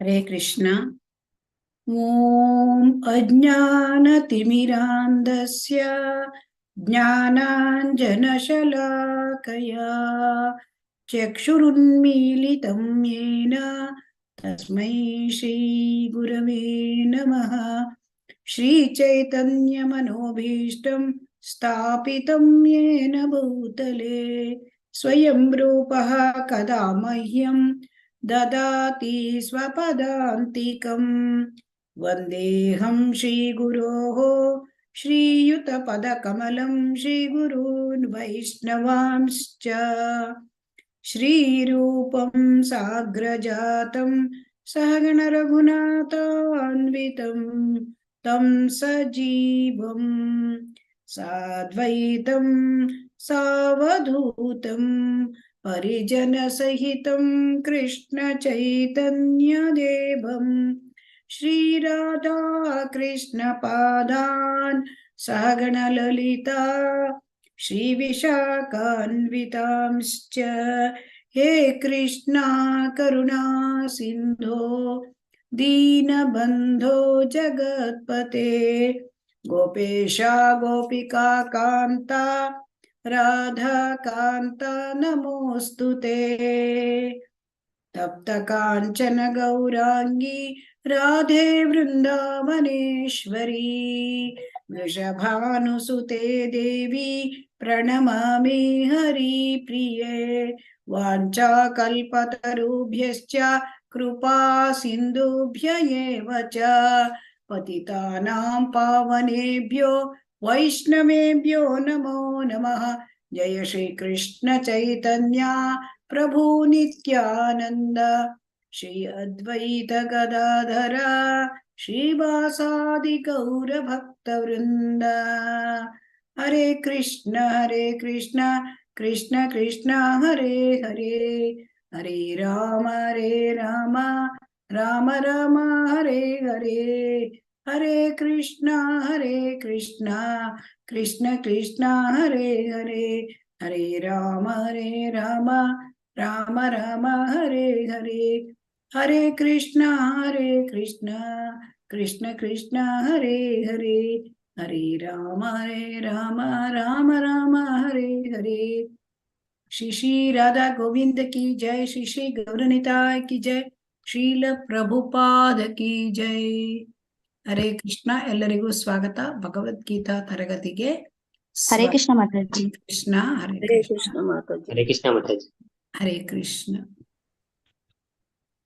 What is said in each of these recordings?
हरे कृष्ण। ॐ अज्ञानतिमिरान्धस्य ज्ञानाञ्जनशलाकया चक्षुरुन्मीलितं येन तस्मै श्रीगुरवे नमः। श्रीचैतन्यमनोभीष्टं स्थापितं येन भूतले स्वयं रूपः कदा मह्यं ददाति स्वपदान्तिकम्। वन्देऽहं श्रीगुरोः श्रीयुतपदकमलं श्रीगुरून् वैष्णवांश्च श्रीरूपं साग्रजातं सहगणरघुनाथान्वितं तं सजीवं साद्वैतं सावधूतं परिजनसहितं कृष्णचैतन्यदेवं श्रीराधा कृष्णपादान् सहगणललिता श्रीविशाखान्वितांश्च हे कृष्णा करुणा सिन्धो दीनबन्धो जगत्पते गोपेशा गोपिका कान्ता राधा कान्ता नमोऽस्तुते। तप्त काञ्चन गौरांगी राधे वृन्दावनेश्वरी वृषभानुसुते देवी प्रणमामि हरिप्रिये। वाञ्छाकल्पतरुभ्यश्च कृपा सिन्धुभ्य एव च पतितानां पावनेभ्यो वैष्णवेभ्यो नमो नमः। जय श्री कृष्ण चैतन्य प्रभु नित्यानंद श्री अद्वैत गदाधर श्रीवासादि गौर भक्त वृंद। हरे कृष्ण कृष्ण कृष्ण हरे हरे हरे राम राम राम हरे हरे हरे कृष्ण कृष्ण कृष्ण हरे हरे हरे राम राम राम हरे हरे हरे कृष्ण कृष्ण कृष्ण हरे हरे हरे राम राम राम हरे हरे। श्री श्री राधा गोविंद की जय। श्री श्री गौरनिताय की जय। ಶ್ರೀಲ ಪ್ರಭುಪಾದ ಕಿ ಜೈ। ಹರೇ ಕೃಷ್ಣ. ಎಲ್ಲರಿಗೂ ಸ್ವಾಗತ ಭಗವದ್ಗೀತಾ ತರಗತಿಗೆ. ಹರೇ ಕೃಷ್ಣ ಮಾತಾಜಿ. ಕೃಷ್ಣ ಹರೇ ಕೃಷ್ಣ ಮಾತಾಜಿ. ಹರೇ ಕೃಷ್ಣ ಮಾತಾಜಿ. ಹರೇ ಕೃಷ್ಣ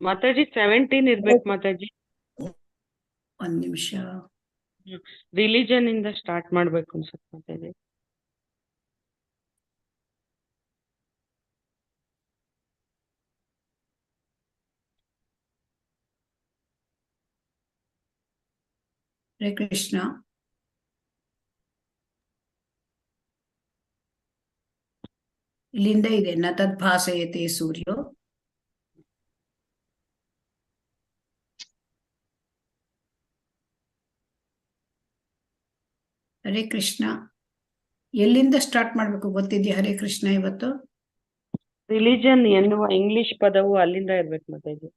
ಮಾತಾಜಿ 17 ಇರ್ಬೇಕು ಮಾತಾಜಿ. ಒಂದ್ ನಿಮಿಷ. ರಿಲಿಜನ್ ಇಂದ ಸ್ಟಾರ್ಟ್ ಮಾಡ್ಬೇಕು ಅನ್ಸುತ್ತೆ ಮಾತಾಜಿ. ಹರೇ ಕೃಷ್ಣ. ಇಲ್ಲಿಂದ ಇದೆ ನ ತದ್ಭಾಸಯತೆ ಸೂರ್ಯೋ. ಹರೇ ಕೃಷ್ಣ. ಎಲ್ಲಿಂದ ಸ್ಟಾರ್ಟ್ ಮಾಡ್ಬೇಕು ಗೊತ್ತಿದ್ಯಾ ಹರೇ ಕೃಷ್ಣ? ಇವತ್ತು ರಿಲಿಜನ್ ಎನ್ನುವ ಇಂಗ್ಲಿಷ್ ಪದವು ಅಲ್ಲಿಂದ ಇರ್ಬೇಕು ಮಾತಾಜಿ.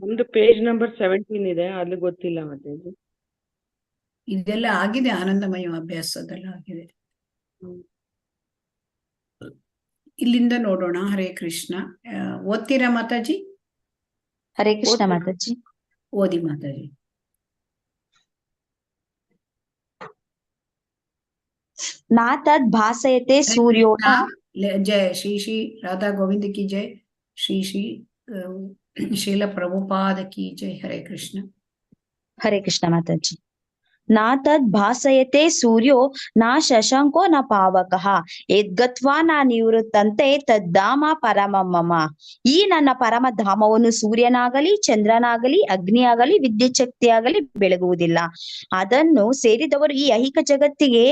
ಒಂದು ಪೇಜ್ ನಂಬರ್ 17 ಇದೆ, ಅಲ್ಲಿ ಗೊತ್ತಿಲ್ಲ ಮಾತಾಜಿ. ಇದೆಲ್ಲ ಆಗಿದೆ, ಆನಂದಮಯ ಅಭ್ಯಾಸದೆಲ್ಲ ಆಗಿದೆ. ಇಲ್ಲಿಂದ ನೋಡೋಣ. ಹರೇ ಕೃಷ್ಣ. ಓದ್ತೀರಾ ಮಾತಾಜಿ? ಹರೇ ಕೃಷ್ಣ ಮಾತಾಜಿ. ಓದಿ ಮಾತಾಜಿ. ನಾ ತದ್ ಭಾಸಯತೆ ಸೂರ್ಯೋ. ಜಯ ಶ್ರೀ ಶ್ರೀ ರಾಧಾ ಗೋವಿಂದ ಕಿ ಜಯ. ಶ್ರೀ ಶ್ರೀ ಶ್ರೀಲ ಪ್ರಭುಪಾದ ಕಿ ಜಯ. ಹರೇ ಕೃಷ್ಣ. ಹರೇ ಕೃಷ್ಣ ಮಾತಾಜಿ. ನಾ ತದ್ ಭಾಸಯತೆ ಸೂರ್ಯೋ ನಾ ಶಶಾಂಕೋ ನ ಪಾವಕಃ ಯದ್ಗತ್ವಾ ನಾ ನಿವೃತ್ತಂತೆ ತದ್ದಾಮ ಪರಮಮಮ. ಈ ನನ್ನ ಪರಮ ಧಾಮವನ್ನು ಸೂರ್ಯನಾಗಲಿ ಚಂದ್ರನಾಗಲಿ ಅಗ್ನಿಯಾಗಲಿ ವಿದ್ಯುತ್ ಶಕ್ತಿಯಾಗಲಿ ಬೆಳಗುವುದಿಲ್ಲ. ಅದನ್ನು ಸೇರಿದವರು ಈ ಐಹಿಕ ಜಗತ್ತಿಗೆ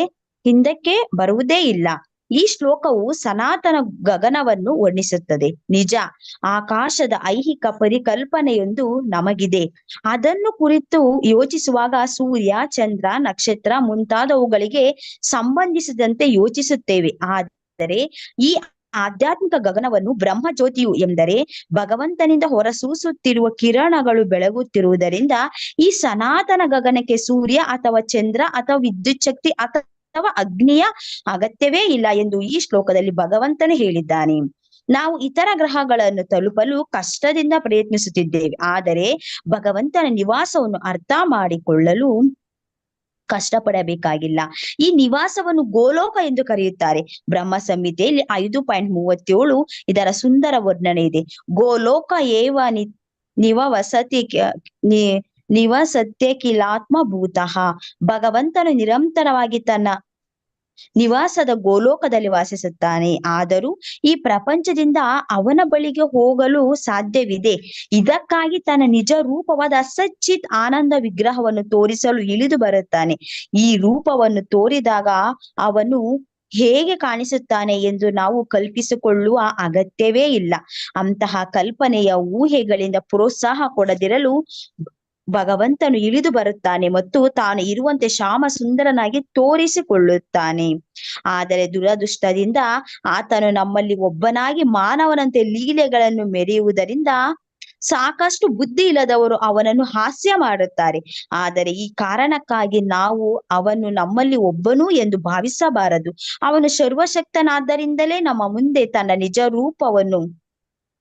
ಹಿಂದಕ್ಕೆ ಬರುವುದೇ ಇಲ್ಲ. ಈ ಶ್ಲೋಕವು ಸನಾತನ ಗಗನವನ್ನು ವರ್ಣಿಸುತ್ತದೆ. ನಿಜ, ಆಕಾಶದ ಐಹಿಕ ಪರಿಕಲ್ಪನೆಯೊಂದು ನಮಗಿದೆ. ಅದನ್ನು ಕುರಿತು ಯೋಚಿಸುವಾಗ ಸೂರ್ಯ ಚಂದ್ರ ನಕ್ಷತ್ರ ಮುಂತಾದವುಗಳಿಗೆ ಸಂಬಂಧಿಸಿದಂತೆ ಯೋಚಿಸುತ್ತೇವೆ. ಆದರೆ ಈ ಆಧ್ಯಾತ್ಮಿಕ ಗಗನವನ್ನು ಬ್ರಹ್ಮ ಜ್ಯೋತಿಯು ಎಂದರೆ ಭಗವಂತನಿಂದ ಹೊರಸೂಸುತ್ತಿರುವ ಕಿರಣಗಳು ಬೆಳಗುತ್ತಿರುವುದರಿಂದ ಈ ಸನಾತನ ಗಗನಕ್ಕೆ ಸೂರ್ಯ ಅಥವಾ ಚಂದ್ರ ಅಥವಾ ವಿದ್ಯುತ್ ಶಕ್ತಿ ಅಥವಾ ಅಗ್ನಿಯ ಅಗತ್ಯವೇ ಇಲ್ಲ ಎಂದು ಈ ಶ್ಲೋಕದಲ್ಲಿ ಭಗವಂತನೇ ಹೇಳಿದ್ದಾನೆ. ನಾವು ಇತರ ಗ್ರಹಗಳನ್ನು ತಲುಪಲು ಕಷ್ಟದಿಂದ ಪ್ರಯತ್ನಿಸುತ್ತಿದ್ದೇವೆ, ಆದರೆ ಭಗವಂತನ ನಿವಾಸವನ್ನು ಅರ್ಥ ಮಾಡಿಕೊಳ್ಳಲು ಕಷ್ಟಪಡಬೇಕಾಗಿಲ್ಲ. ಈ ನಿವಾಸವನ್ನು ಗೋಲೋಕ ಎಂದು ಕರೆಯುತ್ತಾರೆ. ಬ್ರಹ್ಮ ಸಂಹಿತೆಯಲ್ಲಿ 5.37 ಇದರ ಸುಂದರ ವರ್ಣನೆ ಇದೆ. ಗೋಲೋಕ ಏವ ನಿವಸತಿ ನಿವಸತ್ಯ ಕಿಲಾತ್ಮ ಭೂತಃ. ಭಗವಂತನು ನಿರಂತರವಾಗಿ ತನ್ನ ನಿವಾಸದ ಗೋಲೋಕದಲ್ಲಿ ವಾಸಿಸುತ್ತಾನೆ. ಆದರೂ ಈ ಪ್ರಪಂಚದಿಂದ ಅವನ ಬಳಿಗೆ ಹೋಗಲು ಸಾಧ್ಯವಿದೆ. ಇದಕ್ಕಾಗಿ ತನ್ನ ನಿಜ ರೂಪವಾದ ಸಚ್ಚಿತ್ ಆನಂದ ವಿಗ್ರಹವನ್ನು ತೋರಿಸಲು ಇಳಿದು ಬರುತ್ತಾನೆ. ಈ ರೂಪವನ್ನು ತೋರಿದಾಗ ಅವನು ಹೇಗೆ ಕಾಣಿಸುತ್ತಾನೆ ಎಂದು ನಾವು ಕಲ್ಪಿಸಿಕೊಳ್ಳುವ ಅಗತ್ಯವೇ ಇಲ್ಲ. ಅಂತಹ ಕಲ್ಪನೆಯ ಊಹೆಗಳಿಂದ ಪ್ರೋತ್ಸಾಹ ಕೊಡದಿರಲು ಭಗವಂತನು ಇಳಿದು ಬರುತ್ತಾನೆ ಮತ್ತು ತಾನು ಇರುವಂತೆ ಶ್ಯಾಮ ಸುಂದರನಾಗಿ ತೋರಿಸಿಕೊಳ್ಳುತ್ತಾನೆ. ಆದರೆ ದುರದೃಷ್ಟದಿಂದ ಆತನು ನಮ್ಮಲ್ಲಿ ಒಬ್ಬನಾಗಿ ಮಾನವನಂತೆ ಲೀಲೆಗಳನ್ನು ಮೆರೆಯುವುದರಿಂದ ಸಾಕಷ್ಟು ಬುದ್ಧಿ ಇಲ್ಲದವರು ಅವನನ್ನು ಹಾಸ್ಯ ಮಾಡುತ್ತಾರೆ. ಆದರೆ ಈ ಕಾರಣಕ್ಕಾಗಿ ನಾವು ಅವನು ನಮ್ಮಲ್ಲಿ ಒಬ್ಬನು ಎಂದು ಭಾವಿಸಬಾರದು. ಅವನು ಸರ್ವಶಕ್ತನಾದ್ದರಿಂದಲೇ ನಮ್ಮ ಮುಂದೆ ತನ್ನ ನಿಜ ರೂಪವನ್ನು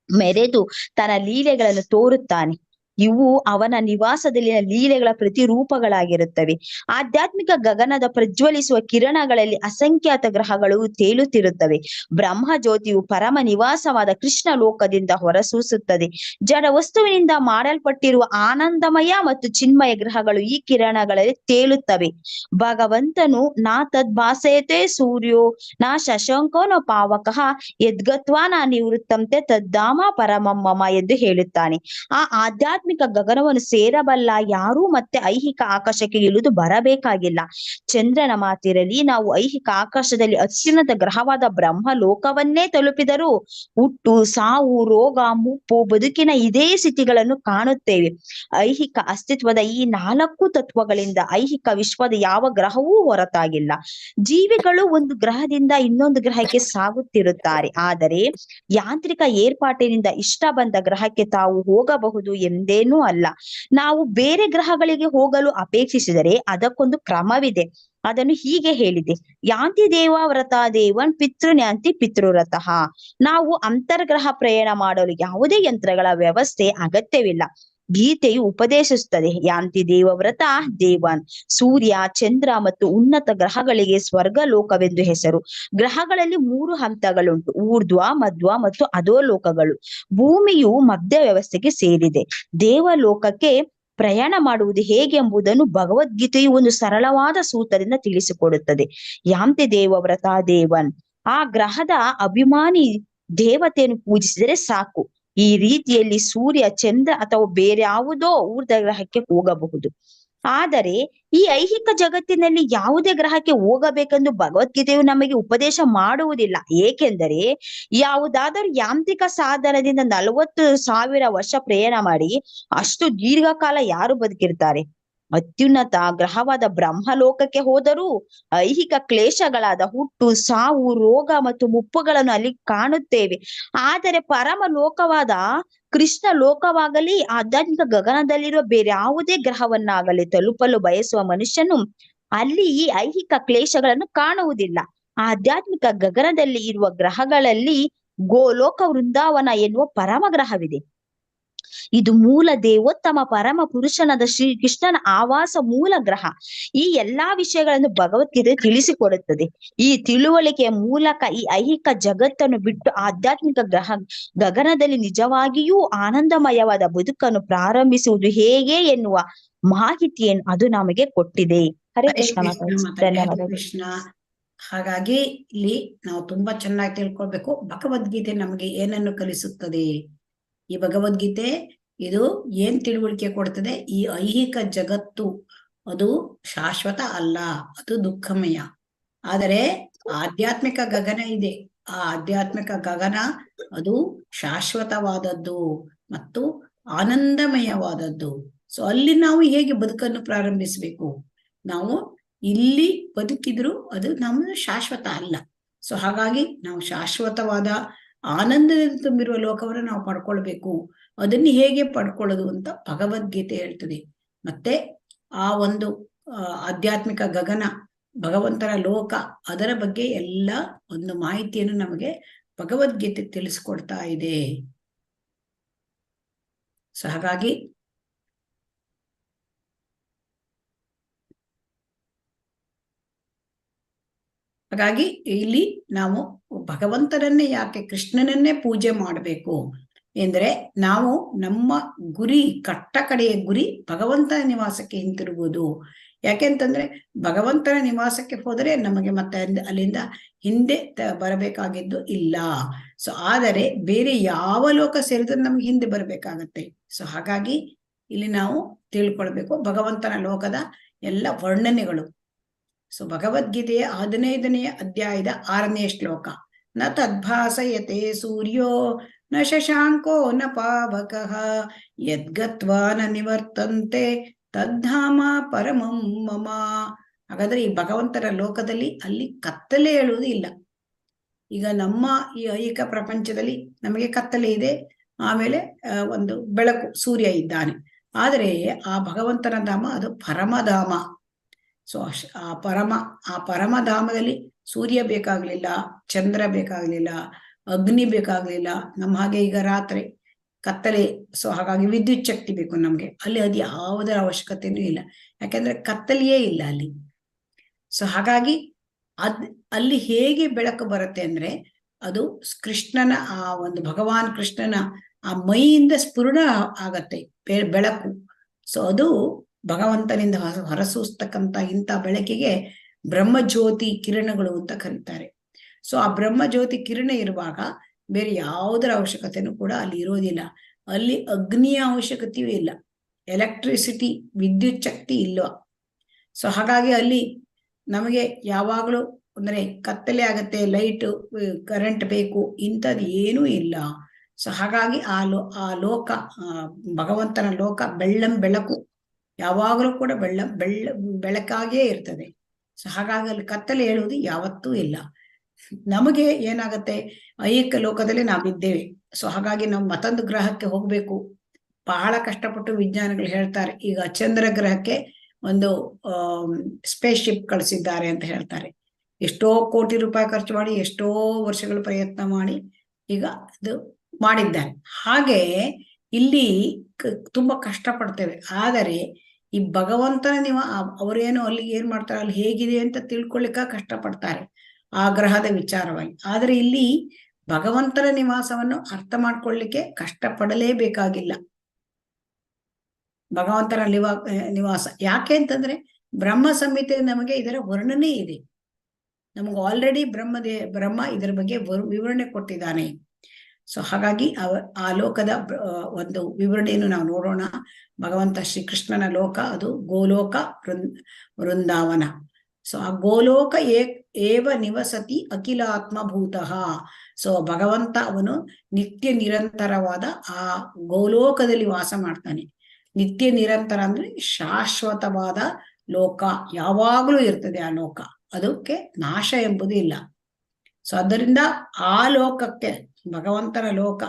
ಮೆರೆದು ತನ್ನ ಲೀಲೆಗಳನ್ನು ತೋರುತ್ತಾನೆ. ಇವು ಅವನ ನಿವಾಸದಲ್ಲಿನ ಲೀಲೆಗಳ ಪ್ರತಿರೂಪಗಳಾಗಿರುತ್ತವೆ. ಆಧ್ಯಾತ್ಮಿಕ ಗಗನದ ಪ್ರಜ್ವಲಿಸುವ ಕಿರಣಗಳಲ್ಲಿ ಅಸಂಖ್ಯಾತ ಗ್ರಹಗಳು ತೇಲುತ್ತಿರುತ್ತವೆ. ಬ್ರಹ್ಮ ಜ್ಯೋತಿಯು ಪರಮ ನಿವಾಸವಾದ ಕೃಷ್ಣ ಲೋಕದಿಂದ ಹೊರಸೂಸುತ್ತದೆ. ಜಡ ವಸ್ತುವಿನಿಂದ ಮಾಡಲ್ಪಟ್ಟಿರುವ ಆನಂದಮಯ ಮತ್ತು ಚಿನ್ಮಯ ಗ್ರಹಗಳು ಈ ಕಿರಣಗಳಲ್ಲಿ ತೇಲುತ್ತವೆ. ಭಗವಂತನು ನಾ ತದ್ಭಾಸಯತೆ ಸೂರ್ಯೋ ನಾ ಶಶಾಂಕೋ ನ ಪಾವಕಃ ಯದ್ಗತ್ವಾ ನಾ ನಿವೃತ್ತಂತೆ ತದ್ದಾಮ ಪರಮಮ್ಮಮ ಎಂದು ಹೇಳುತ್ತಾನೆ. ಆ ಆಧ್ಯಾತ್ಮಿಕ ಗಗನವನ್ನು ಸೇರಬಲ್ಲ ಯಾರೂ ಮತ್ತೆ ಐಹಿಕ ಆಕಾಶಕ್ಕೆ ಇಳಿದು ಬರಬೇಕಾಗಿಲ್ಲ. ಚಂದ್ರನ ಮಾತಿರಲಿ, ನಾವು ಐಹಿಕ ಆಕಾಶದಲ್ಲಿ ಅತ್ಯುನ್ನತ ಗ್ರಹವಾದ ಬ್ರಹ್ಮ ಲೋಕವನ್ನೇ ತಲುಪಿದರೂ ಹುಟ್ಟು, ಸಾವು, ರೋಗ, ಮುಪ್ಪು, ಬದುಕಿನ ಇದೇ ಸ್ಥಿತಿಗಳನ್ನು ಕಾಣುತ್ತೇವೆ. ಐಹಿಕ ಅಸ್ತಿತ್ವದ ಈ 4 ತತ್ವಗಳಿಂದ ಐಹಿಕ ವಿಶ್ವದ ಯಾವ ಗ್ರಹವೂ ಹೊರತಾಗಿಲ್ಲ. ಜೀವಿಗಳು ಒಂದು ಗ್ರಹದಿಂದ ಇನ್ನೊಂದು ಗ್ರಹಕ್ಕೆ ಸಾಗುತ್ತಿರುತ್ತಾರೆ, ಆದರೆ ಯಾಂತ್ರಿಕ ಏರ್ಪಾಟಿನಿಂದ ಇಷ್ಟ ಬಂದ ಗ್ರಹಕ್ಕೆ ತಾವು ಹೋಗಬಹುದು ಎಂದೇನೂ ಅಲ್ಲ. ನಾವು ಬೇರೆ ಗ್ರಹಗಳಿಗೆ ಹೋಗಲು ಅಪೇಕ್ಷಿಸಿದರೆ ಅದಕ್ಕೊಂದು ಕ್ರಮವಿದೆ. ಅದನ್ನು ಹೀಗೆ ಹೇಳಿದೆ: ಯಾಂತಿ ದೇವ ವ್ರತ ದೇವನ್ ಪಿತೃನ್ಯಾಂತಿ ಪಿತೃರಥಃ. ನಾವು ಅಂತರ್ಗ್ರಹ ಪ್ರಯಾಣ ಮಾಡಲು ಯಾವುದೇ ಯಂತ್ರಗಳ ವ್ಯವಸ್ಥೆ ಅಗತ್ಯವಿಲ್ಲ. ಗೀತೆಯು ಉಪದೇಶಿಸುತ್ತದೆ, ಯಾಂತಿ ದೇವವ್ರತ ದೇವಾನ್. ಸೂರ್ಯ, ಚಂದ್ರ ಮತ್ತು ಉನ್ನತ ಗ್ರಹಗಳಿಗೆ ಸ್ವರ್ಗ ಲೋಕವೆಂದು ಹೆಸರು. ಗ್ರಹಗಳಲ್ಲಿ 3 ಹಂತಗಳುಂಟು: ಊರ್ಧ್ವ, ಮಧ್ವ ಮತ್ತು ಅಧೋಲೋಕಗಳು. ಭೂಮಿಯು ಮಧ್ಯ ವ್ಯವಸ್ಥೆಗೆ ಸೇರಿದೆ. ದೇವಲೋಕಕ್ಕೆ ಪ್ರಯಾಣ ಮಾಡುವುದು ಹೇಗೆ ಎಂಬುದನ್ನು ಭಗವದ್ಗೀತೆಯು ಒಂದು ಸರಳವಾದ ಸೂತ್ರದಿಂದ ತಿಳಿಸಿಕೊಡುತ್ತದೆ. ಯಾಂತಿ ದೇವವ್ರತ ದೇವನ್. ಆ ಗ್ರಹದ ಅಭಿಮಾನಿ ದೇವತೆಯನ್ನು ಪೂಜಿಸಿದರೆ ಸಾಕು. ಈ ರೀತಿಯಲ್ಲಿ ಸೂರ್ಯ, ಚಂದ್ರ ಅಥವಾ ಬೇರೆ ಯಾವುದೋ ಊರ್ಧ್ವ ಗ್ರಹಕ್ಕೆ ಹೋಗಬಹುದು. ಆದರೆ ಈ ಐಹಿಕ ಜಗತ್ತಿನಲ್ಲಿ ಯಾವುದೇ ಗ್ರಹಕ್ಕೆ ಹೋಗಬೇಕೆಂದು ಭಗವದ್ಗೀತೆಯು ನಮಗೆ ಉಪದೇಶ ಮಾಡುವುದಿಲ್ಲ. ಏಕೆಂದರೆ ಯಾವುದಾದರೂ ಯಾಂತ್ರಿಕ ಸಾಧನದಿಂದ 40,000 ವರ್ಷ ಪ್ರಯಾಣ ಮಾಡಿ ಅಷ್ಟು ದೀರ್ಘಕಾಲ ಯಾರು ಬದುಕಿರ್ತಾರೆ? ಅತ್ಯುನ್ನತ ಗ್ರಹವಾದ ಬ್ರಹ್ಮಲೋಕಕ್ಕೆ ಹೋದರೂ ಐಹಿಕ ಕ್ಲೇಶಗಳಾದ ಹುಟ್ಟು, ಸಾವು, ರೋಗ ಮತ್ತು ಮುಪ್ಪುಗಳನ್ನು ಅಲ್ಲಿ ಕಾಣುತ್ತೇವೆ. ಆದರೆ ಪರಮ ಲೋಕವಾದ ಕೃಷ್ಣ ಲೋಕವಾಗಲಿ ಆಧ್ಯಾತ್ಮಿಕ ಗಗನದಲ್ಲಿರುವ ಬೇರೆ ಯಾವುದೇ ಗ್ರಹವನ್ನಾಗಲಿ ತಲುಪಲು ಬಯಸುವ ಮನುಷ್ಯನು ಅಲ್ಲಿ ಈ ಐಹಿಕ ಕ್ಲೇಶಗಳನ್ನು ಕಾಣುವುದಿಲ್ಲ. ಆಧ್ಯಾತ್ಮಿಕ ಗಗನದಲ್ಲಿ ಇರುವ ಗ್ರಹಗಳಲ್ಲಿ ಗೋಲೋಕ ವೃಂದಾವನ ಎನ್ನುವ ಪರಮ ಗ್ರಹವಿದೆ. ಇದು ಮೂಲ ದೇವೋತ್ತಮ ಪರಮ ಪುರುಷನಾದ ಶ್ರೀ ಕೃಷ್ಣನ ಆವಾಸ ಮೂಲ ಗ್ರಹ. ಈ ಎಲ್ಲಾ ವಿಷಯಗಳನ್ನು ಭಗವದ್ಗೀತೆ ತಿಳಿಸಿಕೊಡುತ್ತದೆ. ಈ ತಿಳುವಳಿಕೆಯ ಮೂಲಕ ಈ ಐಹಿಕ ಜಗತ್ತನ್ನು ಬಿಟ್ಟು ಆಧ್ಯಾತ್ಮಿಕ ಗಗನದಲ್ಲಿ ನಿಜವಾಗಿಯೂ ಆನಂದಮಯವಾದ ಬದುಕನ್ನು ಪ್ರಾರಂಭಿಸುವುದು ಹೇಗೆ ಎನ್ನುವ ಮಾಹಿತಿಯನ್ನು ಅದು ನಮಗೆ ಕೊಟ್ಟಿದೆ. ಹರೇ ಕೃಷ್ಣ ಮಾತಾಜಿ, ಧನ್ಯವಾದಗಳು. ಕೃಷ್ಣ. ಹಾಗಾಗಿ ಇಲ್ಲಿ ನಾವು ತುಂಬಾ ಚೆನ್ನಾಗಿ ತಿಳ್ಕೊಳ್ಬೇಕು, ಭಗವದ್ಗೀತೆ ನಮಗೆ ಏನನ್ನು ಕಲಿಸುತ್ತದೆ. ಈ ಭಗವದ್ಗೀತೆ ಇದು ಏನ್ ತಿಳುವಳಿಕೆ ಕೊಡ್ತದೆ? ಈ ಐಹಿಕ ಜಗತ್ತು ಅದು ಶಾಶ್ವತ ಅಲ್ಲ, ಅದು ದುಃಖಮಯ. ಆದರೆ ಆಧ್ಯಾತ್ಮಿಕ ಗಗನ ಇದೆ. ಆ ಆಧ್ಯಾತ್ಮಿಕ ಗಗನ ಅದು ಶಾಶ್ವತವಾದದ್ದು ಮತ್ತು ಆನಂದಮಯವಾದದ್ದು. ಸೊ ಅಲ್ಲಿ ನಾವು ಹೇಗೆ ಬದುಕನ್ನು ಪ್ರಾರಂಭಿಸಬೇಕು? ನಾವು ಇಲ್ಲಿ ಬದುಕಿದ್ರು ಅದು ನಮ್ಮದು ಶಾಶ್ವತ ಅಲ್ಲ. ಸೊ ಹಾಗಾಗಿ ನಾವು ಶಾಶ್ವತವಾದ ಆನಂದದಿಂದ ತುಂಬಿರುವ ಲೋಕವನ್ನು ನಾವು ಪಡ್ಕೊಳ್ಬೇಕು. ಅದನ್ನು ಹೇಗೆ ಪಡ್ಕೊಳ್ಳೋದು ಅಂತ ಭಗವದ್ಗೀತೆ ಹೇಳ್ತದೆ. ಮತ್ತೆ ಆ ಒಂದು ಆಧ್ಯಾತ್ಮಿಕ ಗಗನ, ಭಗವಂತನ ಲೋಕ, ಅದರ ಬಗ್ಗೆ ಎಲ್ಲ ಒಂದು ಮಾಹಿತಿಯನ್ನು ನಮಗೆ ಭಗವದ್ಗೀತೆ ತಿಳಿಸ್ಕೊಡ್ತಾ ಇದೆ. ಸೊ ಹಾಗಾಗಿ ಇಲ್ಲಿ ನಾವು ಭಗವಂತನನ್ನೇ, ಯಾಕೆ ಕೃಷ್ಣನನ್ನೇ ಪೂಜೆ ಮಾಡಬೇಕು ಎಂದ್ರೆ, ನಾವು ನಮ್ಮ ಗುರಿ, ಕಡೆಯ ಗುರಿ ಭಗವಂತನ ನಿವಾಸಕ್ಕೆ ಹಿಂತಿರುಗುವುದು. ಯಾಕೆಂತಂದ್ರೆ ಭಗವಂತನ ನಿವಾಸಕ್ಕೆ ಹೋದರೆ ನಮಗೆ ಮತ್ತೆ ಅಲ್ಲಿಂದ ಹಿಂದೆ ಬರಬೇಕಾಗಿದ್ದು ಇಲ್ಲ. ಸೊ ಆದರೆ ಬೇರೆ ಯಾವ ಲೋಕ ಸೇರಿದ್ರೆ ನಮ್ಗೆ ಹಿಂದೆ ಬರಬೇಕಾಗತ್ತೆ. ಸೊ ಹಾಗಾಗಿ ಇಲ್ಲಿ ನಾವು ತಿಳ್ಕೊಳ್ಬೇಕು ಭಗವಂತನ ಲೋಕದ ಎಲ್ಲ ವರ್ಣನೆಗಳು. ಸೊ ಭಗವದ್ಗೀತೆಯ 15ನೇ ಅಧ್ಯಾಯದ 6ನೇ ಶ್ಲೋಕ. ನ ತದ್ಭಾಸಯತೆ ಸೂರ್ಯೋ ನ ಶಶಾಂಕೋ ನ ಪಾವಕಃ ಯದ್ಗತ್ವಾ ನ ನಿವರ್ತಂತೆ ತದ್ಧಾಮ ಪರಮಂ ಮಮ. ಹಾಗಾದ್ರೆ ಈ ಭಗವಂತನ ಲೋಕದಲ್ಲಿ ಅಲ್ಲಿ ಕತ್ತಲೆ ಹೇಳುವುದು ಇಲ್ಲ. ಈಗ ನಮ್ಮ ಈ ಐಹಿಕ ಪ್ರಪಂಚದಲ್ಲಿ ನಮಗೆ ಕತ್ತಲೆ ಇದೆ, ಆಮೇಲೆ ಒಂದು ಬೆಳಕು, ಸೂರ್ಯ ಇದ್ದಾನೆ. ಆದರೆ ಆ ಭಗವಂತನ ಧಾಮ ಅದು ಪರಮಧಾಮ. ಸೊ ಆ ಪರಮಧಾಮದಲ್ಲಿ ಸೂರ್ಯ ಬೇಕಾಗ್ಲಿಲ್ಲ, ಚಂದ್ರ ಬೇಕಾಗ್ಲಿಲ್ಲ, ಅಗ್ನಿ ಬೇಕಾಗ್ಲಿಲ್ಲ. ನಮ್ಮ ಹಾಗೆ ಈಗ ರಾತ್ರಿ ಕತ್ತಲೆ, ಸೊ ಹಾಗಾಗಿ ವಿದ್ಯುತ್ ಶಕ್ತಿ ಬೇಕು ನಮ್ಗೆ. ಅಲ್ಲಿ ಅದು ಯಾವುದರ ಅವಶ್ಯಕತೆನೂ ಇಲ್ಲ, ಯಾಕೆಂದ್ರೆ ಕತ್ತಲೆಯೇ ಇಲ್ಲ ಅಲ್ಲಿ. ಸೊ ಹಾಗಾಗಿ ಅಲ್ಲಿ ಹೇಗೆ ಬೆಳಕು ಬರುತ್ತೆ ಅಂದ್ರೆ, ಅದು ಕೃಷ್ಣನ ಆ ಒಂದು ಭಗವಾನ್ ಕೃಷ್ಣನ ಆ ಮೈಯಿಂದ ಸ್ಫುರಣ ಆಗತ್ತೆ ಬೆಳಕು. ಸೊ ಅದು ಭಗವಂತನಿಂದ ಹೊರಸೂಸ್ತಕ್ಕಂಥ ಇಂಥ ಬೆಳಕಿಗೆ ಬ್ರಹ್ಮಜ್ಯೋತಿ ಕಿರಣಗಳು ಅಂತ ಕರೀತಾರೆ. ಸೊ ಆ ಬ್ರಹ್ಮಜ್ಯೋತಿ ಕಿರಣ ಇರುವಾಗ ಬೇರೆ ಯಾವುದರ ಅವಶ್ಯಕತೆನೂ ಕೂಡ ಅಲ್ಲಿ ಇರೋದಿಲ್ಲ. ಅಲ್ಲಿ ಅಗ್ನಿಯ ಅವಶ್ಯಕತೆಯೂ ಇಲ್ಲ, ಎಲೆಕ್ಟ್ರಿಸಿಟಿ, ವಿದ್ಯುತ್ ಶಕ್ತಿ ಇಲ್ವ. ಸೊ ಹಾಗಾಗಿ ಅಲ್ಲಿ ನಮಗೆ ಯಾವಾಗಲೂ ಅಂದ್ರೆ ಕತ್ತಲೆ ಆಗತ್ತೆ, ಲೈಟ್ ಕರೆಂಟ್ ಬೇಕು, ಇಂಥದ್ದು ಏನೂ ಇಲ್ಲ. ಸೊ ಹಾಗಾಗಿ ಆ ಲೋಕ, ಭಗವಂತನ ಲೋಕ ಬೆಳಕು, ಯಾವಾಗಲೂ ಕೂಡ ಬೆಳಕಾಗಿಯೇ ಇರ್ತದೆ. ಸೊ ಹಾಗಾಗಿ ಅಲ್ಲಿ ಕತ್ತಲೆ ಹೇಳುವುದು ಯಾವತ್ತೂ ಇಲ್ಲ. ನಮಗೆ ಏನಾಗತ್ತೆ, ಐಹಿಕ ಲೋಕದಲ್ಲಿ ನಾವಿದ್ದೇವೆ. ಸೊ ಹಾಗಾಗಿ ನಾವು ಮತ್ತೊಂದು ಗ್ರಹಕ್ಕೆ ಹೋಗ್ಬೇಕು, ಬಹಳ ಕಷ್ಟಪಟ್ಟು ವಿಜ್ಞಾನಿಗಳು ಹೇಳ್ತಾರೆ. ಈಗ ಚಂದ್ರ ಗ್ರಹಕ್ಕೆ ಒಂದು ಸ್ಪೇಸ್ ಶಿಪ್ ಕಳಿಸಿದ್ದಾರೆ ಅಂತ ಹೇಳ್ತಾರೆ. ಎಷ್ಟೋ ಕೋಟಿ ರೂಪಾಯಿ ಖರ್ಚು ಮಾಡಿ, ಎಷ್ಟೋ ವರ್ಷಗಳ ಪ್ರಯತ್ನ ಮಾಡಿ ಈಗ ಇದು ಮಾಡಿದ್ದಾರೆ. ಹಾಗೆ ಇಲ್ಲಿ ತುಂಬಾ ಕಷ್ಟಪಡ್ತೇವೆ. ಆದರೆ ಈ ಭಗವಂತನ ಅವರೇನು ಅಲ್ಲಿ ಏನ್ ಮಾಡ್ತಾರೆ, ಅಲ್ಲಿ ಹೇಗಿದೆ ಅಂತ ತಿಳ್ಕೊಳ್ಳಿಕ್ಕ ಕಷ್ಟಪಡ್ತಾರೆ ಆ ಗ್ರಹದ ವಿಚಾರವಾಗಿ. ಆದ್ರೆ ಇಲ್ಲಿ ಭಗವಂತನ ನಿವಾಸವನ್ನು ಅರ್ಥ ಮಾಡ್ಕೊಳ್ಳಿಕ್ಕೆ ಕಷ್ಟಪಡಲೇಬೇಕಾಗಿಲ್ಲ. ಭಗವಂತನ ನಿವಾಸ ಯಾಕೆ ಅಂತಂದ್ರೆ ಬ್ರಹ್ಮ ಸಂಹಿತೆ ನಮಗೆ ಇದರ ವರ್ಣನೆ ಇದೆ. ನಮಗೆ ಆಲ್ರೆಡಿ ಬ್ರಹ್ಮ ಇದರ ಬಗ್ಗೆ ವಿವರಣೆ ಕೊಟ್ಟಿದ್ದಾನೆ. ಸೊ ಹಾಗಾಗಿ ಆ ಲೋಕದ ಒಂದು ವಿವರಣೆಯನ್ನು ನಾವು ನೋಡೋಣ. ಭಗವಂತ ಶ್ರೀಕೃಷ್ಣನ ಲೋಕ ಅದು ಗೋಲೋಕ ವೃಂದಾವನ. ಸೊ ಆ ಗೋಲೋಕ ಏವ ನಿವಸತಿ ಅಖಿಲಾತ್ಮಭೂತಃ. ಸೊ ಭಗವಂತ ಅವನು ನಿತ್ಯ ನಿರಂತರವಾದ ಆ ಗೋಲೋಕದಲ್ಲಿ ವಾಸ ಮಾಡ್ತಾನೆ. ನಿತ್ಯ ನಿರಂತರ ಅಂದ್ರೆ ಶಾಶ್ವತವಾದ ಲೋಕ, ಯಾವಾಗಲೂ ಇರ್ತದೆ ಆ ಲೋಕ, ಅದಕ್ಕೆ ನಾಶ ಎಂಬುದು ಇಲ್ಲ. ಸೊ ಅದರಿಂದ ಆ ಲೋಕಕ್ಕೆ, ಭಗವಂತನ ಲೋಕ,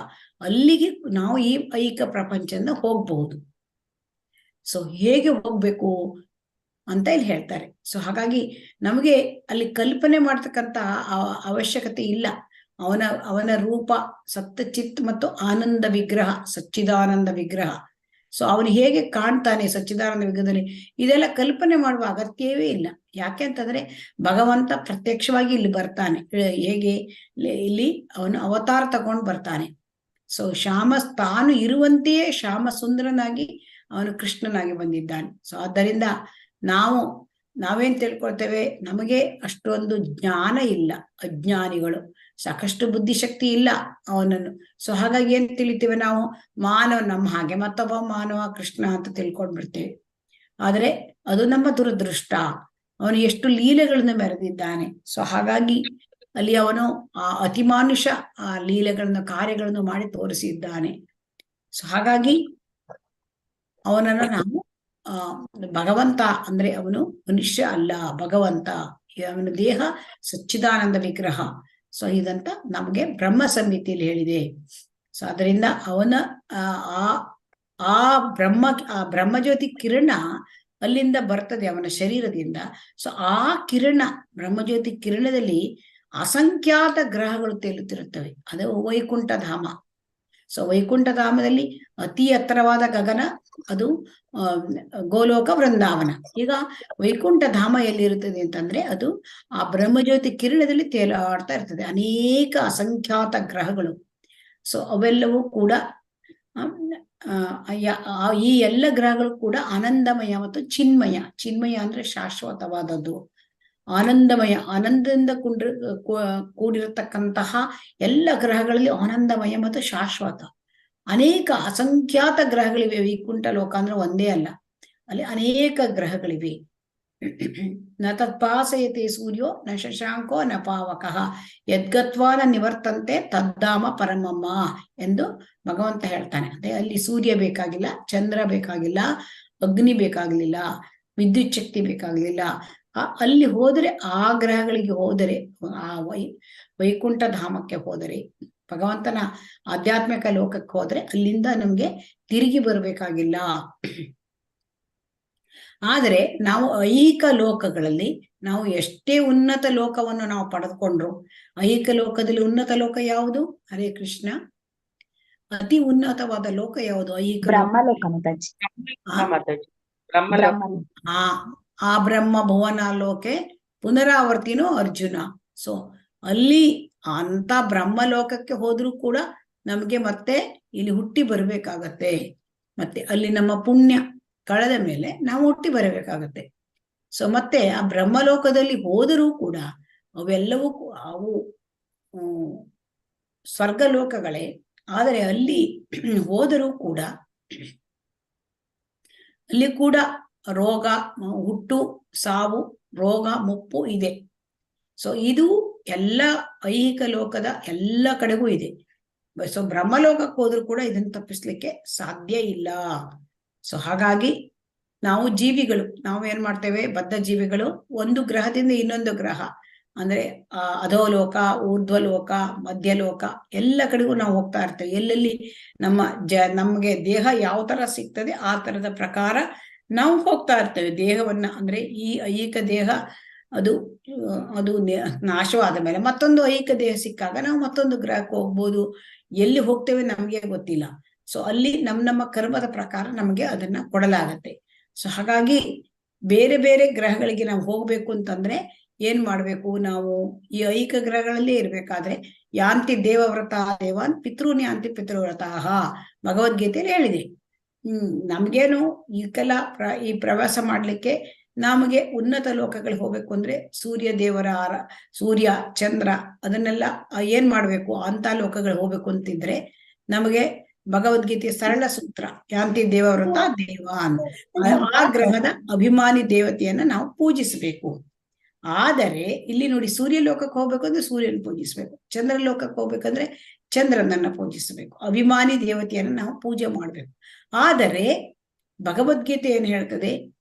ಅಲ್ಲಿಗೆ ನಾವು ಈ ಐಹಿಕ ಪ್ರಪಂಚದಿಂದ ಹೋಗ್ಬಹುದು. ಸೊ ಹೇಗೆ ಹೋಗ್ಬೇಕು ಅಂತ ಇಲ್ಲಿ ಹೇಳ್ತಾರೆ. ಸೊ ಹಾಗಾಗಿ ನಮಗೆ ಅಲ್ಲಿ ಕಲ್ಪನೆ ಮಾಡ್ತಕ್ಕಂಥ ಅವಶ್ಯಕತೆ ಇಲ್ಲ. ಅವನ ರೂಪ ಸತ್ಚಿತ್ ಮತ್ತು ಆನಂದ ವಿಗ್ರಹ, ಸಚ್ಚಿದಾನಂದ ವಿಗ್ರಹ. ಸೊ ಅವನು ಹೇಗೆ ಕಾಣ್ತಾನೆ ಸಚ್ಚಿದಾನಂದ ವಿಗ್ರಹದಲ್ಲಿ, ಇದೆಲ್ಲ ಕಲ್ಪನೆ ಮಾಡುವ ಅಗತ್ಯವೇ ಇಲ್ಲ. ಯಾಕೆ ಅಂತಂದ್ರೆ ಭಗವಂತ ಪ್ರತ್ಯಕ್ಷವಾಗಿ ಇಲ್ಲಿ ಬರ್ತಾನೆ. ಹೇಗೆ ಇಲ್ಲಿ ಅವನು ಅವತಾರ ತಗೊಂಡು ಬರ್ತಾನೆ. ಸೊ ತಾನು ಇರುವಂತೆಯೇ ಶ್ಯಾಮ ಸುಂದರನಾಗಿ ಅವನು ಕೃಷ್ಣನಾಗಿ ಬಂದಿದ್ದಾನೆ. ಸೊ ಆದ್ದರಿಂದ ನಾವೇನ್ ತಿಳ್ಕೊಳ್ತೇವೆ, ನಮಗೆ ಅಷ್ಟೊಂದು ಜ್ಞಾನ ಇಲ್ಲ, ಅಜ್ಞಾನಿಗಳು, ಸಾಕಷ್ಟು ಬುದ್ಧಿಶಕ್ತಿ ಇಲ್ಲ ಅವನನ್ನು. ಸೊ ಹಾಗಾಗಿ ಏನ್ ತಿಳಿತೇವೆ ನಾವು, ಮಾನವ ನಮ್ಮ ಹಾಗೆ ಮತ್ತೊಬ್ಬ ಮಾನವ ಕೃಷ್ಣ ಅಂತ ತಿಳ್ಕೊಂಡ್ಬಿಡ್ತೇವೆ. ಆದ್ರೆ ಅದು ನಮ್ಮ ದುರದೃಷ್ಟ. ಅವನು ಎಷ್ಟು ಲೀಲೆಗಳನ್ನು ಮೆರೆದಿದ್ದಾನೆ. ಸೊ ಹಾಗಾಗಿ ಅಲ್ಲಿ ಅವನು ಆ ಅತಿಮಾನುಷ ಆ ಲೀಲೆಗಳನ್ನು, ಕಾರ್ಯಗಳನ್ನು ಮಾಡಿ ತೋರಿಸಿದ್ದಾನೆ. ಸೊ ಹಾಗಾಗಿ ಅವನನ್ನು ನಾವು ಭಗವಂತ ಅಂದ್ರೆ ಅವನು ಮನುಷ್ಯ ಅಲ್ಲ, ಭಗವಂತ. ಅವನ ದೇಹ ಸಚ್ಚಿದಾನಂದ ವಿಗ್ರಹ. ಸೊ ಇದಂತ ನಮಗೆ ಬ್ರಹ್ಮ ಸಂಹಿತೆಯಲ್ಲಿ ಹೇಳಿದೆ. ಸೊ ಅದರಿಂದ ಅವನ ಆ ಆ ಬ್ರಹ್ಮಜ್ಯೋತಿ ಕಿರಣ ಅಲ್ಲಿಂದ ಬರ್ತದೆ ಅವನ ಶರೀರದಿಂದ. ಸೊ ಆ ಕಿರಣ, ಬ್ರಹ್ಮಜ್ಯೋತಿ ಕಿರಣದಲ್ಲಿ ಅಸಂಖ್ಯಾತ ಗ್ರಹಗಳು ತೇಲುತ್ತಿರುತ್ತವೆ. ಅದು ವೈಕುಂಠ ಧಾಮ. ಸೊ ವೈಕುಂಠ ಧಾಮದಲ್ಲಿ ಅತಿ ಎತ್ತರವಾದ ಗಗನ, ಅದು ಗೋಲೋಕ ವೃಂದಾವನ. ಈಗ ವೈಕುಂಠ ಧಾಮ ಎಲ್ಲಿರುತ್ತದೆ ಅಂತಂದ್ರೆ ಅದು ಆ ಬ್ರಹ್ಮಜ್ಯೋತಿ ಕಿರಣದಲ್ಲಿ ತೇಲಾಡ್ತಾ ಇರ್ತದೆ, ಅನೇಕ ಅಸಂಖ್ಯಾತ ಗ್ರಹಗಳು. ಸೊ ಅವೆಲ್ಲವೂ ಕೂಡ ಈ ಎಲ್ಲ ಗ್ರಹಗಳು ಕೂಡ ಆನಂದಮಯ ಮತ್ತು ಚಿನ್ಮಯ. ಚಿನ್ಮಯ ಅಂದ್ರೆ ಶಾಶ್ವತವಾದದ್ದು, ಆನಂದಮಯ, ಆನಂದದಿಂದ ಕೂಡಿರತಕ್ಕಂತಹ ಎಲ್ಲ ಗ್ರಹಗಳಲ್ಲಿ ಆನಂದಮಯ ಮತ್ತು ಶಾಶ್ವತ. ಅನೇಕ ಅಸಂಖ್ಯಾತ ಗ್ರಹಗಳಿವೆ. ವೈಕುಂಠ ಲೋಕ ಅಂದ್ರೆ ಒಂದೇ ಅಲ್ಲ, ಅಲ್ಲಿ ಅನೇಕ ಗ್ರಹಗಳಿವೆ. ನ ತತ್ಪಾಸಯತೆ ಸೂರ್ಯೋ ನ ಶಶಾಂಕೋ ನ ಪಾವಕಃ ಯದ್ಗತ್ವಾ ನ ನಿವರ್ತಂತೆ ತದ್ದಾಮ ಪರಮಮ್ಮ ಎಂದು ಭಗವಂತ ಹೇಳ್ತಾನೆ. ಅದೇ ಅಲ್ಲಿ ಸೂರ್ಯ ಬೇಕಾಗಿಲ್ಲ, ಚಂದ್ರ ಬೇಕಾಗಿಲ್ಲ, ಅಗ್ನಿ ಬೇಕಾಗ್ಲಿಲ್ಲ, ವಿದ್ಯುತ್ ಶಕ್ತಿ ಬೇಕಾಗ್ಲಿಲ್ಲ. ಅಲ್ಲಿ ಹೋದರೆ, ಆ ಗ್ರಹಗಳಿಗೆ ಹೋದರೆ, ಆ ವೈಕುಂಠ ಧಾಮಕ್ಕೆ ಹೋದರೆ, ಭಗವಂತನ ಆಧ್ಯಾತ್ಮಿಕ ಲೋಕಕ್ಕೆ ಹೋದ್ರೆ ಅಲ್ಲಿಂದ ನಮ್ಗೆ ತಿರುಗಿ ಬರ್ಬೇಕಾಗಿಲ್ಲ. ಆದರೆ ನಾವು ಐಹಿಕ ಲೋಕಗಳಲ್ಲಿ ನಾವು ಎಷ್ಟೇ ಉನ್ನತ ಲೋಕವನ್ನು ನಾವು ಪಡೆದುಕೊಂಡ್ರು, ಐಹಿಕ ಲೋಕದಲ್ಲಿ ಉನ್ನತ ಲೋಕ ಯಾವುದು? ಹರೇ ಕೃಷ್ಣ. ಅತಿ ಉನ್ನತವಾದ ಲೋಕ ಯಾವುದು? ಐಹಿಕ ಬ್ರಹ್ಮಲೋಕ ಮಾತಾಜಿ. ಆ ಬ್ರಹ್ಮ ಭುವನ ಲೋಕೆ ಪುನರಾವರ್ತಿನೋ ಅರ್ಜುನ. ಸೊ ಅಲ್ಲಿ ಅಂತ ಬ್ರಹ್ಮಲೋಕಕ್ಕೆ ಹೋದ್ರೂ ಕೂಡ ನಮ್ಗೆ ಮತ್ತೆ ಇಲ್ಲಿ ಹುಟ್ಟಿ ಬರ್ಬೇಕಾಗತ್ತೆ. ಮತ್ತೆ ಅಲ್ಲಿ ನಮ್ಮ ಪುಣ್ಯ ಕಳೆದ ಮೇಲೆ ನಾವು ಹುಟ್ಟಿ ಬರಬೇಕಾಗತ್ತೆ. ಸೊ ಮತ್ತೆ ಆ ಬ್ರಹ್ಮಲೋಕದಲ್ಲಿ ಹೋದರೂ ಕೂಡ ಅವೆಲ್ಲವೂ ಅವು ಸ್ವರ್ಗಲೋಕಗಳೇ. ಆದರೆ ಅಲ್ಲಿ ಹೋದರೂ ಕೂಡ ಅಲ್ಲಿ ಕೂಡ ರೋಗ, ಹುಟ್ಟು, ಸಾವು, ರೋಗ, ಮುಪ್ಪು ಇದೆ. ಸೊ ಇದು ಎಲ್ಲ ಐಹಿಕ ಲೋಕದ ಎಲ್ಲ ಕಡೆಗೂ ಇದೆ. ಸೊ ಬ್ರಹ್ಮಲೋಕಕ್ಕೆ ಹೋದ್ರೂ ಕೂಡ ಇದನ್ನು ತಪ್ಪಿಸ್ಲಿಕ್ಕೆ ಸಾಧ್ಯ ಇಲ್ಲ. ಸೊ ಹಾಗಾಗಿ ನಾವು ಜೀವಿಗಳು, ನಾವು ಏನ್ ಮಾಡ್ತೇವೆ, ಬದ್ಧ ಜೀವಿಗಳು ಒಂದು ಗ್ರಹದಿಂದ ಇನ್ನೊಂದು ಗ್ರಹ ಅಂದ್ರೆ ಅಧೋಲೋಕ, ಊರ್ಧ್ವಲೋಕ, ಮಧ್ಯಲೋಕ ಎಲ್ಲ ಕಡೆಗೂ ನಾವು ಹೋಗ್ತಾ ಇರ್ತೇವೆ. ಎಲ್ಲೆಲ್ಲಿ ನಮ್ಗೆ ದೇಹ ಯಾವ ತರ ಸಿಗ್ತದೆ ಆ ತರದ ಪ್ರಕಾರ ನಾವು ಹೋಗ್ತಾ ಇರ್ತೇವೆ. ದೇಹವನ್ನ ಅಂದ್ರೆ ಈ ಐಹಿಕ ದೇಹ ಅದು ನಾಶವಾದ ಮೇಲೆ ಮತ್ತೊಂದು ಐಹಿಕ ದೇಹ ಸಿಕ್ಕಾಗ ನಾವು ಮತ್ತೊಂದು ಗ್ರಹಕ್ಕೆ ಹೋಗ್ಬೋದು. ಎಲ್ಲಿ ಹೋಗ್ತೇವೆ ನಮ್ಗೆ ಗೊತ್ತಿಲ್ಲ. ಸೊ ಅಲ್ಲಿ ನಮ್ಮ ಕರ್ಮದ ಪ್ರಕಾರ ನಮಗೆ ಅದನ್ನ ಕೊಡಲಾಗತ್ತೆ. ಸೊ ಹಾಗಾಗಿ ಬೇರೆ ಬೇರೆ ಗ್ರಹಗಳಿಗೆ ನಾವು ಹೋಗ್ಬೇಕು ಅಂತಂದ್ರೆ ಏನ್ ಮಾಡ್ಬೇಕು, ನಾವು ಈ ಐಹಿಕ ಗ್ರಹಗಳಲ್ಲೇ ಇರ್ಬೇಕಾದ್ರೆ ಯಾಂತಿ ದೇವವ್ರತ ದೇವಾನ್ ಪಿತೃನ್ ಯಾಂತಿ ಪಿತೃವ್ರತಃ ಭಗವದ್ಗೀತೆಯಲ್ಲಿ ಹೇಳಿದೆ. ನಮ್ಗೇನು ಈ ಪ್ರವಾಸ ಮಾಡ್ಲಿಕ್ಕೆ ನಮಗೆ ಉನ್ನತ ಲೋಕಗಳಿಗೆ ಹೋಗ್ಬೇಕು ಅಂದ್ರೆ ಸೂರ್ಯ ದೇವರ ಸೂರ್ಯ ಚಂದ್ರ ಅದನ್ನೆಲ್ಲ ಏನ್ ಮಾಡ್ಬೇಕು, ಅಂತ ಲೋಕಗಳು ಹೋಗ್ಬೇಕು ಅಂತಿದ್ರೆ ನಮಗೆ ಭಗವದ್ಗೀತೆಯ ಸರಳ ಸೂತ್ರ ಯಾಂತಿ ದೇವವ್ರತ ದೇವಾನ್, ಆ ಗ್ರಹದ ಅಭಿಮಾನಿ ದೇವತೆಯನ್ನ ನಾವು ಪೂಜಿಸಬೇಕು. ಆದರೆ ಇಲ್ಲಿ ನೋಡಿ, ಸೂರ್ಯ ಲೋಕಕ್ಕೆ ಹೋಗ್ಬೇಕು ಅಂದ್ರೆ ಸೂರ್ಯನ ಪೂಜಿಸ್ಬೇಕು, ಚಂದ್ರ ಲೋಕಕ್ಕೆ ಹೋಗ್ಬೇಕಂದ್ರೆ ಚಂದ್ರನನ್ನ ಪೂಜಿಸಬೇಕು, ಅಭಿಮಾನಿ ದೇವತೆಯನ್ನ ನಾವು ಪೂಜೆ ಮಾಡ್ಬೇಕು. ಆದರೆ ಭಗವದ್ಗೀತೆ ಏನ್ ಹೇಳ್ತದೆ,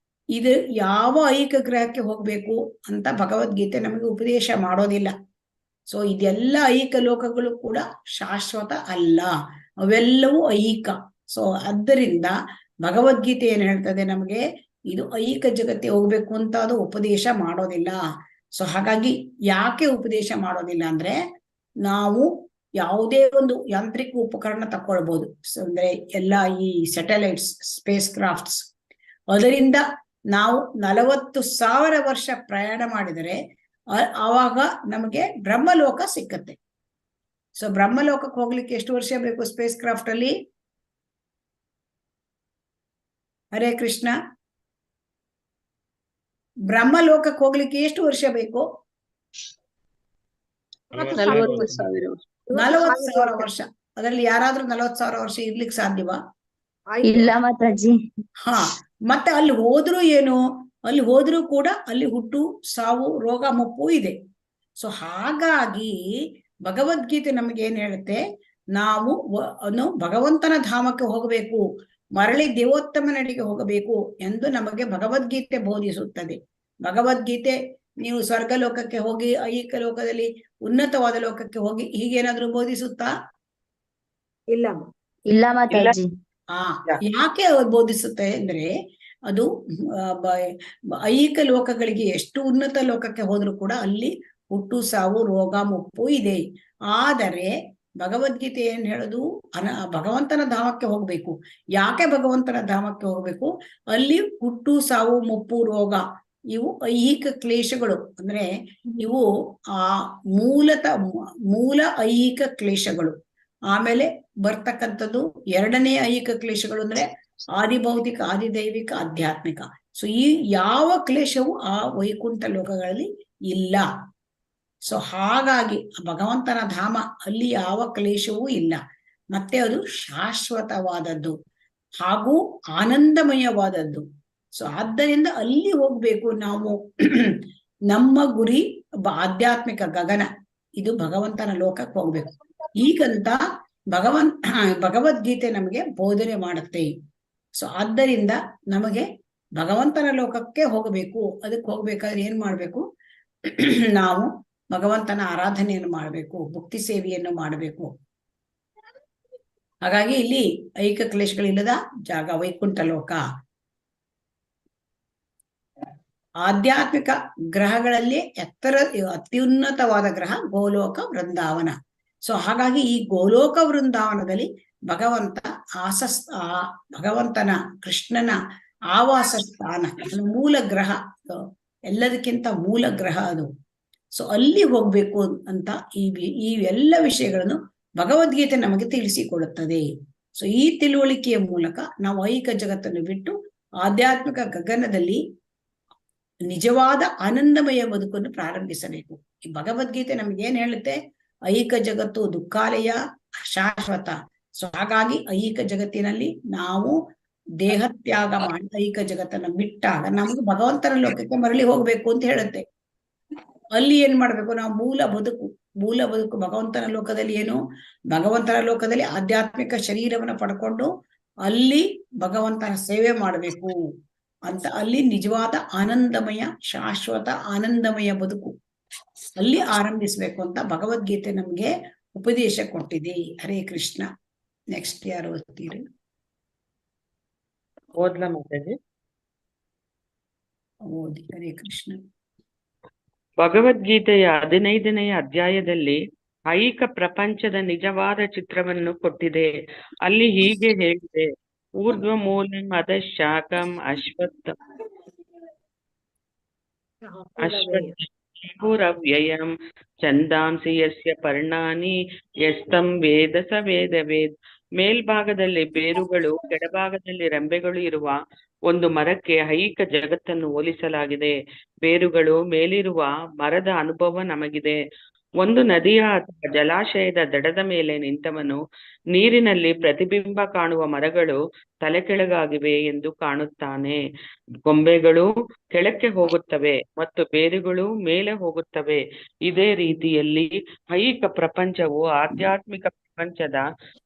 ಇದು ಯಾವ ಐಹಿಕ ಗ್ರಹಕ್ಕೆ ಹೋಗ್ಬೇಕು ಅಂತ ಭಗವದ್ಗೀತೆ ನಮಗೆ ಉಪದೇಶ ಮಾಡೋದಿಲ್ಲ. ಸೊ ಇದೆಲ್ಲ ಐಹಿಕ ಲೋಕಗಳು ಕೂಡ ಶಾಶ್ವತ ಅಲ್ಲ, ಅವೆಲ್ಲವೂ ಐಹಿಕ. ಸೊ ಆದ್ದರಿಂದ ಭಗವದ್ಗೀತೆ ಏನ್ ಹೇಳ್ತದೆ, ನಮಗೆ ಇದು ಐಹಿಕ ಜಗತ್ತಿಗೆ ಹೋಗ್ಬೇಕು ಅಂತ ಅದು ಉಪದೇಶ ಮಾಡೋದಿಲ್ಲ. ಸೊ ಹಾಗಾಗಿ ಯಾಕೆ ಉಪದೇಶ ಮಾಡೋದಿಲ್ಲ ಅಂದ್ರೆ, ನಾವು ಯಾವುದೇ ಒಂದು ಯಾಂತ್ರಿಕ ಉಪಕರಣ ತಕೊಳ್ಬಹುದು, ಅಂದ್ರೆ ಎಲ್ಲ ಈ ಸ್ಯಾಟಲೈಟ್ಸ್, ಸ್ಪೇಸ್ ಕ್ರಾಫ್ಟ್ಸ್, ಅದರಿಂದ ನಾವು 40,000 ವರ್ಷ ಪ್ರಯಾಣ ಮಾಡಿದರೆ ಆವಾಗ ನಮಗೆ ಬ್ರಹ್ಮಲೋಕ ಸಿಕ್ಕತ್ತೆ. ಸೊ ಬ್ರಹ್ಮಲೋಕಕ್ಕೆ ಹೋಗ್ಲಿಕ್ಕೆ ಎಷ್ಟು ವರ್ಷ ಬೇಕು ಸ್ಪೇಸ್ ಕ್ರಾಫ್ಟ್ ಅಲ್ಲಿ? ಹರೇ ಕೃಷ್ಣ. ಬ್ರಹ್ಮಲೋಕಕ್ಕೆ ಹೋಗ್ಲಿಕ್ಕೆ ಎಷ್ಟು ವರ್ಷ ಬೇಕು? 40,000 ವರ್ಷ. ಅದರಲ್ಲಿ ಯಾರಾದ್ರೂ 40,000 ವರ್ಷ ಇರ್ಲಿಕ್ಕೆ ಸಾಧ್ಯವಾ? ಇಲ್ಲ ಮಾತಾಜಿ. ಮತ್ತೆ ಅಲ್ಲಿ ಹೋದ್ರೂ ಏನು, ಅಲ್ಲಿ ಹೋದ್ರೂ ಕೂಡ ಅಲ್ಲಿ ಹುಟ್ಟು, ಸಾವು, ರೋಗ, ಮುಪ್ಪು ಇದೆ. ಸೊ ಹಾಗಾಗಿ ಭಗವದ್ಗೀತೆ ನಮಗೆ ಏನ್ ಹೇಳುತ್ತೆ, ನಾವು ಭಗವಂತನ ಧಾಮಕ್ಕೆ ಹೋಗಬೇಕು, ಮರಳಿ ದೇವೋತ್ತಮನಡಿಗೆ ಹೋಗಬೇಕು ಎಂದು ನಮಗೆ ಭಗವದ್ಗೀತೆ ಬೋಧಿಸುತ್ತದೆ. ಭಗವದ್ಗೀತೆ ನೀವು ಸ್ವರ್ಗ ಲೋಕಕ್ಕೆ ಹೋಗಿ ಐಹಿಕ ಲೋಕದಲ್ಲಿ ಉನ್ನತವಾದ ಲೋಕಕ್ಕೆ ಹೋಗಿ ಹೀಗೇನಾದ್ರೂ ಬೋಧಿಸುತ್ತಾ? ಇಲ್ಲ ಇಲ್ಲ ಮಾತಾಜಿ. ಆ ಯಾಕೆ ಅದು ಬೋಧಿಸುತ್ತೆ ಅಂದ್ರೆ ಅದು ಐಹಿಕ ಲೋಕಗಳಿಗೆ ಎಷ್ಟು ಉನ್ನತ ಲೋಕಕ್ಕೆ ಹೋದ್ರೂ ಕೂಡ ಅಲ್ಲಿ ಹುಟ್ಟು ಸಾವು ರೋಗ ಮುಪ್ಪು ಇದೆ. ಆದರೆ ಭಗವದ್ಗೀತೆ ಏನ್ ಹೇಳೋದು, ಭಗವಂತನ ಧಾಮಕ್ಕೆ ಹೋಗ್ಬೇಕು. ಯಾಕೆ ಭಗವಂತನ ಧಾಮಕ್ಕೆ ಹೋಗ್ಬೇಕು? ಅಲ್ಲಿ ಹುಟ್ಟು ಸಾವು ಮುಪ್ಪು ರೋಗ ಇವು ಐಹಿಕ ಕ್ಲೇಶಗಳು, ಅಂದ್ರೆ ಇವು ಮೂಲ ಐಹಿಕ ಕ್ಲೇಶಗಳು. ಆಮೇಲೆ ಬರ್ತಕ್ಕಂಥದ್ದು ಎರಡನೇ ಐಹಿಕ ಕ್ಲೇಶಗಳು ಅಂದ್ರೆ ಆದಿಭೌತಿಕ, ಆದಿದೈವಿಕ, ಆಧ್ಯಾತ್ಮಿಕ. ಸೊ ಈ ಯಾವ ಕ್ಲೇಶವು ಆ ವೈಕುಂಠ ಲೋಕಗಳಲ್ಲಿ ಇಲ್ಲ. ಸೊ ಹಾಗಾಗಿ ಭಗವಂತನ ಧಾಮ ಅಲ್ಲಿ ಯಾವ ಕ್ಲೇಶವೂ ಇಲ್ಲ. ಮತ್ತೆ ಅದು ಶಾಶ್ವತವಾದದ್ದು ಹಾಗೂ ಆನಂದಮಯವಾದದ್ದು. ಸೊ ಆದ್ದರಿಂದ ಅಲ್ಲಿ ಹೋಗ್ಬೇಕು ನಾವು. ನಮ್ಮ ಗುರಿ ಆಧ್ಯಾತ್ಮಿಕ ಗಗನ, ಇದು ಭಗವಂತನ ಲೋಕಕ್ಕೆ ಹೋಗ್ಬೇಕು. ಈಗಂತ ಭಗವದ್ಗೀತೆ ನಮಗೆ ಬೋಧನೆ ಮಾಡುತ್ತೆ. ಸೊ ಆದ್ದರಿಂದ ನಮಗೆ ಭಗವಂತನ ಲೋಕಕ್ಕೆ ಹೋಗಬೇಕು. ಅದಕ್ಕೆ ಹೋಗ್ಬೇಕಾದ್ರೆ ಏನ್ ಮಾಡ್ಬೇಕು? ನಾವು ಭಗವಂತನ ಆರಾಧನೆಯನ್ನು ಮಾಡಬೇಕು, ಭಕ್ತಿ ಸೇವೆಯನ್ನು ಮಾಡಬೇಕು. ಹಾಗಾಗಿ ಇಲ್ಲಿ ಐಹಿಕ ಕ್ಲೇಶಗಳಿಲ್ಲದ ಜಾಗ ವೈಕುಂಠ ಲೋಕ. ಆಧ್ಯಾತ್ಮಿಕ ಗ್ರಹಗಳಲ್ಲಿ ಅತ್ಯುನ್ನತವಾದ ಗ್ರಹ ಗೋಲೋಕ ವೃಂದಾವನ. ಸೊ ಹಾಗಾಗಿ ಈ ಗೋಲೋಕ ವೃಂದಾವನದಲ್ಲಿ ಭಗವಂತನ ಕೃಷ್ಣನ ಆವಾಸ ಸ್ಥಾನ, ಮೂಲ ಗ್ರಹ, ಎಲ್ಲದಕ್ಕಿಂತ ಮೂಲ ಗ್ರಹ ಅದು. ಸೊ ಅಲ್ಲಿ ಹೋಗ್ಬೇಕು ಅಂತ ಈ ಎಲ್ಲ ವಿಷಯಗಳನ್ನು ಭಗವದ್ಗೀತೆ ನಮಗೆ ತಿಳಿಸಿಕೊಡುತ್ತದೆ. ಸೊ ಈ ತಿಳುವಳಿಕೆಯ ಮೂಲಕ ನಾವು ಐಹಿಕ ಜಗತ್ತನ್ನು ಬಿಟ್ಟು ಆಧ್ಯಾತ್ಮಿಕ ಗಗನದಲ್ಲಿ ನಿಜವಾದ ಆನಂದಮಯ ಬದುಕನ್ನು ಪ್ರಾರಂಭಿಸಬೇಕು. ಈ ಭಗವದ್ಗೀತೆ ನಮ್ಗೆ ಏನ್ ಹೇಳುತ್ತೆ? ಐಹಿಕ ಜಗತ್ತು ದುಃಖಾಲಯ, ಶಾಶ್ವತ. ಸೊ ಹಾಗಾಗಿ ಐಹಿಕ ಜಗತ್ತಿನಲ್ಲಿ ನಾವು ದೇಹತ್ಯಾಗ ಮಾಡಿ ಐಹಿಕ ಜಗತ್ತನ್ನ ಬಿಟ್ಟಾಗ ನಮ್ಗೆ ಭಗವಂತನ ಲೋಕಕ್ಕೆ ಮರಳಿ ಹೋಗ್ಬೇಕು ಅಂತ ಹೇಳುತ್ತೆ. ಅಲ್ಲಿ ಏನ್ ಮಾಡ್ಬೇಕು? ನಾವು ಮೂಲ ಬದುಕು ಭಗವಂತನ ಲೋಕದಲ್ಲಿ ಏನು? ಭಗವಂತನ ಲೋಕದಲ್ಲಿ ಆಧ್ಯಾತ್ಮಿಕ ಶರೀರವನ್ನು ಪಡ್ಕೊಂಡು ಅಲ್ಲಿ ಭಗವಂತನ ಸೇವೆ ಮಾಡಬೇಕು ಅಂತ, ಅಲ್ಲಿ ನಿಜವಾದ ಆನಂದಮಯ, ಶಾಶ್ವತ ಆನಂದಮಯ ಬದುಕು ಅಲ್ಲಿ ಆರಂಭಿಸ್ಬೇಕು ಅಂತ ಭಗವದ್ಗೀತೆ ನಮ್ಗೆ ಉಪದೇಶ ಕೊಟ್ಟಿದೆ. ಹರೇ ಕೃಷ್ಣ. ನೆಕ್ಸ್ಟ್ ಯಾರು ಓದ್ತೀರಿ? ಓದ್ಲಾ ಮಾತಾಜಿ? ಓದಿ. ಹರೇ ಕೃಷ್ಣ. ಭಗವದ್ಗೀತೆಯ 15ನೇ ಅಧ್ಯಾಯದಲ್ಲಿ ಐಹಿಕ ಪ್ರಪಂಚದ ನಿಜವಾದ ಚಿತ್ರವನ್ನು ಕೊಟ್ಟಿದೆ. ಅಲ್ಲಿ ಹೀಗೆ ಹೇಳಿದೆ: ಊರ್ಧ್ವ ಮೂಲಂ ಅಧಃ ಶಾಖಂ ಅಶ್ವತ್ಥಂ ಪುರವ್ಯಯಂ ಛಂದಾಂಸಿ ಯಸ್ಯ ಪರ್ಣಾನಿ ಯಸ್ತಂ ವೇದ ಸ ವೇದವೇದ್. ಮೇಲ್ಭಾಗದಲ್ಲಿ ಬೇರುಗಳು, ಕೆಳಭಾಗದಲ್ಲಿ ರೆಂಬೆಗಳು ಇರುವ ಒಂದು ಮರಕ್ಕೆ ಐಹಿಕ ಜಗತ್ತನ್ನು ಹೋಲಿಸಲಾಗಿದೆ. ಬೇರುಗಳು ಮೇಲಿರುವ ಮರದ ಅನುಭವ ನಮಗಿದೆ. ಒಂದು ನದಿಯ ಅಥವಾ ಜಲಾಶಯದ ದಡದ ಮೇಲೆ ನಿಂತವನು ನೀರಿನಲ್ಲಿ ಪ್ರತಿಬಿಂಬ ಕಾಣುವ ಮರಗಳು ತಲೆ ಕೆಳಗಾಗಿವೆ ಎಂದು ಕಾಣುತ್ತಾನೆ. ಗೊಂಬೆಗಳು ಕೆಳಕ್ಕೆ ಹೋಗುತ್ತವೆ ಮತ್ತು ಬೇರುಗಳು ಮೇಲೆ ಹೋಗುತ್ತವೆ. ಇದೇ ರೀತಿಯಲ್ಲಿ ಐಹಿಕ ಪ್ರಪಂಚವು ಆಧ್ಯಾತ್ಮಿಕ ಪ್ರಪಂಚದ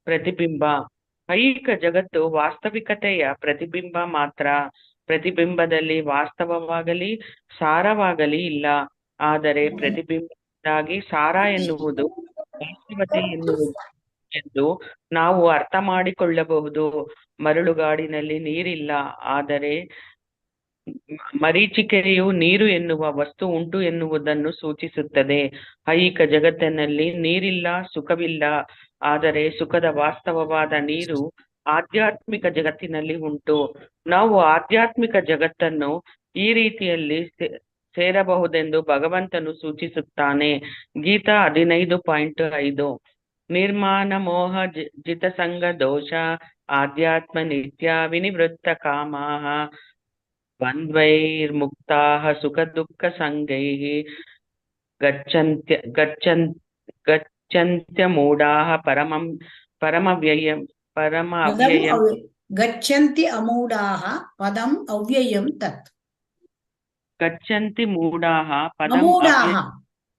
ಪ್ರತಿಬಿಂಬ. ಐಹಿಕ ಜಗತ್ತು ವಾಸ್ತವಿಕತೆಯ ಪ್ರತಿಬಿಂಬ ಮಾತ್ರ. ಪ್ರತಿಬಿಂಬದಲ್ಲಿ ವಾಸ್ತವವಾಗಲಿ ಸಾರವಾಗಲಿ ಇಲ್ಲ. ಆದರೆ ಪ್ರತಿಬಿಂಬದಿಂದಾಗಿ ಸಾರ ಎನ್ನುವುದು ವಾಸ್ತವತೆ ಎನ್ನುವುದು ಎಂದು ನಾವು ಅರ್ಥ ಮಾಡಿಕೊಳ್ಳಬಹುದು. ಮರಳುಗಾಡಿನಲ್ಲಿ ನೀರಿಲ್ಲ, ಆದರೆ ಮರೀಚಿಕೆಯು ನೀರು ಎನ್ನುವ ವಸ್ತು ಉಂಟು ಎನ್ನುವುದನ್ನು ಸೂಚಿಸುತ್ತದೆ. ಐಹಿಕ ಜಗತ್ತಿನಲ್ಲಿ ನೀರಿಲ್ಲ, ಸುಖವಿಲ್ಲ, ಆದರೆ ಸುಖದ ವಾಸ್ತವವಾದ ನೀರು ಆಧ್ಯಾತ್ಮಿಕ ಜಗತ್ತಿನಲ್ಲಿ ಉಂಟು. ನಾವು ಆಧ್ಯಾತ್ಮಿಕ ಜಗತ್ತನ್ನು ಈ ರೀತಿಯಲ್ಲಿ ಸೇರಬಹುದೆಂದು ಭಗವಂತನು ಸೂಚಿಸುತ್ತಾನೆ. ಗೀತಾ 15.5. ನಿರ್ಮಾಣ ಮೋಹ ಜಿತ ಸಂಗ ದೋಷ ಆಧ್ಯಾತ್ಮ ನಿತ್ಯ ವಿನಿವೃತ್ತ ಕಾಮಾಹ ದ್ವಂದ್ವೈರ್ಮುಕ್ತಾಃ ಸುಖ ದುಃಖ ಸಂಗೈಃ ಗಚ್ಚಂತ್ಯ ಮೂಢಾಃ ಪರಮವ್ಯಯಂ ಗಚ್ಚಂತಿ ಅಮೂಢಾಃ ಪದಂ ಅವ್ಯಯಂ ತತ್. ಗಚ್ಚಂತಿ ಮೂಢಾಃ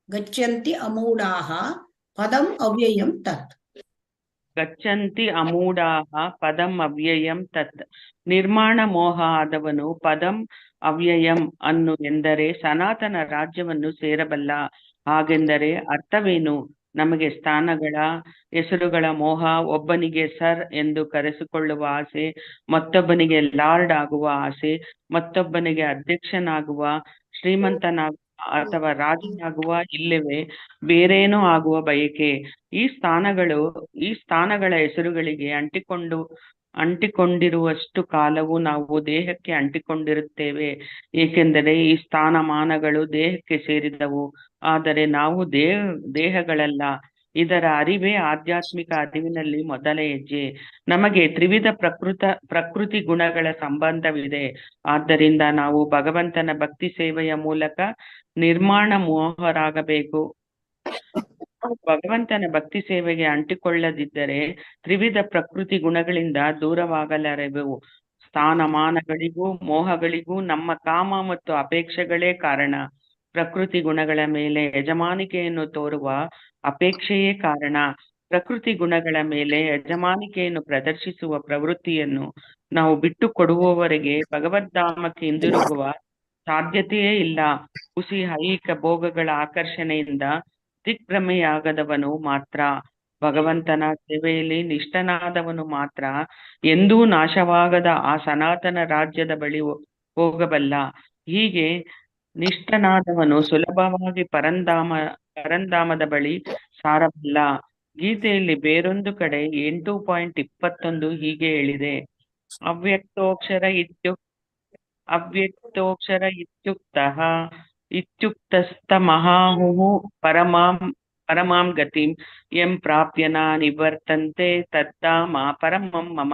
ಗಚ್ಚಂತಿ ಅಮೂಢಾಃ ಪದಂ ಅವ್ಯಯಂ ತತ್. ಗಚ್ಚಂತಿ ಅಮೂಢಾಃ ಪದಂ ಅವ್ಯಯಂ ತತ್. ನಿರ್ಮಾಣ ಮೋಹ ಆದವನು ಪದಂ ಅವ್ಯಯಂ ಅನ್ನು ಎಂದರೆ ಸನಾತನ ರಾಜ್ಯವನ್ನು ಸೇರಬಲ್ಲ. ಹಾಗೆಂದರೆ ಅರ್ಥವೇನು? ನಮಗೆ ಸ್ಥಾನಗಳ ಹೆಸರುಗಳ ಮೋಹ, ಒಬ್ಬನಿಗೆ ಸರ್ ಎಂದು ಕರೆಸಿಕೊಳ್ಳುವ ಆಸೆ, ಮತ್ತೊಬ್ಬನಿಗೆ ಲಾರ್ಡ್ ಆಗುವ ಆಸೆ, ಮತ್ತೊಬ್ಬನಿಗೆ ಅಧ್ಯಕ್ಷನಾಗುವ, ಶ್ರೀಮಂತನಾಗುವ ಅಥವಾ ರಾಜನಾಗುವ, ಇಲ್ಲವೇ ಬೇರೇನೋ ಆಗುವ ಬಯಕೆ. ಈ ಸ್ಥಾನಗಳ ಹೆಸರುಗಳಿಗೆ ಅಂಟಿಕೊಂಡಿರುವಷ್ಟು ಕಾಲವು ನಾವು ದೇಹಕ್ಕೆ ಅಂಟಿಕೊಂಡಿರುತ್ತೇವೆ, ಏಕೆಂದರೆ ಈ ಸ್ಥಾನಮಾನಗಳು ದೇಹಕ್ಕೆ ಸೇರಿದವು. ಆದರೆ ನಾವು ದೇಹಗಳಲ್ಲ. ಇದರ ಅರಿವೇ ಆಧ್ಯಾತ್ಮಿಕ ಅರಿವಿನಲ್ಲಿ ಮೊದಲ ಹೆಜ್ಜೆ. ನಮಗೆ ತ್ರಿವಿಧ ಪ್ರಕೃತಿ ಗುಣಗಳ ಸಂಬಂಧವಿದೆ. ಆದ್ದರಿಂದ ನಾವು ಭಗವಂತನ ಭಕ್ತಿ ಸೇವೆಯ ಮೂಲಕ ನಿರ್ಮಾಣ ಮೋಹರಾಗಬೇಕು. ಭಗವಂತನ ಭಕ್ತಿ ಸೇವೆಗೆ ಅಂಟಿಕೊಳ್ಳದಿದ್ದರೆ ತ್ರಿವಿಧ ಪ್ರಕೃತಿ ಗುಣಗಳಿಂದ ದೂರವಾಗಲಾರೆವು. ಸ್ಥಾನಮಾನಗಳಿಗೂ ಮೋಹಗಳಿಗೂ ನಮ್ಮ ಕಾಮ ಮತ್ತು ಅಪೇಕ್ಷೆಗಳೇ ಕಾರಣ. ಪ್ರಕೃತಿ ಗುಣಗಳ ಮೇಲೆ ಯಜಮಾನಿಕೆಯನ್ನು ತೋರುವ ಅಪೇಕ್ಷೆಯೇ ಕಾರಣ. ಪ್ರಕೃತಿ ಗುಣಗಳ ಮೇಲೆ ಯಜಮಾನಿಕೆಯನ್ನು ಪ್ರದರ್ಶಿಸುವ ಪ್ರವೃತ್ತಿಯನ್ನು ನಾವು ಬಿಟ್ಟು ಕೊಡುವವರೆಗೆ ಭಗವದ್ಧಾಮಕ್ಕೆ ಹಿಂದಿರುಗುವ ಸಾಧ್ಯತೆಯೇ ಇಲ್ಲ. ಹುಸಿ ಐಹಿಕ ಭೋಗಗಳ ಆಕರ್ಷಣೆಯಿಂದ ದಿಗ್ಭ್ರಮೆಯಾಗದವನು ಮಾತ್ರ, ಭಗವಂತನ ಸೇವೆಯಲ್ಲಿ ನಿಷ್ಠನಾದವನು ಮಾತ್ರ ಎಂದೂ ನಾಶವಾಗದ ಆ ಸನಾತನ ರಾಜ್ಯದ ಬಳಿ ಹೋಗಬಲ್ಲ. ಹೀಗೆ ನಿಷ್ಠನಾದವನು ಸುಲಭವಾಗಿ ಪರಂಧಾಮದ ಬಳಿ ಸಾರಬಲ್ಲ. ಗೀತೆಯಲ್ಲಿ ಬೇರೊಂದು ಕಡೆ 8.21 ಹೀಗೆ ಹೇಳಿದೆ: ಅವ್ಯಕ್ತೋಕ್ಷರ ಇತ್ಯುಕ್ತಸ್ತಮಹಾಹುಃ ಪರಮಾಂ ಗತಿಂ ಯಂ ಪ್ರಾಪ್ಯ ನ ನಿವರ್ತಂತೆ ತದ್ದಾಮ ಪರಮಂ ಮಮ.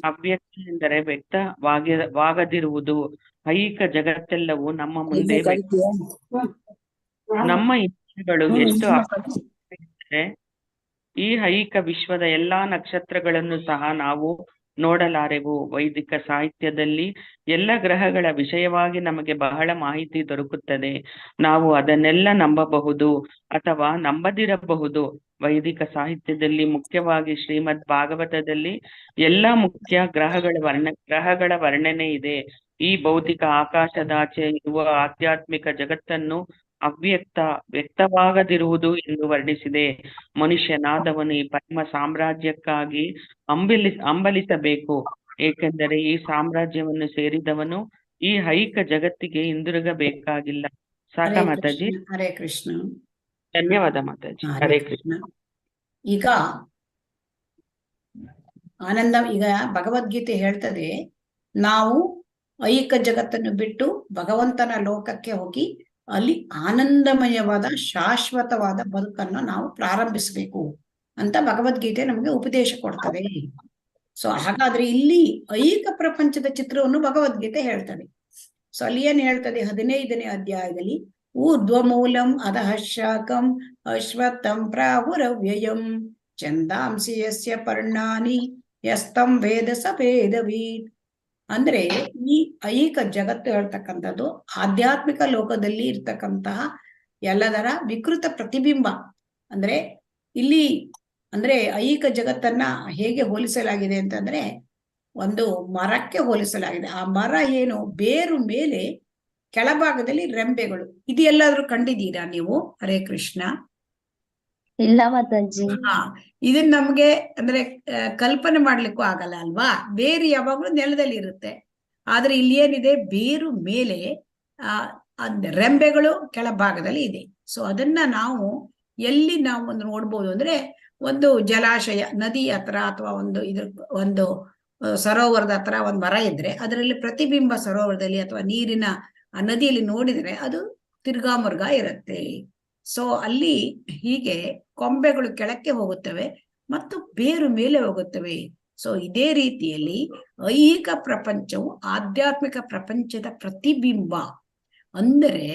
ಅವ್ಯಕ್ತ ಎಂದರೆ ವ್ಯಕ್ತವಾಗದಿರುವುದು. ಐಹಿಕ ಜಗತ್ತೆಲ್ಲವೂ ನಮ್ಮ ಮುಂದೆ ನಮ್ಮ ಇಂದ್ರಿಯಗಳು ಎಷ್ಟು ಅಪೇಕ್ಷಿಸಿದರೆ ಈ ಐಹಿಕ ವಿಶ್ವದ ಎಲ್ಲಾ ನಕ್ಷತ್ರಗಳನ್ನು ಸಹ ನಾವು ನೋಡಲಾರೆವು. ವೈದಿಕ ಸಾಹಿತ್ಯದಲ್ಲಿ ಎಲ್ಲ ಗ್ರಹಗಳ ವಿಷಯವಾಗಿ ನಮಗೆ ಬಹಳ ಮಾಹಿತಿ ದೊರಕುತ್ತದೆ. ನಾವು ಅದನ್ನೆಲ್ಲ ನಂಬಬಹುದು ಅಥವಾ ನಂಬದಿರಬಹುದು. ವೈದಿಕ ಸಾಹಿತ್ಯದಲ್ಲಿ ಮುಖ್ಯವಾಗಿ ಶ್ರೀಮದ್ ಭಾಗವತದಲ್ಲಿ ಎಲ್ಲ ಮುಖ್ಯ ಗ್ರಹಗಳ ವರ್ಣನೆ ಇದೆ. ಈ ಭೌತಿಕ ಆಕಾಶದಾಚೆ ಇರುವ ಆಧ್ಯಾತ್ಮಿಕ ಜಗತ್ತನ್ನು ವ್ಯಕ್ತವಾಗದಿರುವುದು ಎಂದು ವರ್ಣಿಸಿದೆ. ಮನುಷ್ಯನಾದವನು ಈ ಪರಮ ಸಾಮ್ರಾಜ್ಯಕ್ಕಾಗಿ ಹಂಬಲಿಸಬೇಕು, ಏಕೆಂದರೆ ಈ ಸಾಮ್ರಾಜ್ಯವನ್ನು ಸೇರಿದವನು ಈ ಐಹಿಕ ಜಗತ್ತಿಗೆ ಹಿಂದಿರುಗಬೇಕಾಗಿಲ್ಲ. ಸಾಕ ಮಾತಾಜಿ? ಹರೇ ಕೃಷ್ಣ. ಧನ್ಯವಾದ ಮಾತಾಜಿ. ಹರೇ ಕೃಷ್ಣ. ಈಗ ಈಗ ಭಗವದ್ಗೀತೆ ಹೇಳ್ತದೆ, ನಾವು ಐಹಿಕ ಜಗತ್ತನ್ನು ಬಿಟ್ಟು ಭಗವಂತನ ಲೋಕಕ್ಕೆ ಹೋಗಿ ಅಲ್ಲಿ ಆನಂದಮಯವಾದ ಶಾಶ್ವತವಾದ ಬದುಕನ್ನು ನಾವು ಪ್ರಾರಂಭಿಸಬೇಕು ಅಂತ ಭಗವದ್ಗೀತೆ ನಮಗೆ ಉಪದೇಶ ಕೊಡ್ತದೆ. ಸೊ ಹಾಗಾದ್ರೆ ಇಲ್ಲಿ ಐಹಿಕ ಪ್ರಪಂಚದ ಚಿತ್ರವನ್ನು ಭಗವದ್ಗೀತೆ ಹೇಳ್ತದೆ. ಸೊ ಅಲ್ಲಿ ಏನ್ ಹೇಳ್ತದೆ? 15ನೇ ಅಧ್ಯಾಯದಲ್ಲಿ ಊರ್ಧ್ವಮೂಲಂ ಅಧಃ ಶಾಖಂ ಅಶ್ವತ್ಥಂ ಪ್ರಾಹುರವ್ಯಯಂ ಛಂದಾಂಸಿ ಯಸ್ಯ ಪರ್ಣಾನಿ ಯಸ್ತಂ ವೇದ ಸ ವೇದವೀತ್. ಅಂದ್ರೆ ಈ ಐಹಿಕ ಜಗತ್ತು ಹೇಳ್ತಕ್ಕಂಥದ್ದು ಆಧ್ಯಾತ್ಮಿಕ ಲೋಕದಲ್ಲಿ ಇರ್ತಕ್ಕಂತಹ ಎಲ್ಲದರ ವಿಕೃತ ಪ್ರತಿಬಿಂಬ. ಅಂದ್ರೆ ಇಲ್ಲಿ ಐಹಿಕ ಜಗತ್ತನ್ನ ಹೇಗೆ ಹೋಲಿಸಲಾಗಿದೆ ಅಂತಂದ್ರೆ ಒಂದು ಮರಕ್ಕೆ ಹೋಲಿಸಲಾಗಿದೆ. ಆ ಮರ ಏನು, ಬೇರು ಮೇಲೆ ಕೆಳಭಾಗದಲ್ಲಿ ರೆಂಬೆಗಳು. ಇದು ಎಲ್ಲಾದ್ರೂ ಕಂಡಿದ್ದೀರಾ ನೀವು? ಹರೇ ಕೃಷ್ಣ. ಇಲ್ಲ ಮಾತಾಜಿ. ಇದನ್ನ ನಮ್ಗೆ ಕಲ್ಪನೆ ಮಾಡ್ಲಿಕ್ಕೂ ಆಗಲ್ಲ ಅಲ್ವಾ? ಬೇರು ಯಾವಾಗ್ಲೂ ನೆಲದಲ್ಲಿ ಇರುತ್ತೆ. ಆದ್ರೆ ಇಲ್ಲಿ ಏನಿದೆ, ಬೇರು ಮೇಲೆ ರೆಂಬೆಗಳು ಕೆಳಭಾಗದಲ್ಲಿ ಇದೆ. ಸೊ ಅದನ್ನ ನಾವು ಎಲ್ಲಿ ನಾವು ನೋಡ್ಬೋದು ಅಂದ್ರೆ, ಒಂದು ಜಲಾಶಯ, ನದಿ ಹತ್ರ ಅಥವಾ ಒಂದು ಸರೋವರದ ಹತ್ರ ಒಂದು ಮರ ಇದ್ರೆ ಅದರಲ್ಲಿ ಪ್ರತಿಬಿಂಬ ಸರೋವರದಲ್ಲಿ ಅಥವಾ ನೀರಿನ ನದಿಯಲ್ಲಿ ನೋಡಿದ್ರೆ ಅದು ತಿರ್ಗಾಮುರ್ಗಾ ಇರುತ್ತೆ. ಸೊ ಅಲ್ಲಿ ಹೀಗೆ ಕೊಂಬೆಗಳು ಕೆಳಕ್ಕೆ ಹೋಗುತ್ತವೆ ಮತ್ತು ಬೇರು ಮೇಲೆ ಹೋಗುತ್ತವೆ. ಸೊ ಇದೇ ರೀತಿಯಲ್ಲಿ ಐಹಿಕ ಪ್ರಪಂಚವು ಆಧ್ಯಾತ್ಮಿಕ ಪ್ರಪಂಚದ ಪ್ರತಿಬಿಂಬ. ಅಂದರೆ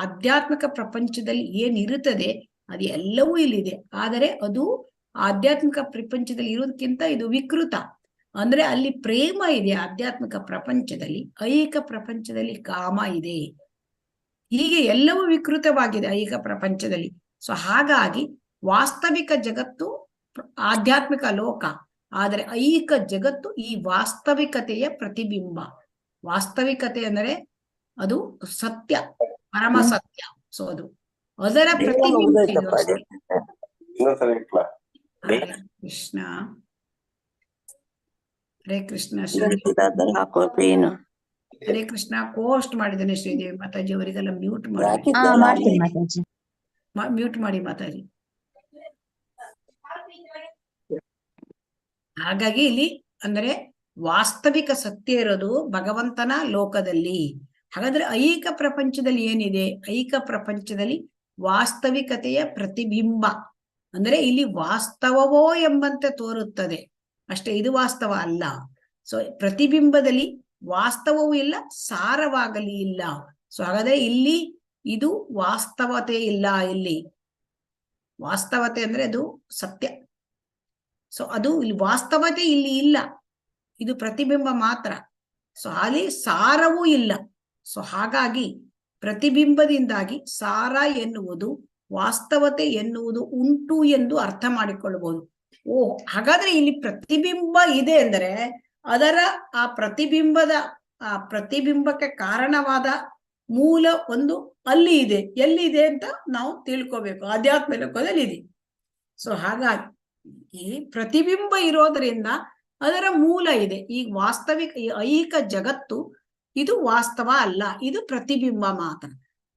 ಆಧ್ಯಾತ್ಮಿಕ ಪ್ರಪಂಚದಲ್ಲಿ ಏನಿರುತ್ತದೆ ಅದು ಎಲ್ಲವೂ ಇಲ್ಲಿದೆ. ಆದರೆ ಅದು ಆಧ್ಯಾತ್ಮಿಕ ಪ್ರಪಂಚದಲ್ಲಿ ಇರೋದಕ್ಕಿಂತ ಇದು ವಿಕೃತ. ಅಂದ್ರೆ ಅಲ್ಲಿ ಪ್ರೇಮ ಇದೆ ಆಧ್ಯಾತ್ಮಿಕ ಪ್ರಪಂಚದಲ್ಲಿ, ಐಹಿಕ ಪ್ರಪಂಚದಲ್ಲಿ ಕಾಮ ಇದೆ. ಹೀಗೆ ಎಲ್ಲವೂ ವಿಕೃತವಾಗಿದೆ ಐಹಿಕ ಪ್ರಪಂಚದಲ್ಲಿ. ಸೊ ಹಾಗಾಗಿ ವಾಸ್ತವಿಕ ಜಗತ್ತು ಆಧ್ಯಾತ್ಮಿಕ ಲೋಕ, ಆದರೆ ಐಹಿಕ ಜಗತ್ತು ಈ ವಾಸ್ತವಿಕತೆಯ ಪ್ರತಿಬಿಂಬ. ವಾಸ್ತವಿಕತೆ ಅಂದರೆ ಅದು ಸತ್ಯ, ಪರಮ ಸತ್ಯ. ಸೊ ಅದು ಅದರ ಪ್ರತಿಬಿಂಬ ಇದು ಅಷ್ಟೇ. ಇನ್ನೊಂದ್ಸರಿ ಇಟ್ಲಾ? ಹರೇ ಕೃಷ್ಣ, ಹರೇ ಕೃಷ್ಣ ಹರೇ ಕೃಷ್ಣ. ಪೋಸ್ಟ್ ಮಾಡಿದ್ದೇನೆ ಶ್ರೀದೇವಿ ಮಾತಾಜಿ ಅವರಿಗೆಲ್ಲ ಮ್ಯೂಟ್ ಮಾಡಿ, ಮಾಡ್ತೀನಿ ಮಾತಾಜಿ. ಮ್ಯೂಟ್ ಮಾಡಿ ಮಾತಾಜಿ. ಹಾಗಾಗಿ ಇಲ್ಲಿ ಅಂದ್ರೆ ವಾಸ್ತವಿಕ ಸತ್ಯ ಇರೋದು ಭಗವಂತನ ಲೋಕದಲ್ಲಿ. ಹಾಗಾದ್ರೆ ಐಹಿಕ ಪ್ರಪಂಚದಲ್ಲಿ ಏನಿದೆ? ಐಹಿಕ ಪ್ರಪಂಚದಲ್ಲಿ ವಾಸ್ತವಿಕತೆಯ ಪ್ರತಿಬಿಂಬ ಅಂದ್ರೆ ಇಲ್ಲಿ ವಾಸ್ತವವೋ ಎಂಬಂತೆ ತೋರುತ್ತದೆ ಅಷ್ಟೇ, ಇದು ವಾಸ್ತವ ಅಲ್ಲ. ಸೊ ಪ್ರತಿಬಿಂಬದಲ್ಲಿ ವಾಸ್ತವವೂ ಇಲ್ಲ, ಸಾರವಾಗಲಿ ಇಲ್ಲ. ಸೊ ಹಾಗಾದ್ರೆ ಇಲ್ಲಿ ಇದು ವಾಸ್ತವತೆ ಇಲ್ಲ. ಇಲ್ಲಿ ವಾಸ್ತವತೆ ಅಂದ್ರೆ ಅದು ಸತ್ಯ. ಸೊ ಅದು ಇಲ್ಲಿ ವಾಸ್ತವತೆ ಇಲ್ಲಿ ಇಲ್ಲ, ಇದು ಪ್ರತಿಬಿಂಬ ಮಾತ್ರ. ಸೊ ಅಲ್ಲಿ ಸಾರವೂ ಇಲ್ಲ. ಸೊ ಹಾಗಾಗಿ ಪ್ರತಿಬಿಂಬದಿಂದಾಗಿ ಸಾರ ಎನ್ನುವುದು, ವಾಸ್ತವತೆ ಎನ್ನುವುದು ಉಂಟು ಎಂದು ಅರ್ಥ ಮಾಡಿಕೊಳ್ಳಬಹುದು. ಹಾಗಾದ್ರೆ ಇಲ್ಲಿ ಪ್ರತಿಬಿಂಬ ಇದೆ ಅಂದರೆ ಅದರ ಆ ಪ್ರತಿಬಿಂಬಕ್ಕೆ ಕಾರಣವಾದ ಮೂಲ ಒಂದು ಅಲ್ಲಿ ಇದೆ. ಎಲ್ಲಿದೆ ಅಂತ ನಾವು ತಿಳ್ಕೋಬೇಕು, ಆಧ್ಯಾತ್ಮ ಲೋಕದಲ್ಲಿ ಇದೆ. ಸೊ ಹಾಗಾಗಿ ಈ ಪ್ರತಿಬಿಂಬ ಇರೋದರಿಂದ ಅದರ ಮೂಲ ಇದೆ. ಈ ವಾಸ್ತವಿಕ ಈ ಐಹಿಕ ಜಗತ್ತು ಇದು ವಾಸ್ತವ ಅಲ್ಲ, ಇದು ಪ್ರತಿಬಿಂಬ ಮಾತ್ರ.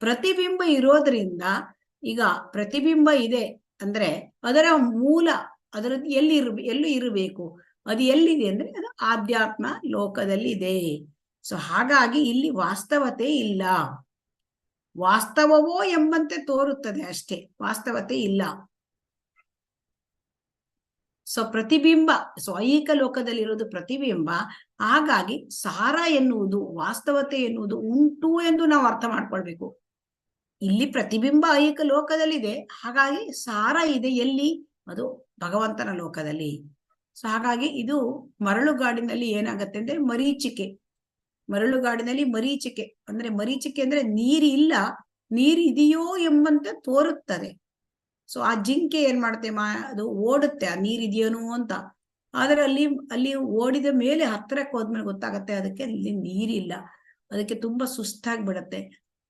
ಪ್ರತಿಬಿಂಬ ಇರೋದ್ರಿಂದ ಈಗ ಪ್ರತಿಬಿಂಬ ಇದೆ ಅಂದ್ರೆ ಅದರ ಮೂಲ ಅದರದ್ದು ಎಲ್ಲಿ ಇರಬೇಕು, ಅದು ಎಲ್ಲಿದೆ ಅಂದ್ರೆ ಅದು ಆಧ್ಯಾತ್ಮ ಲೋಕದಲ್ಲಿ ಇದೆ. ಸೊ ಹಾಗಾಗಿ ಇಲ್ಲಿ ವಾಸ್ತವತೆ ಇಲ್ಲ, ವಾಸ್ತವವೋ ಎಂಬಂತೆ ತೋರುತ್ತದೆ ಅಷ್ಟೇ, ವಾಸ್ತವತೆ ಇಲ್ಲ. ಸೊ ಪ್ರತಿಬಿಂಬ, ಸೊ ಐಹಿಕ ಲೋಕದಲ್ಲಿ ಇರೋದು ಪ್ರತಿಬಿಂಬ. ಹಾಗಾಗಿ ಸಾರ ಎನ್ನುವುದು, ವಾಸ್ತವತೆ ಎನ್ನುವುದು ಉಂಟು ಎಂದು ನಾವು ಅರ್ಥ ಮಾಡ್ಕೊಳ್ಬೇಕು. ಇಲ್ಲಿ ಪ್ರತಿಬಿಂಬ ಐಹಿಕ ಲೋಕದಲ್ಲಿದೆ, ಹಾಗಾಗಿ ಸಾರ ಇದೆ ಎಲ್ಲಿ? ಅದು ಭಗವಂತನ ಲೋಕದಲ್ಲಿ. ಸೊ ಹಾಗಾಗಿ ಇದು ಮರಳುಗಾಡಿನಲ್ಲಿ ಏನಾಗತ್ತೆ ಅಂದ್ರೆ ಮರಳುಗಾಡಿನಲ್ಲಿ ಮರೀಚಿಕೆ ಅಂದ್ರೆ ನೀರಿಲ್ಲ, ನೀರಿದೆಯೋ ಎಂಬಂತೆ ತೋರುತ್ತದೆ. ಸೊ ಆ ಜಿಂಕೆ ಏನ್ ಮಾಡುತ್ತೆ, ಅದು ಓಡುತ್ತೆ ಆ ನೀರಿದೆಯೇನೋ ಅಂತ. ಆದ್ರೆ ಅಲ್ಲಿ ಓಡಿದ ಮೇಲೆ ಹತ್ತಿರಕ್ಕೆ ಹೋದ್ಮೇಲೆ ಗೊತ್ತಾಗತ್ತೆ ಅದಕ್ಕೆ ಅಲ್ಲಿ ನೀರಿಲ್ಲ, ಅದಕ್ಕೆ ತುಂಬಾ ಸುಸ್ತಾಗಿ ಬಿಡತ್ತೆ.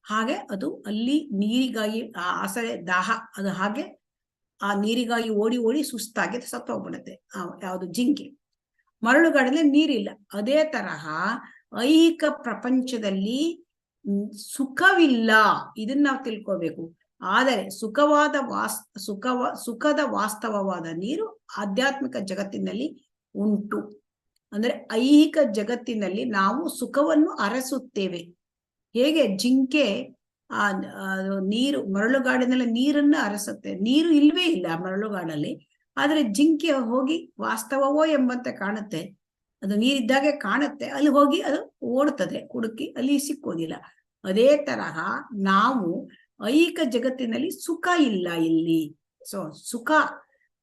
ಹಾಗೆ ಅದು ಅಲ್ಲಿ ನೀರಿಗಾಗಿ ಆಸರೆ ದಾಹ, ಅದು ಹಾಗೆ ಆ ನೀರಿಗಾಗಿ ಓಡಿ ಸುಸ್ತಾಗಿ ಸತ್ತೋಗ್ಬಿಡತ್ತೆ ಯಾವುದು ಜಿಂಕೆ. ಮರಳುಗಾಡಲ್ಲಿ ನೀರಿಲ್ಲ. ಅದೇ ತರಹ ಐಹಿಕ ಪ್ರಪಂಚದಲ್ಲಿ ಸುಖವಿಲ್ಲ, ಇದನ್ನ ನಾವು ತಿಳ್ಕೋಬೇಕು. ಆದರೆ ಸುಖದ ವಾಸ್ತವವಾದ ನೀರು ಆಧ್ಯಾತ್ಮಿಕ ಜಗತ್ತಿನಲ್ಲಿ ಉಂಟು. ಅಂದ್ರೆ ಐಹಿಕ ಜಗತ್ತಿನಲ್ಲಿ ನಾವು ಸುಖವನ್ನು ಅರಸುತ್ತೇವೆ. ಹೇಗೆ ಜಿಂಕೆ ಮರಳುಗಾಡಿನಲ್ಲಿ ನೀರನ್ನ ಅರಸುತ್ತೆ, ನೀರು ಇಲ್ವೇ ಇಲ್ಲ ಮರಳುಗಾಡಲ್ಲಿ, ಆದ್ರೆ ಜಿಂಕೆ ಹೋಗಿ ವಾಸ್ತವವೋ ಎಂಬಂತೆ ಕಾಣುತ್ತೆ, ಅದು ನೀರಿದ್ದಾಗೆ ಕಾಣುತ್ತೆ, ಅಲ್ಲಿ ಹೋಗಿ ಅದು ಓಡ್ತದೆ ಹುಡುಕಿ, ಅಲ್ಲಿ ಸಿಕ್ಕೋದಿಲ್ಲ. ಅದೇ ತರಹ ನಾವು ಐಹಿಕ ಜಗತ್ತಿನಲ್ಲಿ ಸುಖ ಇಲ್ಲ ಇಲ್ಲಿ. ಸೊ ಸುಖ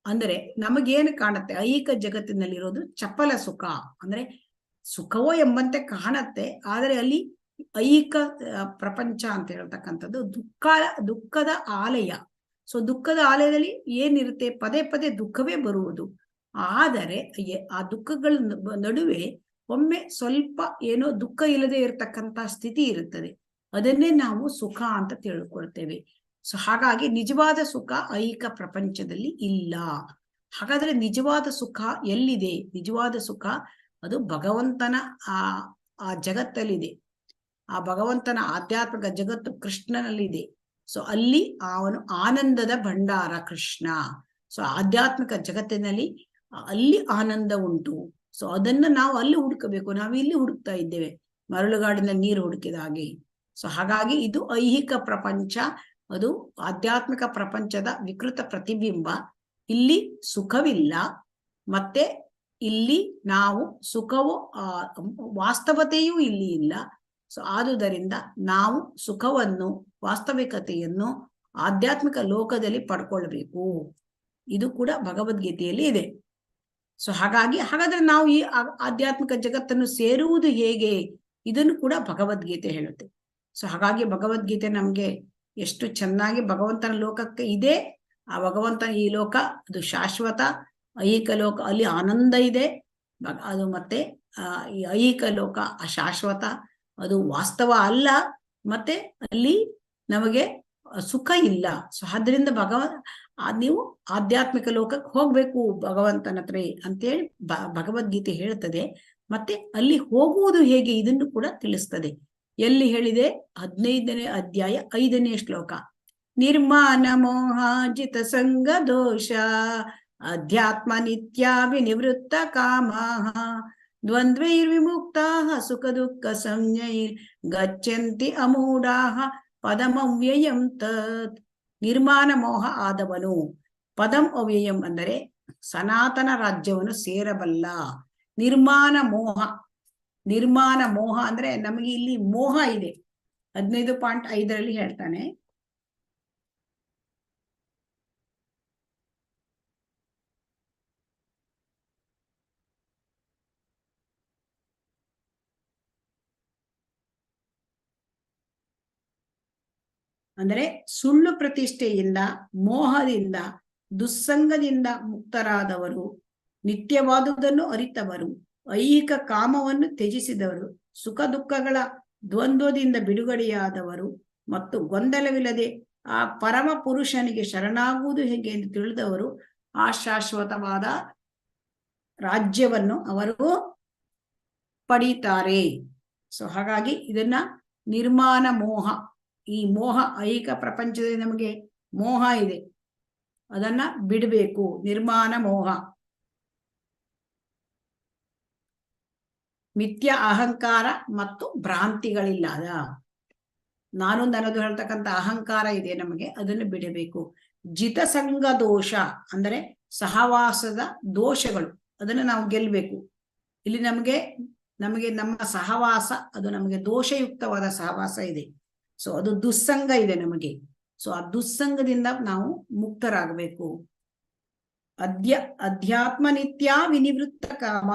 ಅಂದ್ರೆ ನಮಗೇನು ಕಾಣುತ್ತೆ, ಐಹಿಕ ಜಗತ್ತಿನಲ್ಲಿರೋದು ಚಪಲ ಸುಖ, ಅಂದ್ರೆ ಸುಖವೋ ಎಂಬಂತೆ ಕಾಣತ್ತೆ, ಆದರೆ ಅಲ್ಲಿ ಐಹಿಕ ಪ್ರಪಂಚ ಅಂತ ಹೇಳ್ತಕ್ಕಂಥದ್ದು ದುಃಖದ ಆಲಯ. ಸೊ ದುಃಖದ ಆಲಯದಲ್ಲಿ ಏನಿರುತ್ತೆ, ಪದೇ ಪದೇ ದುಃಖವೇ ಬರುವುದು. ಆದರೆ ಆ ದುಃಖಗಳ ನಡುವೆ ಒಮ್ಮೆ ಸ್ವಲ್ಪ ಏನೋ ದುಃಖ ಇಲ್ಲದೆ ಇರತಕ್ಕಂತ ಸ್ಥಿತಿ ಇರುತ್ತದೆ, ಅದನ್ನೇ ನಾವು ಸುಖ ಅಂತ ತಿಳ್ಕೊಳ್ತೇವೆ. ಸೊ ಹಾಗಾಗಿ ನಿಜವಾದ ಸುಖ ಐಹಿಕ ಪ್ರಪಂಚದಲ್ಲಿ ಇಲ್ಲ. ಹಾಗಾದ್ರೆ ನಿಜವಾದ ಸುಖ ಎಲ್ಲಿದೆ? ನಿಜವಾದ ಸುಖ ಅದು ಭಗವಂತನ ಆ ಜಗತ್ತಲ್ಲಿದೆ. ಆ ಭಗವಂತನ ಆಧ್ಯಾತ್ಮಿಕ ಜಗತ್ತು ಕೃಷ್ಣನಲ್ಲಿದೆ. ಸೊ ಅಲ್ಲಿ ಅವನು ಆನಂದದ ಭಂಡಾರ ಕೃಷ್ಣ. ಸೊ ಆಧ್ಯಾತ್ಮಿಕ ಜಗತ್ತಿನಲ್ಲಿ ಅಲ್ಲಿ ಆನಂದ ಉಂಟು. ಸೊ ಅದನ್ನ ನಾವು ಅಲ್ಲಿ ಹುಡುಕಬೇಕು, ನಾವು ಇಲ್ಲಿ ಹುಡುಕ್ತಾ ಇದ್ದೇವೆ ಮರಳುಗಾಡಿನ ನೀರು ಹುಡುಕಿದ ಹಾಗೆ. ಸೊ ಹಾಗಾಗಿ ಇದು ಐಹಿಕ ಪ್ರಪಂಚ, ಅದು ಆಧ್ಯಾತ್ಮಿಕ ಪ್ರಪಂಚದ ವಿಕೃತ ಪ್ರತಿಬಿಂಬ. ಇಲ್ಲಿ ಸುಖವಿಲ್ಲ, ಮತ್ತೆ ಇಲ್ಲಿ ನಾವು ಸುಖವು ವಾಸ್ತವತೆಯೂ ಇಲ್ಲಿ ಇಲ್ಲ. ಸೊ ಆದುದರಿಂದ ನಾವು ಸುಖವನ್ನು, ವಾಸ್ತವಿಕತೆಯನ್ನು ಆಧ್ಯಾತ್ಮಿಕ ಲೋಕದಲ್ಲಿ ಪಡ್ಕೊಳ್ಬೇಕು. ಇದು ಕೂಡ ಭಗವದ್ಗೀತೆಯಲ್ಲಿ ಇದೆ. ಸೊ ಹಾಗಾದ್ರೆ ನಾವು ಈ ಆಧ್ಯಾತ್ಮಿಕ ಜಗತ್ತನ್ನು ಸೇರುವುದು ಹೇಗೆ? ಇದನ್ನು ಕೂಡ ಭಗವದ್ಗೀತೆ ಹೇಳುತ್ತೆ. ಸೊ ಹಾಗಾಗಿ ಭಗವದ್ಗೀತೆ ನಮ್ಗೆ ಎಷ್ಟು ಚೆನ್ನಾಗಿ ಭಗವಂತನ ಲೋಕಕ್ಕೆ ಇದೆ. ಆ ಭಗವಂತನ ಈ ಲೋಕ ಅದು ಶಾಶ್ವತ, ಐಹಿಕ ಲೋಕ ಅಲ್ಲಿ ಆನಂದ ಇದೆ, ಅದು ಮತ್ತೆ ಈ ಐಹಿಕ ಲೋಕ ಅಶಾಶ್ವತ, ಅದು ವಾಸ್ತವ ಅಲ್ಲ, ಮತ್ತೆ ಅಲ್ಲಿ ನಮಗೆ ಸುಖ ಇಲ್ಲ. ಸೊ ಅದರಿಂದ ನೀವು ಆಧ್ಯಾತ್ಮಿಕ ಲೋಕಕ್ಕೆ ಹೋಗ್ಬೇಕು ಭಗವಂತನ ಹತ್ರ ಅಂತೇಳಿ ಭಗವದ್ಗೀತೆ ಹೇಳ್ತದೆ. ಮತ್ತೆ ಅಲ್ಲಿ ಹೋಗುವುದು ಹೇಗೆ ಇದನ್ನು ಕೂಡ ತಿಳಿಸ್ತದೆ. ಎಲ್ಲಿ ಹೇಳಿದೆ? 15ನೇ ಅಧ್ಯಾಯ 5ನೇ ಶ್ಲೋಕ. ನಿರ್ಮಾಣ ಮೋಹಾಜಿತ ಸಂಗ ದೋಷ ಅಧ್ಯಾತ್ಮ ನಿತ್ಯ ವಿನಿವೃತ್ತ ಕಾಮಾಹ ದ್ವಂದ್ವೈರ್ವಿಮುಕ್ತಾಃ ಸುಖ ದುಃಖ ಸಂಜ್ಞೈರ್ ಗಚ್ಚಂತಿ ಅಮೂಢಾಃ ಪದಂ ಅವ್ಯಯಂ ತತ್. ನಿರ್ಮಾಣ ಮೋಹ ಆದವನು, ಪದಂ ಅವ್ಯಯಂ ಅಂದರೆ ಸನಾತನ ರಾಜ್ಯವನ್ನು ಸೇರಬಲ್ಲ. ನಿರ್ಮಾಣ ಮೋಹ ಅಂದ್ರೆ ನಮಗೆ ಇಲ್ಲಿ ಮೋಹ ಇದೆ. 15.5 ಹೇಳ್ತಾನೆ, ಅಂದರೆ ಸುಳ್ಳು ಪ್ರತಿಷ್ಠೆಯಿಂದ, ಮೋಹದಿಂದ, ದುಸ್ಸಂಗದಿಂದ ಮುಕ್ತರಾದವರು, ನಿತ್ಯವಾದುದನ್ನು ಅರಿತವರು, ಐಹಿಕ ಕಾಮವನ್ನು ತ್ಯಜಿಸಿದವರು, ಸುಖ ದುಃಖಗಳ ದ್ವಂದ್ವದಿಂದ ಬಿಡುಗಡೆಯಾದವರು ಮತ್ತು ಗೊಂದಲವಿಲ್ಲದೆ ಆ ಪರಮ ಪುರುಷನಿಗೆ ಶರಣಾಗುವುದು ಹೇಗೆ ಎಂದು ತಿಳಿದವರು ಆ ಶಾಶ್ವತವಾದ ರಾಜ್ಯವನ್ನು ಅವರು ಪಡೀತಾರೆ. ಸೊ ಹಾಗಾಗಿ ಇದನ್ನ ನಿರ್ಮಾಣ ಮೋಹ, ಈ ಮೋಹ ಐಹಿಕ ಪ್ರಪಂಚದಲ್ಲಿ ನಮಗೆ ಮೋಹ ಇದೆ, ಅದನ್ನ ಬಿಡಬೇಕು. ನಿರ್ಮಾಣ ಮೋಹ. ಮಿಥ್ಯ ಅಹಂಕಾರ ಮತ್ತು ಭ್ರಾಂತಿಗಳಿಲ್ಲದ, ನಾನು ನನ್ನದು ಹೇಳ್ತಕ್ಕಂಥ ಅಹಂಕಾರ ಇದೆ ನಮಗೆ, ಅದನ್ನು ಬಿಡಬೇಕು. ಜಿತಸಂಗ ದೋಷ ಅಂದರೆ ಸಹವಾಸದ ದೋಷಗಳು, ಅದನ್ನು ನಾವು ಗೆಲ್ಲಬೇಕು. ಇಲ್ಲಿ ನಮಗೆ ನಮ್ಮ ಸಹವಾಸ ಅದು ನಮಗೆ ದೋಷಯುಕ್ತವಾದ ಸಹವಾಸ ಇದೆ. ಸೊ ಅದು ದುಸ್ಸಂಗ ಇದೆ ನಮಗೆ. ಸೊ ಆ ದುಸ್ಸಂಗದಿಂದ ನಾವು ಮುಕ್ತರಾಗಬೇಕು. ಅಧ್ಯಾತ್ಮ ನಿತ್ಯ ವಿನಿವೃತ್ತ ಕಾಮ.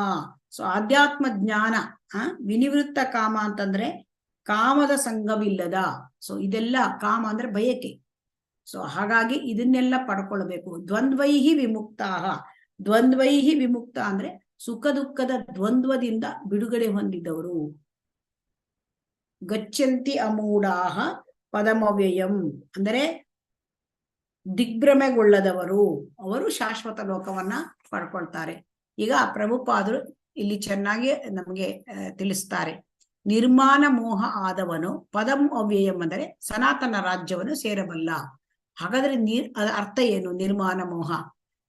ಸೊ ಆಧ್ಯಾತ್ಮ ಜ್ಞಾನ, ವಿನಿವೃತ್ತ ಕಾಮ ಅಂತಂದ್ರೆ ಕಾಮದ ಸಂಘವಿಲ್ಲದ. ಸೊ ಇದೆಲ್ಲ ಕಾಮ ಅಂದ್ರೆ ಬಯಕೆ. ಸೊ ಹಾಗಾಗಿ ಇದನ್ನೆಲ್ಲ ಪಡ್ಕೊಳ್ಬೇಕು. ದ್ವಂದ್ವೈಹಿ ವಿಮುಕ್ತ ಅಂದ್ರೆ ಸುಖ ದುಃಖದ ದ್ವಂದ್ವದಿಂದ ಬಿಡುಗಡೆ ಹೊಂದಿದವರು. ಗಚ್ಚಂತಿ ಅಮೂಢಾಹ ಪದಮವ್ಯಯಂ ಅಂದರೆ ದಿಗ್ಭ್ರಮೆಗೊಳ್ಳದವರು, ಅವರು ಶಾಶ್ವತ ಲೋಕವನ್ನ ಪಡ್ಕೊಳ್ತಾರೆ. ಈಗ ಪ್ರಭುಪಾದರು ಇಲ್ಲಿ ಚೆನ್ನಾಗಿ ನಮಗೆ ತಿಳಿಸ್ತಾರೆ. ನಿರ್ಮಾಣ ಮೋಹ ಆದವನು ಪದಂ ಅವ್ಯಯಂ ಅಂದರೆ ಸನಾತನ ರಾಜ್ಯವನ್ನು ಸೇರಬಲ್ಲ. ಹಾಗಾದ್ರೆ ಅದ ಅರ್ಥ ಏನು? ನಿರ್ಮಾಣ ಮೋಹ.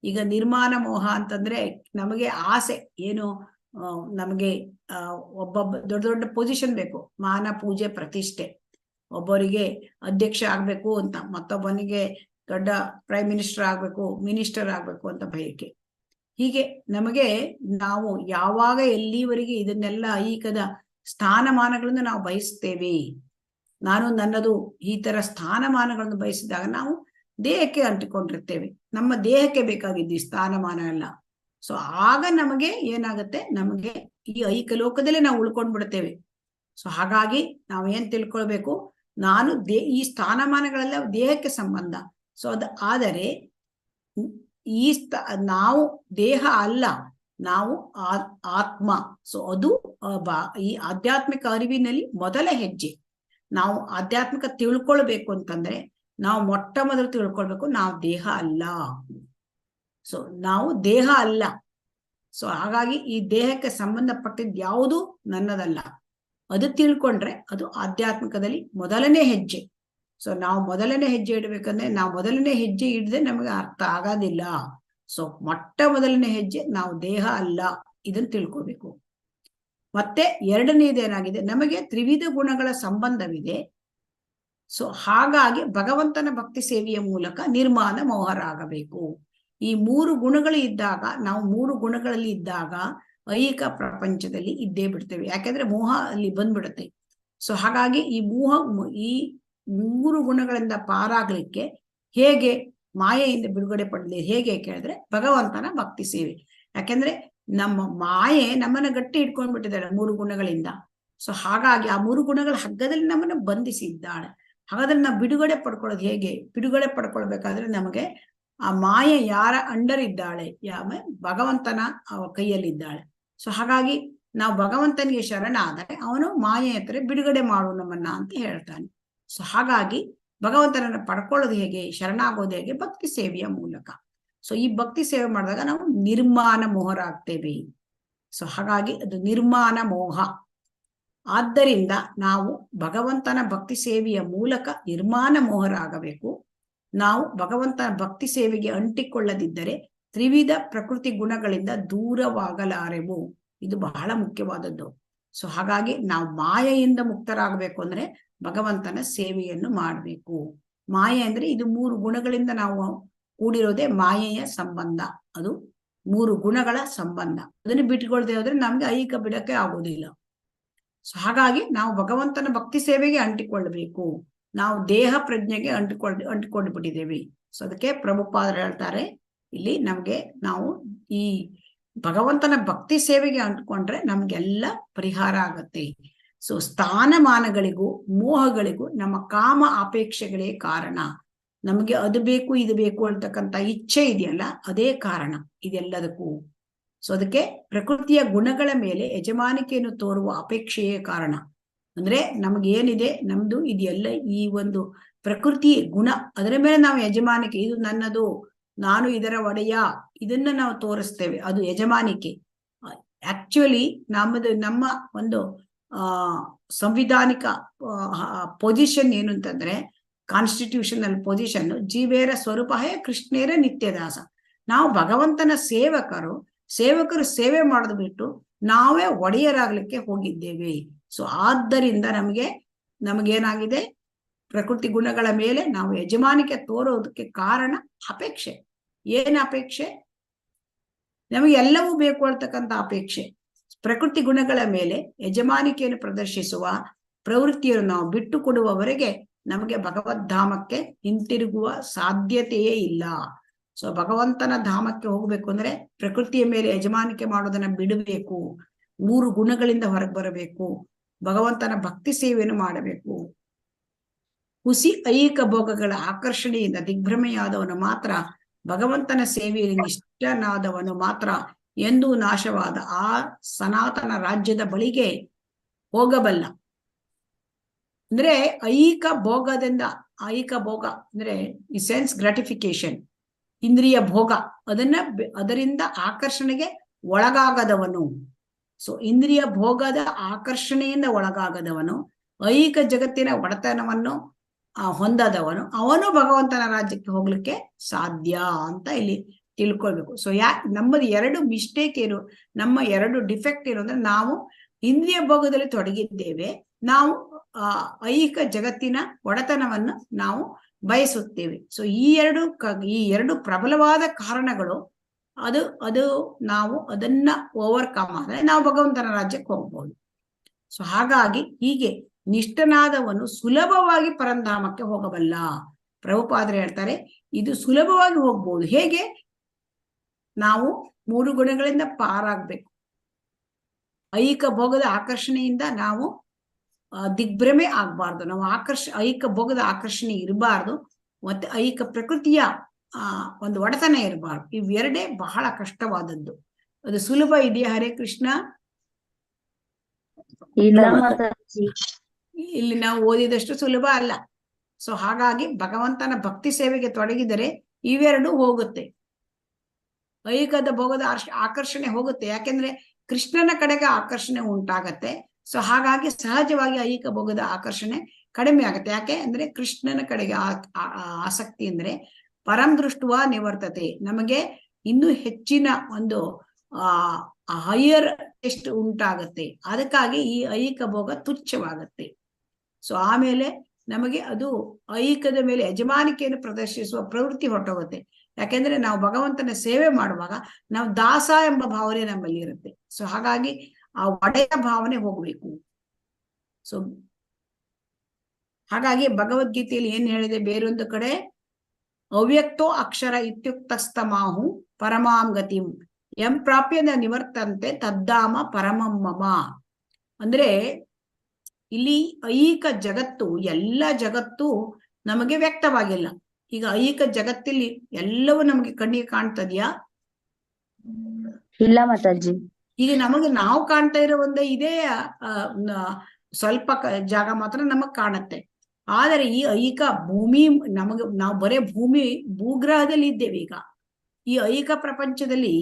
ಈಗ ನಿರ್ಮಾಣ ಮೋಹ ಅಂತಂದ್ರೆ ನಮಗೆ ಆಸೆ ಏನು, ನಮಗೆ ಒಬ್ಬೊಬ್ಬ ದೊಡ್ಡ ದೊಡ್ಡ ಪೊಸಿಷನ್ ಬೇಕು, ಮಾನ ಪೂಜೆ ಪ್ರತಿಷ್ಠೆ. ಒಬ್ಬರಿಗೆ ಅಧ್ಯಕ್ಷ ಆಗ್ಬೇಕು ಅಂತ, ಮತ್ತೊಬ್ಬನಿಗೆ ದೊಡ್ಡ ಪ್ರೈಮ್ ಮಿನಿಸ್ಟರ್ ಆಗ್ಬೇಕು, ಮಿನಿಸ್ಟರ್ ಆಗ್ಬೇಕು ಅಂತ ಬಯಕೆ. ಹೀಗೆ ನಮಗೆ ನಾವು ಯಾವಾಗ ಎಲ್ಲಿವರೆಗೆ ಇದನ್ನೆಲ್ಲ ಐಹಿಕದ ಸ್ಥಾನಮಾನಗಳನ್ನು ನಾವು ಬಯಸ್ತೇವೆ, ನಾನು ನನ್ನದು ಈ ತರ ಸ್ಥಾನಮಾನಗಳನ್ನು ಬಯಸಿದಾಗ ನಾವು ದೇಹಕ್ಕೆ ಅಂಟಿಕೊಂಡಿರ್ತೇವೆ. ನಮ್ಮ ದೇಹಕ್ಕೆ ಬೇಕಾಗಿದ್ದು ಈ ಸ್ಥಾನಮಾನ ಎಲ್ಲ. ಸೊ ಆಗ ನಮಗೆ ಏನಾಗುತ್ತೆ, ನಮಗೆ ಈ ಐಹಿಕ ಲೋಕದಲ್ಲೇ ನಾವು ಉಳ್ಕೊಂಡ್ಬಿಡ್ತೇವೆ. ಸೊ ಹಾಗಾಗಿ ನಾವು ಏನ್ ತಿಳ್ಕೊಳ್ಬೇಕು, ನಾನು ಈ ಸ್ಥಾನಮಾನಗಳೆಲ್ಲ ದೇಹಕ್ಕೆ ಸಂಬಂಧ. ಸೊ ಆದರೆ ನಾವು ದೇಹ ಅಲ್ಲ, ನಾವು ಆತ್ಮ. ಸೊ ಅದು ಈ ಆಧ್ಯಾತ್ಮಿಕ ಅರಿವಿನಲ್ಲಿ ಮೊದಲ ಹೆಜ್ಜೆ. ನಾವು ಆಧ್ಯಾತ್ಮಿಕ ತಿಳ್ಕೊಳ್ಬೇಕು ಅಂತಂದ್ರೆ ನಾವು ಮೊಟ್ಟ ಮೊದಲು ತಿಳ್ಕೊಳ್ಬೇಕು, ನಾವು ದೇಹ ಅಲ್ಲ. ಸೊ ನಾವು ದೇಹ ಅಲ್ಲ. ಸೊ ಹಾಗಾಗಿ ಈ ದೇಹಕ್ಕೆ ಸಂಬಂಧಪಟ್ಟಿದ್ದು ಯಾವುದು ನನ್ನದಲ್ಲ, ಅದು ತಿಳ್ಕೊಂಡ್ರೆ ಅದು ಆಧ್ಯಾತ್ಮಿಕದಲ್ಲಿ ಮೊದಲನೇ ಹೆಜ್ಜೆ. ಸೊ ನಾವು ಮೊದಲನೇ ಹೆಜ್ಜೆ ಇಡಬೇಕಂದ್ರೆ ನಾವು ಮೊದಲನೇ ಹೆಜ್ಜೆ ಇಡದೆ ನಮಗೆ ಅರ್ಥ ಆಗೋದಿಲ್ಲ. ಸೊ ಮೊಟ್ಟ ಮೊದಲನೇ ಹೆಜ್ಜೆ ನಾವು ದೇಹ ಅಲ್ಲ, ಇದನ್ನು ತಿಳ್ಕೋಬೇಕು. ಮತ್ತೆ ಎರಡನೇದೇನಾಗಿದೆ, ನಮಗೆ ತ್ರಿವಿಧ ಗುಣಗಳ ಸಂಬಂಧವಿದೆ. ಸೊ ಹಾಗಾಗಿ ಭಗವಂತನ ಭಕ್ತಿ ಸೇವೆಯ ಮೂಲಕ ನಿರ್ಮಾಣ ಮೋಹರಾಗಬೇಕು. ಈ 3 ಗುಣಗಳು ಇದ್ದಾಗ, ನಾವು 3 ಗುಣಗಳಲ್ಲಿ ಇದ್ದಾಗ ಐಹಿಕ ಪ್ರಪಂಚದಲ್ಲಿ ಇದ್ದೇ ಬಿಡ್ತೇವೆ. ಯಾಕೆಂದ್ರೆ ಮೋಹ ಅಲ್ಲಿ ಬಂದ್ಬಿಡುತ್ತೆ. ಸೊ ಹಾಗಾಗಿ ಈ 3 ಗುಣಗಳಿಂದ ಪಾರಾಗ್ಲಿಕ್ಕೆ ಹೇಗೆ, ಮಾಯೆಯಿಂದ ಬಿಡುಗಡೆ ಪಡಲಿ ಹೇಗೆ ಕೇಳಿದ್ರೆ ಭಗವಂತನ ಭಕ್ತಿ ಸೇವೆ. ಯಾಕೆಂದ್ರೆ ನಮ್ಮ ಮಾಯೆ ನಮ್ಮನ್ನ ಗಟ್ಟಿ ಇಟ್ಕೊಂಡ್ಬಿಟ್ಟಿದ್ದಾಳೆ 3 ಗುಣಗಳಿಂದ. ಸೊ ಹಾಗಾಗಿ ಆ 3 ಗುಣಗಳ ಹಗ್ಗದಲ್ಲಿ ನಮ್ಮನ್ನ ಬಂಧಿಸಿದ್ದಾಳೆ. ಹಾಗಾದ್ರೆ ನಾವು ಬಿಡುಗಡೆ ಪಡ್ಕೊಳ್ಳೋದು ಹೇಗೆ? ಬಿಡುಗಡೆ ಪಡ್ಕೊಳ್ಬೇಕಾದ್ರೆ ನಮಗೆ ಆ ಮಾಯೆ ಯಾರ ಅಂಡರ್ ಇದ್ದಾಳೆ, ಭಗವಂತನ ಕೈಯಲ್ಲಿದ್ದಾಳೆ. ಸೊ ಹಾಗಾಗಿ ನಾವು ಭಗವಂತನಿಗೆ ಶರಣ ಆದರೆ ಅವನು ಮಾಯೆ ಹತ್ರ ಬಿಡುಗಡೆ ಮಾಡು ನಮ್ಮನ್ನ ಅಂತ ಹೇಳ್ತಾನೆ. ಸೊ ಹಾಗಾಗಿ ಭಗವಂತನನ್ನ ಪಡ್ಕೊಳ್ಳೋದು ಹೇಗೆ, ಶರಣಾಗೋದು ಹೇಗೆ? ಭಕ್ತಿ ಸೇವೆಯ ಮೂಲಕ. ಸೊ ಈ ಭಕ್ತಿ ಸೇವೆ ಮಾಡಿದಾಗ ನಾವು ನಿರ್ಮಾಣ ಮೋಹರಾಗ್ತೇವೆ. ಸೊ ಹಾಗಾಗಿ ಅದು ನಿರ್ಮಾಣ ಮೋಹ. ಆದ್ದರಿಂದ ನಾವು ಭಗವಂತನ ಭಕ್ತಿ ಸೇವೆಯ ಮೂಲಕ ನಿರ್ಮಾಣ ಮೋಹರಾಗಬೇಕು. ನಾವು ಭಗವಂತನ ಭಕ್ತಿ ಸೇವೆಗೆ ಅಂಟಿಕೊಳ್ಳದಿದ್ದರೆ ತ್ರಿವಿಧ ಪ್ರಕೃತಿ ಗುಣಗಳಿಂದ ದೂರವಾಗಲಾರೆವು. ಇದು ಬಹಳ ಮುಖ್ಯವಾದದ್ದು. ಸೊ ಹಾಗಾಗಿ ನಾವು ಮಾಯೆಯಿಂದ ಮುಕ್ತರಾಗಬೇಕು ಅಂದ್ರೆ ಭಗವಂತನ ಸೇವೆಯನ್ನು ಮಾಡಬೇಕು. ಮಾಯೆ ಅಂದ್ರೆ ಇದು 3 ಗುಣಗಳಿಂದ ನಾವು ಕೂಡಿರೋದೇ ಮಾಯೆಯ ಸಂಬಂಧ. ಅದು 3 ಗುಣಗಳ ಸಂಬಂಧ. ಅದನ್ನು ಬಿಟ್ಕೊಳ್ದೆ ಹೋದ್ರೆ ನಮ್ಗೆ ಐಹಿಕ ಬಿಡಕ್ಕೆ ಆಗೋದಿಲ್ಲ. ಸೊ ಹಾಗಾಗಿ ನಾವು ಭಗವಂತನ ಭಕ್ತಿ ಸೇವೆಗೆ ಅಂಟಿಕೊಳ್ಳಬೇಕು. ನಾವು ದೇಹ ಪ್ರಜ್ಞೆಗೆ ಅಂಟಿಕೊಂಡು ಬಿಟ್ಟಿದ್ದೇವೆ. ಸೊ ಅದಕ್ಕೆ ಪ್ರಭುಪಾದರು ಹೇಳ್ತಾರೆ ಇಲ್ಲಿ ನಮ್ಗೆ ನಾವು ಈ ಭಗವಂತನ ಭಕ್ತಿ ಸೇವೆಗೆ ಅಂಟ್ಕೊಂಡ್ರೆ ನಮ್ಗೆಲ್ಲ ಪರಿಹಾರ ಆಗತ್ತೆ. ಸೊ ಸ್ಥಾನಮಾನಗಳಿಗೂ ಮೋಹಗಳಿಗೂ ನಮ್ಮ ಕಾಮ ಅಪೇಕ್ಷೆಗಳೇ ಕಾರಣ. ನಮಗೆ ಅದು ಬೇಕು ಇದು ಬೇಕು ಅಂತಕ್ಕಂಥ ಇಚ್ಛೆ ಇದೆಯಲ್ಲ, ಅದೇ ಕಾರಣ ಇದೆಲ್ಲದಕ್ಕೂ. ಸೊ ಅದಕ್ಕೆ ಪ್ರಕೃತಿಯ ಗುಣಗಳ ಮೇಲೆ ಯಜಮಾನಿಕೆಯನ್ನು ತೋರುವ ಅಪೇಕ್ಷೆಯೇ ಕಾರಣ. ಅಂದ್ರೆ ನಮ್ಗೇನಿದೆ ನಮ್ದು ಇದೆಲ್ಲ ಈ ಒಂದು ಪ್ರಕೃತಿ ಗುಣ, ಅದರ ಮೇಲೆ ನಾವು ಯಜಮಾನಿಕೆ, ಇದು ನನ್ನದು, ನಾನು ಇದರ ಒಡೆಯ, ಇದನ್ನ ನಾವು ತೋರಿಸ್ತೇವೆ. ಅದು ಯಜಮಾನಿಕೆ. ಆಕ್ಚುಲಿ ನಮ್ಮ ಒಂದು ಸಂವಿಧಾನಿಕ ಪೊಸಿಷನ್ ಏನು ಅಂತಂದ್ರೆ, ಕಾನ್ಸ್ಟಿಟ್ಯೂಷನಲ್ ಪೊಸಿಷನ್, ಜೀವೇರ ಸ್ವರೂಪ ಹೇ ಕೃಷ್ಣೇರ ನಿತ್ಯದಾಸ. ನಾವು ಭಗವಂತನ ಸೇವಕರು ಸೇವೆ ಮಾಡೋದು ಬಿಟ್ಟು ನಾವೇ ಒಡೆಯರಾಗ್ಲಿಕ್ಕೆ ಹೋಗಿದ್ದೇವೆ. ಸೊ ಆದ್ದರಿಂದ ನಮಗೇನಾಗಿದೆ, ಪ್ರಕೃತಿ ಗುಣಗಳ ಮೇಲೆ ನಾವು ಯಜಮಾನಿಕೆ ತೋರೋದಕ್ಕೆ ಕಾರಣ ಅಪೇಕ್ಷೆ. ಏನ್ ಅಪೇಕ್ಷೆ? ನಮಗೆ ಎಲ್ಲವೂ ಬೇಕು ಅಂತಕ್ಕಂಥ ಅಪೇಕ್ಷೆ. ಪ್ರಕೃತಿ ಗುಣಗಳ ಮೇಲೆ ಯಜಮಾನಿಕೆಯನ್ನು ಪ್ರದರ್ಶಿಸುವ ಪ್ರವೃತ್ತಿಯನ್ನು ನಾವು ಬಿಟ್ಟು ಕೊಡುವವರೆಗೆ ನಮಗೆ ಭಗವದ್ಧಾಮಕ್ಕೆ ಹಿಂತಿರುಗುವ ಸಾಧ್ಯತೆಯೇ ಇಲ್ಲ. ಸೊ ಭಗವಂತನ ಧಾಮಕ್ಕೆ ಹೋಗ್ಬೇಕು ಅಂದ್ರೆ ಪ್ರಕೃತಿಯ ಮೇಲೆ ಯಜಮಾನಿಕೆ ಮಾಡೋದನ್ನ ಬಿಡಬೇಕು. 3 ಗುಣಗಳಿಂದ ಹೊರಗೆ ಬರಬೇಕು. ಭಗವಂತನ ಭಕ್ತಿ ಸೇವೆಯನ್ನು ಮಾಡಬೇಕು. ಹುಸಿ ಐಹಿಕ ಭೋಗಗಳ ಆಕರ್ಷಣೆಯಿಂದ ದಿಗ್ಭ್ರಮೆಯಾದವನು ಮಾತ್ರ, ಭಗವಂತನ ಸೇವೆಯಲ್ಲಿ ನಿಷ್ಠನಾದವನು ಮಾತ್ರ ಎಂದೂ ನಾಶವಾದ ಆ ಸನಾತನ ರಾಜ್ಯದ ಬಳಿಗೆ ಹೋಗಬಲ್ಲ. ಅಂದ್ರೆ ಐಹಿಕ ಭೋಗ ಅಂದ್ರೆ ಈ ಸೆನ್ಸ್ ಗ್ರಾಟಿಫಿಕೇಶನ್, ಇಂದ್ರಿಯ ಭೋಗ, ಅದರಿಂದ ಆಕರ್ಷಣೆಗೆ ಒಳಗಾಗದವನು. ಸೊ ಇಂದ್ರಿಯ ಭೋಗದ ಆಕರ್ಷಣೆಯಿಂದ ಒಳಗಾಗದವನು, ಐಹಿಕ ಜಗತ್ತಿನ ಒಡೆತನವನ್ನು ಹೊಂದದವನು, ಅವನು ಭಗವಂತನ ರಾಜ್ಯಕ್ಕೆ ಹೋಗ್ಲಿಕ್ಕೆ ಸಾಧ್ಯ ಅಂತ ಇಲ್ಲಿ ತಿಳ್ಕೊಳ್ಬೇಕು. ಸೊ ನಮ್ಮದು 2 ಮಿಸ್ಟೇಕ್ ಏನು, ನಮ್ಮ 2 ಡಿಫೆಕ್ಟ್ ಏನು ಅಂದ್ರೆ, ನಾವು ಇಂದ್ರಿಯ ಭೋಗದಲ್ಲಿ ತೊಡಗಿದ್ದೇವೆ, ನಾವು ಐಹಿಕ ಜಗತ್ತಿನ ಒಡೆತನವನ್ನು ನಾವು ಬಯಸುತ್ತೇವೆ. ಸೊ ಈ ಎರಡು ಪ್ರಬಲವಾದ ಕಾರಣಗಳು. ಅದು ನಾವು ಅದನ್ನ ಓವರ್ಕಮ್ ಆದ್ರೆ ನಾವು ಭಗವಂತನ ರಾಜ್ಯಕ್ಕೆ ಹೋಗ್ಬೋದು. ಸೊ ಹಾಗಾಗಿ ಹೀಗೆ ನಿಷ್ಠನಾದವನು ಸುಲಭವಾಗಿ ಪರಂಧಾಮಕ್ಕೆ ಹೋಗಬಲ್ಲ. ಪ್ರಭುಪಾದರು ಹೇಳ್ತಾರೆ ಇದು ಸುಲಭವಾಗಿ ಹೋಗ್ಬೋದು. ಹೇಗೆ? ನಾವು 3 ಗುಣಗಳಿಂದ ಪಾರಾಗ್ಬೇಕು. ಐಹಿಕ ಭೋಗದ ಆಕರ್ಷಣೆಯಿಂದ ನಾವು ದಿಗ್ಭ್ರಮೆ ಆಗ್ಬಾರ್ದು. ನಾವು ಐಹಿಕ ಭೋಗದ ಆಕರ್ಷಣೆ ಇರಬಾರ್ದು, ಮತ್ತೆ ಐಹಿಕ ಪ್ರಕೃತಿಯ ಒಂದು ಒಡೆತನ ಇರಬಾರ್ದು. ಇವೆರಡೇ ಬಹಳ ಕಷ್ಟವಾದದ್ದು. ಅದು ಸುಲಭ ಇದೆಯಾ? ಹರೇ ಕೃಷ್ಣ. ಇಲ್ಲಿ ನಾವು ಓದಿದಷ್ಟು ಸುಲಭ ಅಲ್ಲ. ಸೊ ಹಾಗಾಗಿ ಭಗವಂತನ ಭಕ್ತಿ ಸೇವೆಗೆ ತೊಡಗಿದರೆ ಇವೆರಡು ಹೋಗುತ್ತೆ. ಐಹಿಕದ ಭೋಗದ ಆಕರ್ಷಣೆ ಹೋಗುತ್ತೆ. ಯಾಕೆಂದ್ರೆ ಕೃಷ್ಣನ ಕಡೆಗೆ ಆಕರ್ಷಣೆ ಉಂಟಾಗತ್ತೆ. ಸೊ ಹಾಗಾಗಿ ಸಹಜವಾಗಿ ಐಹಿಕ ಭೋಗದ ಆಕರ್ಷಣೆ ಕಡಿಮೆ ಆಗುತ್ತೆ. ಯಾಕೆ ಅಂದ್ರೆ ಕೃಷ್ಣನ ಕಡೆಗೆ ಆಸಕ್ತಿ ಅಂದ್ರೆ ಪರಂ ದೃಷ್ಟುವ ನಿವರ್ತತೆ, ನಮಗೆ ಇನ್ನೂ ಹೆಚ್ಚಿನ ಒಂದು ಹೈಯರ್ ಟೆಸ್ಟ್ ಉಂಟಾಗತ್ತೆ. ಅದಕ್ಕಾಗಿ ಈ ಐಹಿಕ ಭೋಗ ತುಚ್ಛವಾಗತ್ತೆ. ಸೊ ಆಮೇಲೆ ನಮಗೆ ಅದು ಐಹಿಕದ ಮೇಲೆ ಯಜಮಾನಿಕೆಯನ್ನು ಪ್ರದರ್ಶಿಸುವ ಪ್ರವೃತ್ತಿ ಹೊರಟೋಗುತ್ತೆ. ಯಾಕೆಂದ್ರೆ ನಾವು ಭಗವಂತನ ಸೇವೆ ಮಾಡುವಾಗ ನಾವು ದಾಸ ಎಂಬ ಭಾವನೆ ನಮ್ಮಲ್ಲಿ ಇರುತ್ತೆ. ಸೊ ಹಾಗಾಗಿ ಆ ಒಡೆಯ ಭಾವನೆ ಹೋಗ್ಬೇಕು. ಸೊ ಹಾಗಾಗಿ ಭಗವದ್ಗೀತೆಯಲ್ಲಿ ಏನ್ ಹೇಳಿದೆ, ಬೇರೊಂದು ಕಡೆ ಅವ್ಯಕ್ತೋ ಅಕ್ಷರ ಇತ್ಯುಕ್ತಸ್ತಮಾಹು ಪರಮಾಂ ಗತಿಂ ಎಂ ಪ್ರಾಪ್ಯದ ನಿವರ್ತಂತೆ ತದ್ದಾಮ ಪರಮಂ ಮಮ. ಅಂದ್ರೆ ಇಲ್ಲಿ ಐಹಿಕ ಜಗತ್ತು, ಎಲ್ಲ ಜಗತ್ತು ನಮಗೆ ವ್ಯಕ್ತವಾಗಿಲ್ಲ. ಈಗ ಐಹಿಕ ಜಗತ್ತಲ್ಲಿ ಎಲ್ಲವೂ ನಮಗೆ ಕಣ್ಣಿಗೆ ಕಾಣ್ತದ್ಯಾ? ಇಲ್ಲ ಮಾತಾಜಿ. ಈಗ ನಮಗೆ ನಾವು ಕಾಣ್ತಾ ಇರೋ ಒಂದೇ ಇದೇ ಸ್ವಲ್ಪ ಜಾಗ ಮಾತ್ರ ನಮಗ್ ಕಾಣುತ್ತೆ. ಆದರೆ ಈ ಐಹಿಕ ಭೂಮಿ ನಾವು ಬರೇ ಭೂಗ್ರಹದಲ್ಲಿ ಇದ್ದೇವೆ ಈಗ. ಈ ಐಹಿಕ ಪ್ರಪಂಚದಲ್ಲಿ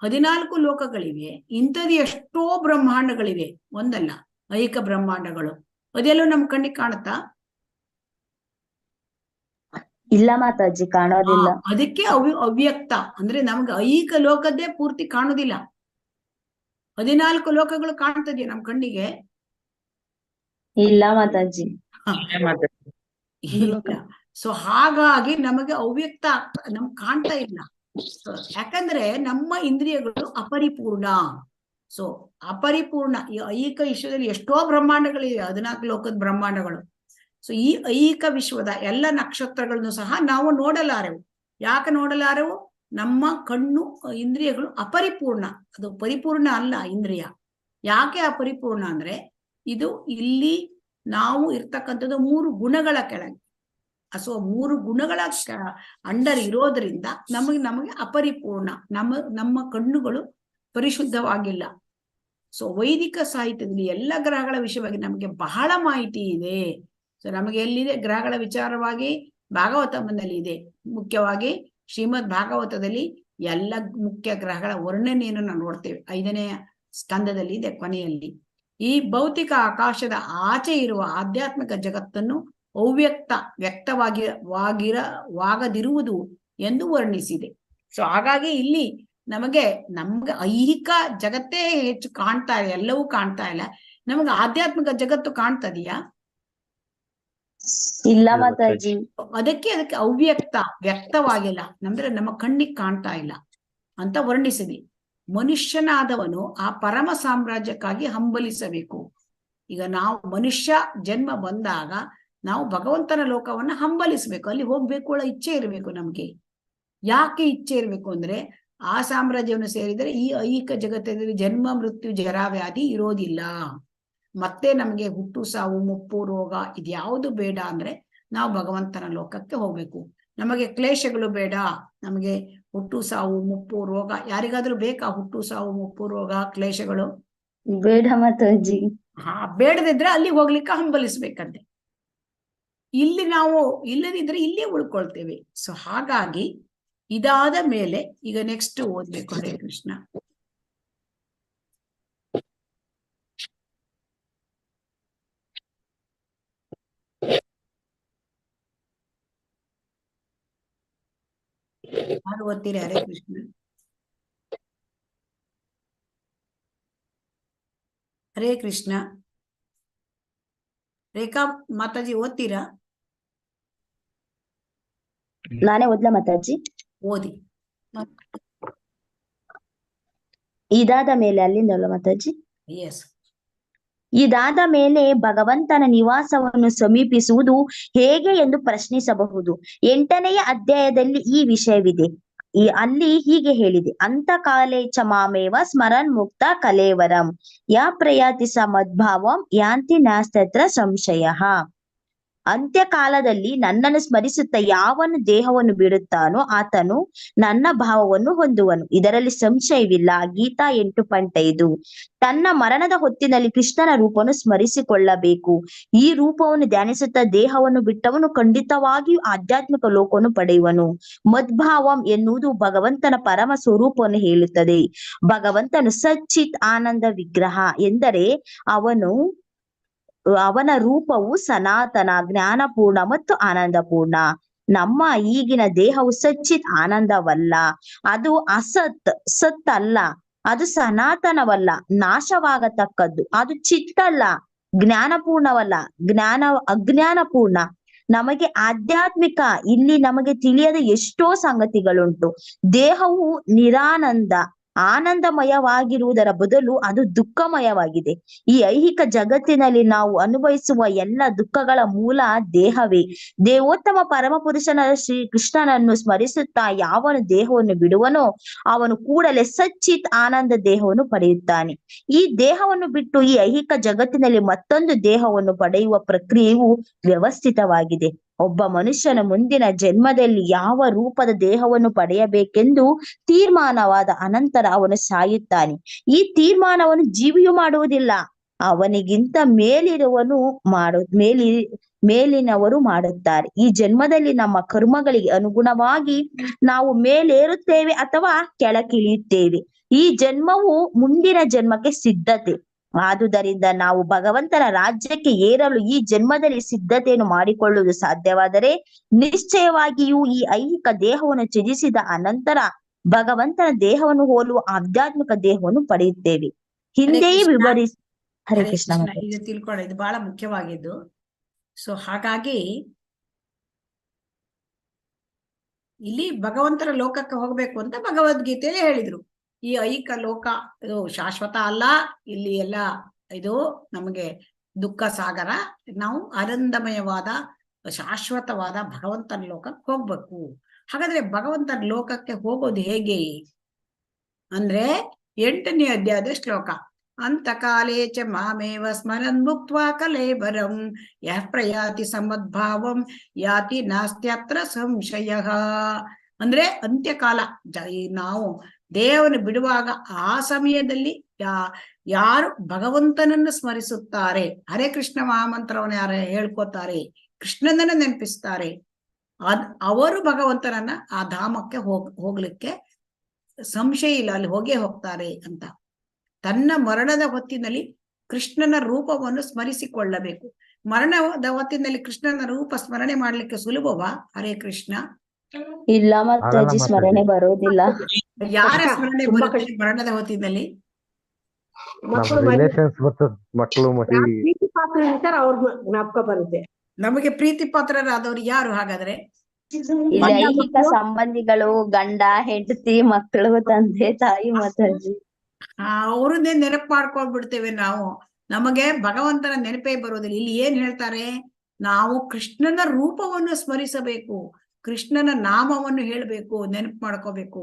14 ಲೋಕಗಳಿವೆ. ಇಂಥದ್ದು ಎಷ್ಟೋ ಬ್ರಹ್ಮಾಂಡಗಳಿವೆ, ಒಂದಲ್ಲ, ಐಹಿಕ ಬ್ರಹ್ಮಾಂಡಗಳು. ಅದೆಲ್ಲೋ ನಮ್ ಕಣ್ಣಿಗೆ ಕಾಣುತ್ತಾ? ಇಲ್ಲ ಮಾತಾಜಿ, ಕಾಣೋದಿಲ್ಲ. ಅದಕ್ಕೆ ಅವ್ಯಕ್ತ ಅಂದ್ರೆ ನಮ್ಗೆ ಐಹಿಕ ಲೋಕದ್ದೇ ಪೂರ್ತಿ ಕಾಣುದಿಲ್ಲ. 14 ಲೋಕಗಳು ಕಾಣ್ತದೆಯಾ ನಮ್ ಕಣ್ಣಿಗೆ? ಇಲ್ಲ ಮಾತಾಜಿ. ಇಲ್ಲ. ಸೊ ಹಾಗಾಗಿ ನಮಗೆ ಅವ್ಯಕ್ತ ನಮ್ಗೆ ಕಾಣ್ತಾ ಇಲ್ಲ. ಯಾಕಂದ್ರೆ ನಮ್ಮ ಇಂದ್ರಿಯಗಳು ಅಪರಿಪೂರ್ಣ. ಸೊ ಅಪರಿಪೂರ್ಣ. ಈ ಐಹಿಕ ವಿಶ್ವದಲ್ಲಿ ಎಷ್ಟೋ ಬ್ರಹ್ಮಾಂಡಗಳಿವೆ, 14 ಲೋಕದ ಬ್ರಹ್ಮಾಂಡಗಳು. ಸೊ ಈ ಐಹಿಕ ವಿಶ್ವದ ಎಲ್ಲ ನಕ್ಷತ್ರಗಳನ್ನು ಸಹ ನಾವು ನೋಡಲಾರೆವು. ಯಾಕೆ ನೋಡಲಾರೆವು? ನಮ್ಮ ಕಣ್ಣು ಇಂದ್ರಿಯಗಳು ಅಪರಿಪೂರ್ಣ. ಅದು ಪರಿಪೂರ್ಣ ಅಲ್ಲ ಇಂದ್ರಿಯ. ಯಾಕೆ ಅಪರಿಪೂರ್ಣ ಅಂದ್ರೆ ಇದು ಇಲ್ಲಿ ನಾವು ಇರ್ತಕ್ಕಂಥದ್ದು 3 ಗುಣಗಳ ಕೆಳಗೆ. ಸೊ 3 ಗುಣಗಳ ಅಂಡರ್ ಇರೋದ್ರಿಂದ ನಮಗೆ ಅಪರಿಪೂರ್ಣ. ನಮ್ಮ ಕಣ್ಣುಗಳು ಪರಿಶುದ್ಧವಾಗಿಲ್ಲ. ಸೊ ವೈದಿಕ ಸಾಹಿತ್ಯದಲ್ಲಿ ಎಲ್ಲ ಗ್ರಹಗಳ ವಿಷಯವಾಗಿ ನಮಗೆ ಬಹಳ ಮಾಹಿತಿ ಇದೆ. ಸೊ ನಮಗೆ ಎಲ್ಲಿದೆ ಗ್ರಹಗಳ ವಿಚಾರವಾಗಿ? ಭಾಗವತದಲ್ಲಿ ಇದೆ. ಮುಖ್ಯವಾಗಿ ಶ್ರೀಮದ್ ಭಾಗವತದಲ್ಲಿ ಎಲ್ಲ ಮುಖ್ಯ ಗ್ರಹಗಳ ವರ್ಣನೆಯನ್ನು ನಾವು ನೋಡ್ತೇವೆ. 5ನೇ ಸ್ಕಂದದಲ್ಲಿ ಇದೆ, ಕೊನೆಯಲ್ಲಿ. ಈ ಭೌತಿಕ ಆಕಾಶದ ಆಚೆ ಇರುವ ಆಧ್ಯಾತ್ಮಿಕ ಜಗತ್ತನ್ನು ಅವ್ಯಕ್ತ, ವ್ಯಕ್ತವಾಗಿರವಾಗದಿರುವುದು ಎಂದು ವರ್ಣಿಸಿದೆ. ಸೊ ಹಾಗಾಗಿ ಇಲ್ಲಿ ನಮ್ಗೆ ಐಹಿಕ ಜಗತ್ತೇ ಹೆಚ್ಚು ಕಾಣ್ತಾ ಇದೆ, ಎಲ್ಲವೂ ಕಾಣ್ತಾ ಇಲ್ಲ. ನಮಗೆ ಆಧ್ಯಾತ್ಮಿಕ ಜಗತ್ತು ಕಾಣ್ತದೆಯಾ? ಇಲ್ಲ ಮಾತಾಜಿ. ಅದಕ್ಕೆ ಅವ್ಯಕ್ತ, ವ್ಯಕ್ತವಾಗಿಲ್ಲ ಅಂದ್ರೆ ನಮ್ಮ ಕಣ್ಣಿಗೆ ಕಾಣ್ತಾ ಇಲ್ಲ ಅಂತ ವರ್ಣಿಸಿದೆ. ಮನುಷ್ಯನಾದವನು ಆ ಪರಮ ಸಾಮ್ರಾಜ್ಯಕ್ಕಾಗಿ ಹಂಬಲಿಸಬೇಕು. ಈಗ ನಾವು ಮನುಷ್ಯ ಜನ್ಮ ಬಂದಾಗ ನಾವು ಭಗವಂತನ ಲೋಕವನ್ನ ಹಂಬಲಿಸ್ಬೇಕು, ಅಲ್ಲಿ ಹೋಗ್ಬೇಕು ಅನ್ನೋ ಇಚ್ಛೆ ಇರಬೇಕು ನಮ್ಗೆ. ಯಾಕೆ ಇಚ್ಛೆ ಇರಬೇಕು ಅಂದ್ರೆ ಆ ಸಾಮ್ರಾಜ್ಯವನ್ನು ಸೇರಿದರೆ ಈ ಐಹಿಕ ಜಗತ್ತಿನಲ್ಲಿ ಜನ್ಮ, ಮೃತ್ಯು, ಜರಾವ್ಯಾಧಿ ಇರೋದಿಲ್ಲ. ಮತ್ತೆ ನಮ್ಗೆ ಹುಟ್ಟು, ಸಾವು, ಮುಪ್ಪು, ರೋಗ ಇದ್ಯಾವುದು ಬೇಡ ಅಂದ್ರೆ ನಾವು ಭಗವಂತನ ಲೋಕಕ್ಕೆ ಹೋಗ್ಬೇಕು. ನಮಗೆ ಕ್ಲೇಶಗಳು ಬೇಡ, ನಮಗೆ ಹುಟ್ಟು, ಸಾವು, ಮುಪ್ಪು, ರೋಗ. ಯಾರಿಗಾದ್ರೂ ಬೇಕಾ ಹುಟ್ಟು, ಸಾವು, ಮುಪ್ಪು, ರೋಗ, ಕ್ಲೇಶಗಳು? ಬೇಡ ಮಾತಾಜಿ. ಬೇಡದಿದ್ರೆ ಅಲ್ಲಿ ಹೋಗ್ಲಿಕ್ಕೆ ಹಂಬಲಿಸ್ಬೇಕಂತೆ. ಇಲ್ಲಿ ನಾವು ಇಲ್ಲದಿದ್ರೆ ಇಲ್ಲೇ ಉಳ್ಕೊಳ್ತೇವೆ. ಸೊ ಹಾಗಾಗಿ ಇದಾದ ಮೇಲೆ ಈಗ ನೆಕ್ಸ್ಟ್ ಓದ್ಬೇಕು. ಹರೇ ಕೃಷ್ಣ. ಯಾರು ಓದ್ತೀರಿ? ಹರೇ ಕೃಷ್ಣ. ಹರೇ ಕೃಷ್ಣ. ರೇಖಾ ಮಾತಾಜಿ ಓದ್ತೀರಾ? ನಾನೇ ಓದ್ಲಾ ಮಾತಾಜಿ? ಓದಿ. ಇದಾದ ಮೇಲೆ ಅಲ್ಲಿಂದಲ್ಲ ಮಾತಾಜಿ? ಎಸ್. ಇದಾದ ಮೇಲೆ ಭಗವಂತನ ನಿವಾಸವನ್ನು ಸಮೀಪಿಸುವುದು ಹೇಗೆ ಎಂದು ಪ್ರಶ್ನಿಸಬಹುದು. 8ನೆಯ ಅಧ್ಯಾಯದಲ್ಲಿ ಈ ವಿಷಯವಿದೆ. ಅಲ್ಲಿ ಹೀಗೆ ಹೇಳಿದೆ: ಅಂತ ಕಾಲೇ ಚ ಮಾಮೇವ ಸ್ಮರನ್ ಮುಕ್ತ ಕಲೇವರಂ ಯಾ ಪ್ರಯಾತಿ ಸ ಮದ್ಭಾವಂ ಯಾಂತಿ ನಾಸ್ತತ್ರ ಸಂಶಯಃ. ಅಂತ್ಯಕಾಲದಲ್ಲಿ ನನ್ನನ್ನು ಸ್ಮರಿಸುತ್ತಾ ಯಾವನು ದೇಹವನ್ನು ಬಿಡುತ್ತಾನೋ ಆತನು ನನ್ನ ಭಾವವನ್ನು ಹೊಂದುವನು, ಇದರಲ್ಲಿ ಸಂಶಯವಿಲ್ಲ. ಗೀತಾ 8.5. ತನ್ನ ಮರಣದ ಹೊತ್ತಿನಲ್ಲಿ ಕೃಷ್ಣನ ರೂಪವನ್ನು ಸ್ಮರಿಸಿಕೊಳ್ಳಬೇಕು. ಈ ರೂಪವನ್ನು ಧ್ಯಾನಿಸುತ್ತಾ ದೇಹವನ್ನು ಬಿಟ್ಟವನು ಖಂಡಿತವಾಗಿಯೂ ಆಧ್ಯಾತ್ಮಿಕ ಲೋಕವನ್ನು ಪಡೆಯುವನು. ಮದ್ಭಾವಂ ಎನ್ನುವುದು ಭಗವಂತನ ಪರಮ ಸ್ವರೂಪವನ್ನು ಹೇಳುತ್ತದೆ. ಭಗವಂತನು ಸಚ್ಚಿತ್ ಆನಂದ ವಿಗ್ರಹ ಎಂದರೆ ಅವನ ರೂಪವು ಸನಾತನ, ಜ್ಞಾನಪೂರ್ಣ ಮತ್ತು ಆನಂದಪೂರ್ಣ. ನಮ್ಮ ಈಗಿನ ದೇಹವು ಸಚ್ಚಿತ್ ಆನಂದವಲ್ಲ, ಅದು ಸತ್ ಅಲ್ಲ, ಅದು ಸನಾತನವಲ್ಲ, ನಾಶವಾಗತಕ್ಕದ್ದು. ಅದು ಚಿತ್ತಲ್ಲ, ಜ್ಞಾನಪೂರ್ಣವಲ್ಲ, ಅಜ್ಞಾನಪೂರ್ಣ. ನಮಗೆ ಆಧ್ಯಾತ್ಮಿಕ ಇಲ್ಲಿ ನಮಗೆ ತಿಳಿಯದ ಎಷ್ಟೋ ಸಂಗತಿಗಳುಂಟು. ದೇಹವು ನಿರಾನಂದ, ಆನಂದಮಯವಾಗಿರುವುದರ ಬದಲು ಅದು ದುಃಖಮಯವಾಗಿದೆ. ಈ ಐಹಿಕ ಜಗತ್ತಿನಲ್ಲಿ ನಾವು ಅನುಭವಿಸುವ ಎಲ್ಲ ದುಃಖಗಳ ಮೂಲ ದೇಹವೇ. ದೇವೋತ್ತಮ ಪರಮಪುರುಷನ ಶ್ರೀ ಕೃಷ್ಣನನ್ನು ಸ್ಮರಿಸುತ್ತಾ ಯಾವನು ದೇಹವನ್ನು ಬಿಡುವನೋ ಅವನು ಕೂಡಲೇ ಸಚ್ಚಿತ್ ಆನಂದ ದೇಹವನ್ನು ಪಡೆಯುತ್ತಾನೆ. ಈ ದೇಹವನ್ನು ಬಿಟ್ಟು ಈ ಐಹಿಕ ಜಗತ್ತಿನಲ್ಲಿ ಮತ್ತೊಂದು ದೇಹವನ್ನು ಪಡೆಯುವ ಪ್ರಕ್ರಿಯೆಯು ವ್ಯವಸ್ಥಿತವಾಗಿದೆ. ಒಬ್ಬ ಮನುಷ್ಯನ ಮುಂದಿನ ಜನ್ಮದಲ್ಲಿ ಯಾವ ರೂಪದ ದೇಹವನ್ನು ಪಡೆಯಬೇಕೆಂದು ತೀರ್ಮಾನವಾದ ಅನಂತರ ಅವನು ಸಾಯುತ್ತಾನೆ. ಈ ತೀರ್ಮಾನವನ್ನು ಜೀವಿಯು ಮಾಡುವುದಿಲ್ಲ, ಅವನಿಗಿಂತ ಮೇಲಿನವರು ಮಾಡುತ್ತಾರೆ. ಈ ಜನ್ಮದಲ್ಲಿ ನಮ್ಮ ಕರ್ಮಗಳಿಗೆ ಅನುಗುಣವಾಗಿ ನಾವು ಮೇಲೇರುತ್ತೇವೆ ಅಥವಾ ಕೆಳಗಿಳಿಯುತ್ತೇವೆ. ಈ ಜನ್ಮವು ಮುಂದಿನ ಜನ್ಮಕ್ಕೆ ಸಿದ್ಧತೆ. ಆದುದರಿಂದ ನಾವು ಭಗವಂತನ ರಾಜ್ಯಕ್ಕೆ ಏರಲು ಈ ಜನ್ಮದಲ್ಲಿ ಸಿದ್ಧತೆಯನ್ನು ಮಾಡಿಕೊಳ್ಳುವುದು ಸಾಧ್ಯವಾದರೆ ನಿಶ್ಚಯವಾಗಿಯೂ ಈ ಐಹಿಕ ದೇಹವನ್ನು ತ್ಯಜಿಸಿದ ಅನಂತರ ಭಗವಂತನ ದೇಹವನ್ನು ಹೋಲುವ ಆಧ್ಯಾತ್ಮಿಕ ದೇಹವನ್ನು ಪಡೆಯುತ್ತೇವೆ. ಹಿಂದೆಯೇ ಕೃಷ್ಣ. ವಿವರಿಸಿ. ಹರೇ ಹರೇ ಕೃಷ್ಣ ಕೃಷ್ಣ. ಮಾತಾಜಿ. ಇದು ತಿಳ್ಕೊಳ್ಳಿ, ಇದು ಬಹಳ ಮುಖ್ಯವಾಗಿದ್ದು. ಸೊ ಹಾಗಾಗಿ ಇಲ್ಲಿ ಭಗವಂತನ ಲೋಕಕ್ಕೆ ಹೋಗ್ಬೇಕು ಅಂತ ಭಗವದ್ಗೀತೆಯಲ್ಲಿ ಹೇಳಿದ್ರು. ಈ ಐಹಿಕ ಲೋಕ ಇದು ಶಾಶ್ವತ ಅಲ್ಲ, ಇಲ್ಲಿ ಎಲ್ಲ ಇದು ನಮಗೆ ದುಃಖ ಸಾಗರ. ನಾವು ಆನಂದಮಯವಾದ ಶಾಶ್ವತವಾದ ಭಗವಂತನ ಲೋಕಕ್ಕೆ ಹೋಗ್ಬೇಕು. ಹಾಗಾದ್ರೆ ಭಗವಂತನ ಲೋಕಕ್ಕೆ ಹೋಗೋದು ಹೇಗೆ ಅಂದ್ರೆ 8ನೇ ಅಧ್ಯಾಯದ ಶ್ಲೋಕ. ಅಂತಕಾಲೇ ಚ ಮಾಮೇವ ಸ್ಮರನ್ ಮುಕ್ತ್ವಾ ಕಲೇಬರಂ ಯಃ ಪ್ರಯಾತಿ ಸಮದ್ಭಾವಂ ಯಾತಿ ನಾಸ್ತ್ಯತ್ರ ಸಂಶಯಃ. ಅಂದ್ರೆ ಅಂತ್ಯಕಾಲ, ನಾವು ದೇವರನ್ನು ಬಿಡುವಾಗ ಆ ಸಮಯದಲ್ಲಿ ಯಾರು ಭಗವಂತನನ್ನು ಸ್ಮರಿಸುತ್ತಾರೆ, ಹರೇ ಕೃಷ್ಣ ಮಹಾಮಂತ್ರವನ್ನು ಯಾರು ಹೇಳ್ಕೋತಾರೆ, ಕೃಷ್ಣನನ್ನ ನೆನಪಿಸ್ತಾರೆ, ಅವರು ಭಗವಂತನನ್ನ ಆ ಧಾಮಕ್ಕೆ ಹೋಗ್ಲಿಕ್ಕೆ ಸಂಶಯ ಇಲ್ಲ, ಅಲ್ಲಿ ಹೋಗೇ ಹೋಗ್ತಾರೆ ಅಂತ. ತನ್ನ ಮರಣದ ಹೊತ್ತಿನಲ್ಲಿ ಕೃಷ್ಣನ ರೂಪವನ್ನು ಸ್ಮರಿಸಿಕೊಳ್ಳಬೇಕು. ಮರಣದ ಹೊತ್ತಿನಲ್ಲಿ ಕೃಷ್ಣನ ರೂಪ ಸ್ಮರಣೆ ಮಾಡ್ಲಿಕ್ಕೆ ಸುಲಭವಾ? ಹರೇ ಕೃಷ್ಣ. ಇಲ್ಲ ಮಾತಾಜಿ, ಸ್ಮರಣೆ ಬರೋದಿಲ್ಲ. ಯಾರ ಸ್ಮರಣೆ ಬರುತ್ತೆ ಮರಣದ ಹೊತ್ತಿನಲ್ಲಿ? ಮಕ್ಕಳು ಪ್ರೀತಿ ಪಾತ್ರ ಇರ್ತಾರೆ, ಅವ್ರ ಜ್ಞಾಪಕ ಬರುತ್ತೆ. ನಮಗೆ ಪ್ರೀತಿ ಪಾತ್ರರಾದವ್ರು ಯಾರು ಹಾಗಾದ್ರೆ? ಇಲ್ಲಿ ಐಹಿಕ ಸಂಬಂಧಿಗಳು, ಗಂಡ ಹೆಂಡತಿ, ಮಕ್ಕಳು, ತಂದೆ ತಾಯಿ ಮಾತಾಜಿ. ಅವ್ರನ್ನೇ ನೆನಪು ಮಾಡ್ಕೊಂಡ್ಬಿಡ್ತೇವೆ ನಾವು. ನಮಗೆ ಭಗವಂತನ ನೆನಪೇ ಬರೋದಿಲ್ಲ. ಇಲ್ಲಿ ಏನ್ ಹೇಳ್ತಾರೆ? ನಾವು ಕೃಷ್ಣನ ರೂಪವನ್ನು ಸ್ಮರಿಸಬೇಕು, ಕೃಷ್ಣನ ನಾಮವನ್ನು ಹೇಳ್ಬೇಕು, ನೆನಪು ಮಾಡ್ಕೋಬೇಕು.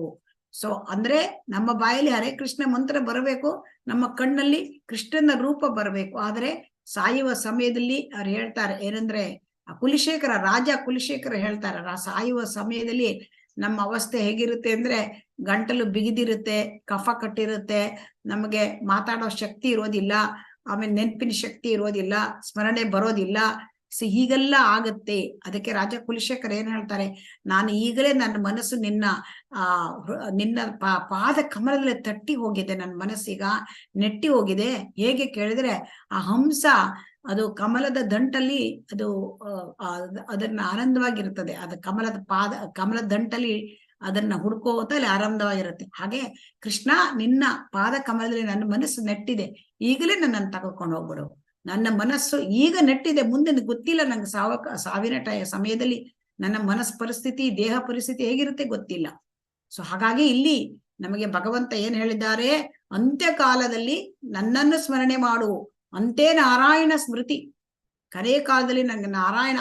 ಸೊ ಅಂದ್ರೆ ನಮ್ಮ ಬಾಯಲ್ಲಿ ಹರೇ ಕೃಷ್ಣ ಮಂತ್ರ ಬರಬೇಕು, ನಮ್ಮ ಕಣ್ಣಲ್ಲಿ ಕೃಷ್ಣನ ರೂಪ ಬರಬೇಕು. ಆದ್ರೆ ಸಾಯುವ ಸಮಯದಲ್ಲಿ ಅವ್ರು ಹೇಳ್ತಾರೆ ಏನಂದ್ರೆ, ಕುಲಶೇಖರ, ರಾಜ ಕುಲಶೇಖರ ಹೇಳ್ತಾರೆ, ಸಾಯುವ ಸಮಯದಲ್ಲಿ ನಮ್ಮ ಅವಸ್ಥೆ ಹೇಗಿರುತ್ತೆ ಅಂದ್ರೆ ಗಂಟಲು ಬಿಗಿದಿರುತ್ತೆ, ಕಫ ಕಟ್ಟಿರುತ್ತೆ, ನಮಗೆ ಮಾತಾಡೋ ಶಕ್ತಿ ಇರೋದಿಲ್ಲ, ಆಮೇಲೆ ನೆನಪಿನ ಶಕ್ತಿ ಇರೋದಿಲ್ಲ, ಸ್ಮರಣೆ ಬರೋದಿಲ್ಲ. ಹೀಗೆಲ್ಲ ಆಗತ್ತೆ. ಅದಕ್ಕೆ ರಾಜ ಕುಲಶೇಖರ ಏನ್ ಹೇಳ್ತಾರೆ, ನಾನು ಈಗಲೇ ನನ್ನ ಮನಸ್ಸು ನಿನ್ನ ಪಾದ ಕಮಲದಲ್ಲಿ ತಟ್ಟಿ ಹೋಗಿದೆ, ನನ್ನ ಮನಸ್ಸೀಗ ನೆಟ್ಟಿ ಹೋಗಿದೆ. ಹೇಗೆ ಕೇಳಿದ್ರೆ, ಆ ಹಂಸ ಅದು ಕಮಲದ ದಂಟಲ್ಲಿ ಅದು ಅದನ್ನ ಆನಂದವಾಗಿರ್ತದೆ. ಅದು ಕಮಲದ ದಂಟಲ್ಲಿ ಅದನ್ನ ಹುಡ್ಕೋತ ಅಲ್ಲಿ ಆನಂದವಾಗಿರುತ್ತೆ. ಹಾಗೆ ಕೃಷ್ಣ, ನಿನ್ನ ಪಾದ ಕಮಲದಲ್ಲಿ ನನ್ನ ಮನಸ್ಸು ನೆಟ್ಟಿದೆ, ಈಗಲೇ ನನ್ನನ್ನು ತಗೊಂಡು ಹೋಗ್ಬಿಡು. ನನ್ನ ಮನಸ್ಸು ಈಗ ನೆಟ್ಟಿದೆ, ಮುಂದೆ ಗೊತ್ತಿಲ್ಲ ನಂಗೆ, ಸಾವಿನ ಸಮಯದಲ್ಲಿ ನನ್ನ ಮನಸ್ಸು ಪರಿಸ್ಥಿತಿ, ದೇಹ ಪರಿಸ್ಥಿತಿ ಹೇಗಿರುತ್ತೆ ಗೊತ್ತಿಲ್ಲ. ಸೊ ಹಾಗಾಗಿ ಇಲ್ಲಿ ನಮಗೆ ಭಗವಂತ ಏನ್ ಹೇಳಿದ್ದಾರೆ, ಅಂತ್ಯಕಾಲದಲ್ಲಿ ನನ್ನನ್ನು ಸ್ಮರಣೆ ಮಾಡು, ಅಂತೆ ನಾರಾಯಣ ಸ್ಮೃತಿ. ಕರೆಯ ಕಾಲದಲ್ಲಿ ನಂಗೆ ನಾರಾಯಣ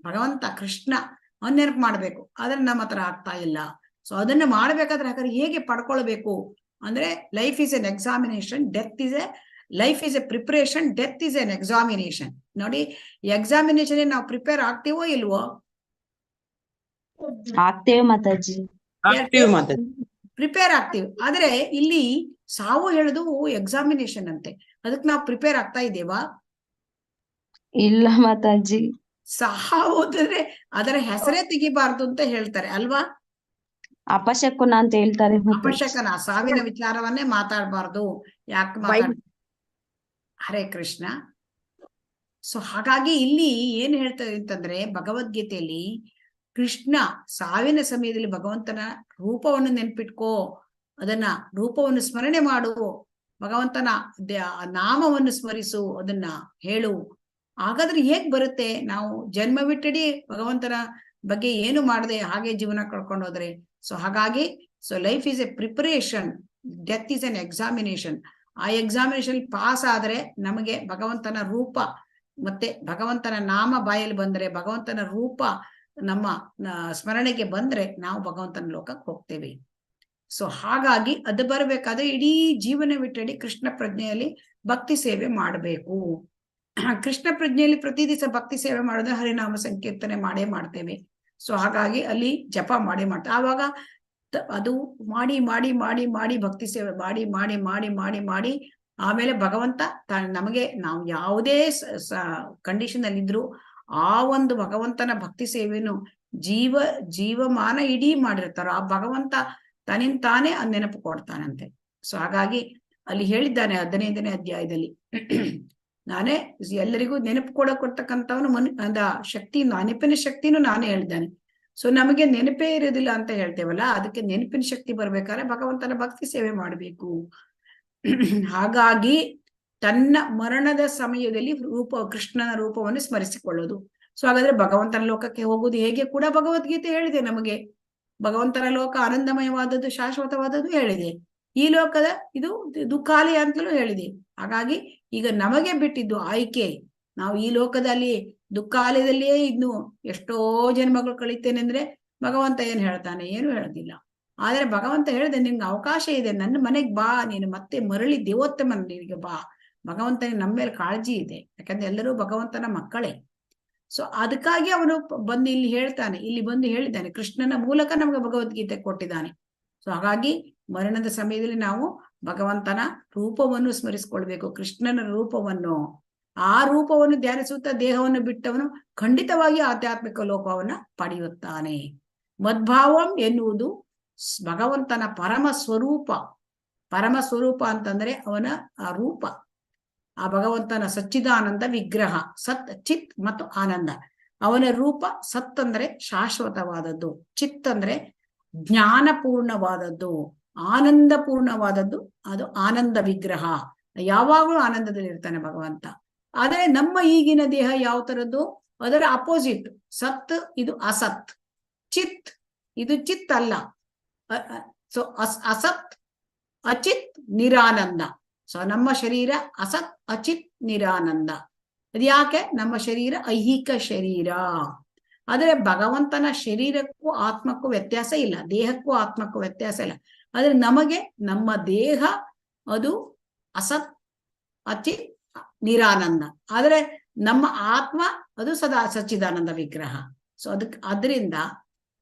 ಭಗವಂತ ಕೃಷ್ಣ ನೆನಪು ಮಾಡ್ಬೇಕು, ಆದ್ರೆ ನಮ್ಮ ಹತ್ರ ಆಗ್ತಾ ಇಲ್ಲ. ಸೊ ಅದನ್ನ ಮಾಡ್ಬೇಕಾದ್ರೆ ಹಾಗಾದ್ರೆ ಹೇಗೆ ಪಡ್ಕೊಳ್ಬೇಕು ಅಂದ್ರೆ, life is N examination, death is life is A preparation, death is N examination. ನೋಡಿ, ಎಕ್ಸಾಮಿನೇಷನ್ ನಾವು ಪ್ರಿಪೇರ್ ಆಗ್ತೀವೋ ಇಲ್ವೋ? ಆಗ್ತೇವೆ ಮಾತಾಜಿ, ಪ್ರಿಪೇರ್ ಆಗ್ತೀವಿ. ಆದ್ರೆ ಇಲ್ಲಿ ಸಾವು ಹೇಳುದು ಎಕ್ಸಾಮಿನೇಷನ್ ಅಂತೆ, ಅದಕ್ಕೆ ನಾವು ಪ್ರಿಪೇರ್ ಆಗ್ತಾ ಇದ್ದೇವಾ? ಇಲ್ಲ ಮಾತಾಜಿ. ಸಾವು ಅಂದ್ರೆ ಅದರ ಹೆಸರೇ ತೆಗಿಬಾರ್ದು ಅಂತ ಹೇಳ್ತಾರೆ ಅಲ್ವಾ? ಅಪಶಕುನ ಅಂತ ಹೇಳ್ತಾರೆ. ಅಪಶಕನ, ಸಾವಿನ ವಿಚಾರವನ್ನೇ ಮಾತಾಡಬಾರ್ದು. ಯಾಕೆ ಹರೇ ಕೃಷ್ಣ. ಸೊ ಹಾಗಾಗಿ ಇಲ್ಲಿ ಏನ್ ಹೇಳ್ತಾರೆ ಅಂತಂದ್ರೆ, ಭಗವದ್ಗೀತೆಯಲ್ಲಿ ಕೃಷ್ಣ ಸಾವಿನ ಸಮಯದಲ್ಲಿ ಭಗವಂತನ ರೂಪವನ್ನು ನೆನ್ಪಿಟ್ಕೋ, ಅದನ್ನ ರೂಪವನ್ನು ಸ್ಮರಣೆ ಮಾಡು, ಭಗವಂತನ ನಾಮವನ್ನು ಸ್ಮರಿಸು, ಅದನ್ನ ಹೇಳು. ಹಾಗಾದ್ರೆ ಹೇಗ್ ಬರುತ್ತೆ? ನಾವು ಜನ್ಮ ಬಿಟ್ಟಿಡಿ ಭಗವಂತನ ಬಗ್ಗೆ ಏನು ಮಾಡದೆ ಹಾಗೆ ಜೀವನ ಕಳ್ಕೊಂಡು ಹೋದ್ರೆ. ಸೊ ಹಾಗಾಗಿ life is A preparation, death is N examination. ಆ ಎಕ್ಸಾಮಿನೇಷನ್ ಪಾಸ್ ಆದ್ರೆ ನಮಗೆ ಭಗವಂತನ ರೂಪ ಮತ್ತೆ ಭಗವಂತನ ನಾಮ ಬಾಯಲ್ಲಿ ಬಂದ್ರೆ, ಭಗವಂತನ ರೂಪ ನಮ್ಮ ಸ್ಮರಣೆಗೆ ಬಂದ್ರೆ ನಾವು ಭಗವಂತನ ಲೋಕಕ್ಕೆ ಹೋಗ್ತೇವೆ. ಸೊ ಹಾಗಾಗಿ ಅದು ಬರ್ಬೇಕಾದ್ರೆ ಇಡೀ ಜೀವನ ಬಿಟ್ಟಡಿ ಕೃಷ್ಣ ಪ್ರಜ್ಞೆಯಲ್ಲಿ ಭಕ್ತಿ ಸೇವೆ ಮಾಡಬೇಕು. ಕೃಷ್ಣ ಪ್ರಜ್ಞೆಯಲ್ಲಿ ಪ್ರತಿ ದಿವಸ ಭಕ್ತಿ ಸೇವೆ ಮಾಡಿದ್ರೆ ಹರಿನಾಮ ಸಂಕೀರ್ತನೆ ಮಾಡೇ ಮಾಡ್ತೇವೆ. ಸೊ ಹಾಗಾಗಿ ಅಲ್ಲಿ ಜಪ ಮಾಡೇ ಮಾಡ್ತೇವೆ. ಆವಾಗ ಅದು ಮಾಡಿ ಮಾಡಿ ಮಾಡಿ ಮಾಡಿ ಭಕ್ತಿ ಸೇವೆ ಮಾಡಿ ಮಾಡಿ ಮಾಡಿ ಮಾಡಿ ಮಾಡಿ ಆಮೇಲೆ ಭಗವಂತ ನಮಗೆ ನಾವು ಯಾವುದೇ ಕಂಡೀಷನ್ ಅಲ್ಲಿ ಇದ್ರು ಆ ಒಂದು ಭಗವಂತನ ಭಕ್ತಿ ಸೇವೆಯನ್ನು ಜೀವಮಾನ ಇಡೀ ಮಾಡಿರ್ತಾರೋ ಆ ಭಗವಂತ ತನ್ನಿಂದ ತಾನೇ ಆ ನೆನಪು ಕೊಡ್ತಾನಂತೆ. ಸೊ ಹಾಗಾಗಿ ಅಲ್ಲಿ ಹೇಳಿದ್ದಾನೆ 15ನೇ ಅಧ್ಯಾಯದಲ್ಲಿ ನಾನೇ ಎಲ್ಲರಿಗೂ ನೆನಪು ಕೊಡ್ತಕ್ಕಂಥವನು ಶಕ್ತಿ, ನೆನಪಿನ ಶಕ್ತಿನೂ ನಾನೇ ಹೇಳಿದ್ದಾನೆ. ಸೊ ನಮಗೆ ನೆನಪೇ ಇರೋದಿಲ್ಲ ಅಂತ ಹೇಳ್ತೇವಲ್ಲ, ಅದಕ್ಕೆ ನೆನಪಿನ ಶಕ್ತಿ ಬರ್ಬೇಕಾದ್ರೆ ಭಗವಂತನ ಭಕ್ತಿ ಸೇವೆ ಮಾಡಬೇಕು. ಹಾಗಾಗಿ ತನ್ನ ಮರಣದ ಸಮಯದಲ್ಲಿ ಕೃಷ್ಣನ ರೂಪವನ್ನು ಸ್ಮರಿಸಿಕೊಳ್ಳೋದು. ಸೊ ಹಾಗಾದ್ರೆ ಭಗವಂತನ ಲೋಕಕ್ಕೆ ಹೋಗುವುದು ಹೇಗೆ ಕೂಡ ಭಗವದ್ಗೀತೆ ಹೇಳಿದೆ ನಮಗೆ. ಭಗವಂತನ ಲೋಕ ಆನಂದಮಯವಾದದ್ದು, ಶಾಶ್ವತವಾದದ್ದು ಹೇಳಿದೆ. ಈ ಲೋಕದ ಇದು ದುಃಖಾಲಿ ಅಂತಲೂ ಹೇಳಿದೆ. ಹಾಗಾಗಿ ಈಗ ನಮಗೆ ಬಿಟ್ಟಿದ್ದು ಆಯ್ಕೆ. ನಾವು ಈ ಲೋಕದಲ್ಲಿ ದುಃಖಾಲಯದಲ್ಲಿಯೇ ಇನ್ನು ಎಷ್ಟೋ ಜನ್ಮಗಳು ಕಳೀತೇನೆ ಅಂದ್ರೆ ಭಗವಂತ ಏನ್ ಹೇಳ್ತಾನೆ? ಏನು ಹೇಳೋದಿಲ್ಲ. ಆದ್ರೆ ಭಗವಂತ ಹೇಳಿದೆ, ನಿನ್ಗೆ ಅವಕಾಶ ಇದೆ, ನನ್ನ ಮನೆಗ್ ಬಾ, ನೀನು ಮತ್ತೆ ಮರಳಿ ದೇವೋತ್ತಮನ ನಿನಗೆ ಬಾ. ಭಗವಂತನಿಗೆ ನಮ್ಮ ಮೇಲೆ ಕಾಳಜಿ ಇದೆ, ಯಾಕಂದ್ರೆ ಎಲ್ಲರೂ ಭಗವಂತನ ಮಕ್ಕಳೇ. ಸೊ ಅದಕ್ಕಾಗಿ ಅವನು ಬಂದು ಇಲ್ಲಿ ಹೇಳ್ತಾನೆ, ಇಲ್ಲಿ ಬಂದು ಹೇಳಿದ್ದಾನೆ, ಕೃಷ್ಣನ ಮೂಲಕ ನಮ್ಗೆ ಭಗವದ್ಗೀತೆ ಕೊಟ್ಟಿದ್ದಾನೆ. ಸೊ ಹಾಗಾಗಿ ಮರಣದ ಸಮಯದಲ್ಲಿ ನಾವು ಭಗವಂತನ ರೂಪವನ್ನು ಸ್ಮರಿಸಿಕೊಳ್ಬೇಕು, ಕೃಷ್ಣನ ರೂಪವನ್ನು. ಆ ರೂಪವನ್ನು ಧ್ಯಾನಿಸುತ್ತಾ ದೇಹವನ್ನು ಬಿಟ್ಟವನು ಖಂಡಿತವಾಗಿ ಆಧ್ಯಾತ್ಮಿಕ ಲೋಕವನ್ನ ಪಡೆಯುತ್ತಾನೆ. ಮದ್ಭಾವಂ ಎನ್ನುವುದು ಭಗವಂತನ ಪರಮ ಸ್ವರೂಪ. ಪರಮ ಸ್ವರೂಪ ಅಂತಂದ್ರೆ ಅವನ ಆ ರೂಪ, ಆ ಭಗವಂತನ ಸಚ್ಚಿದಾನಂದ ವಿಗ್ರಹ, ಸತ್, ಚಿತ್ ಮತ್ತು ಆನಂದ. ಅವನ ರೂಪ ಸತ್ ಅಂದ್ರೆ ಶಾಶ್ವತವಾದದ್ದು, ಚಿತ್ ಅಂದ್ರೆ ಜ್ಞಾನಪೂರ್ಣವಾದದ್ದು, ಆನಂದಪೂರ್ಣವಾದದ್ದು, ಅದು ಆನಂದ ವಿಗ್ರಹ. ಯಾವಾಗಲೂ ಆನಂದದಲ್ಲಿ ಇರ್ತಾನೆ ಭಗವಂತ. ಆದ್ರೆ ನಮ್ಮ ಈಗಿನ ದೇಹ ಯಾವ ತರದ್ದು? ಅದರ ಅಪೋಸಿಟ್. ಸತ್ ಇದು ಅಸತ್, ಚಿತ್ ಇದು ಚಿತ್ ಅಲ್ಲ. ಸೊ ಅಸತ್, ಅಚಿತ್, ನಿರಾನಂದ. ಸೊ ನಮ್ಮ ಶರೀರ ಅಸತ್, ಅಚಿತ್, ನಿರಾನಂದ. ಅದ್ಯಾಕೆ? ನಮ್ಮ ಶರೀರ ಐಹಿಕ ಶರೀರ. ಆದ್ರೆ ಭಗವಂತನ ಶರೀರಕ್ಕೂ ಆತ್ಮಕ್ಕೂ ವ್ಯತ್ಯಾಸ ಇಲ್ಲ, ದೇಹಕ್ಕೂ ಆತ್ಮಕ್ಕೂ ವ್ಯತ್ಯಾಸ ಇಲ್ಲ. ಆದ್ರೆ ನಮಗೆ ನಮ್ಮ ದೇಹ ಅದು ಅಸತ್, ಅಚಿತ್, ನಿರಾನಂದ. ಆದ್ರೆ ನಮ್ಮ ಆತ್ಮ ಅದು ಸದಾ ಸಚ್ಚಿದಾನಂದ ವಿಗ್ರಹ. ಸೊ ಅದರಿಂದ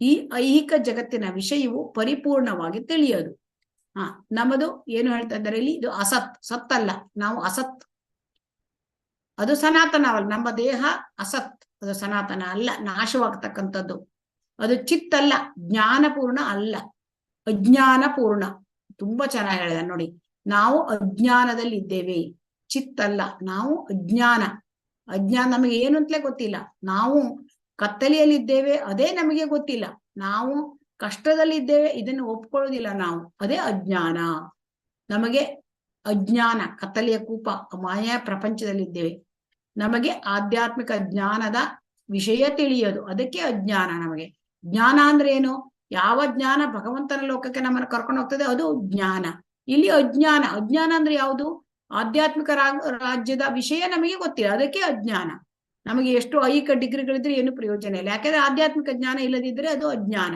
ಈ ಐಹಿಕ ಜಗತ್ತಿನ ವಿಷಯವು ಪರಿಪೂರ್ಣವಾಗಿ ತಿಳಿಯೋದು. ನಮ್ಮದು ಏನು ಹೇಳ್ತಾ ಇದ್ದಾರೆ ಇಲ್ಲಿ? ಇದು ಅಸತ್, ಸತ್ತಲ್ಲ, ನಾವು ಅಸತ್, ಅದು ಸನಾತನವಲ್ಲ. ನಮ್ಮ ದೇಹ ಅಸತ್, ಅದು ಸನಾತನ ಅಲ್ಲ, ನಾಶವಾಗ್ತಕ್ಕಂಥದ್ದು. ಅದು ಚಿತ್ತಲ್ಲ, ಜ್ಞಾನಪೂರ್ಣ ಅಲ್ಲ, ಅಜ್ಞಾನಪೂರ್ಣ. ತುಂಬಾ ಚೆನ್ನಾಗಿ ಹೇಳಿದ ನೋಡಿ. ನಾವು ಅಜ್ಞಾನದಲ್ಲಿ ಇದ್ದೇವೆ, ಚಿತ್ತಲ್ಲ, ನಾವು ಅಜ್ಞಾನ. ನಮಗೆ ಏನು ಅಂತಲೇ ಗೊತ್ತಿಲ್ಲ. ನಾವು ಕತ್ತಲೆಯಲ್ಲಿದ್ದೇವೆ, ಅದೇ ನಮಗೆ ಗೊತ್ತಿಲ್ಲ. ನಾವು ಕಷ್ಟದಲ್ಲಿದ್ದೇವೆ, ಇದನ್ನು ಒಪ್ಕೊಳ್ಳೋದಿಲ್ಲ ನಾವು, ಅದೇ ಅಜ್ಞಾನ. ನಮಗೆ ಅಜ್ಞಾನ, ಕತ್ತಲೆಯ ಕೂಪ, ಮಾಯಾ ಪ್ರಪಂಚದಲ್ಲಿದ್ದೇವೆ. ನಮಗೆ ಆಧ್ಯಾತ್ಮಿಕ ಜ್ಞಾನದ ವಿಷಯ ತಿಳಿಯೋದು, ಅದಕ್ಕೆ ಅಜ್ಞಾನ. ನಮಗೆ ಜ್ಞಾನ ಅಂದ್ರೆ ಏನು? ಯಾವ ಜ್ಞಾನ ಭಗವಂತನ ಲೋಕಕ್ಕೆ ನಮ್ಮನ್ನು ಕರ್ಕೊಂಡು ಹೋಗ್ತದೆ ಅದು ಜ್ಞಾನ. ಇಲ್ಲಿ ಅಜ್ಞಾನ. ಅಜ್ಞಾನ ಅಂದ್ರೆ ಯಾವುದು? ಆಧ್ಯಾತ್ಮಿಕ ರಾಜ್ಯದ ವಿಷಯ ನಮಗೆ ಗೊತ್ತಿಲ್ಲ, ಅದಕ್ಕೆ ಅಜ್ಞಾನ. ನಮಗೆ ಎಷ್ಟು ಐಹಿಕ ಡಿಗ್ರಿಗಳಿದ್ರೆ ಏನು ಪ್ರಯೋಜನ ಇಲ್ಲ, ಯಾಕಂದ್ರೆ ಆಧ್ಯಾತ್ಮಿಕ ಜ್ಞಾನ ಇಲ್ಲದಿದ್ರೆ ಅದು ಅಜ್ಞಾನ.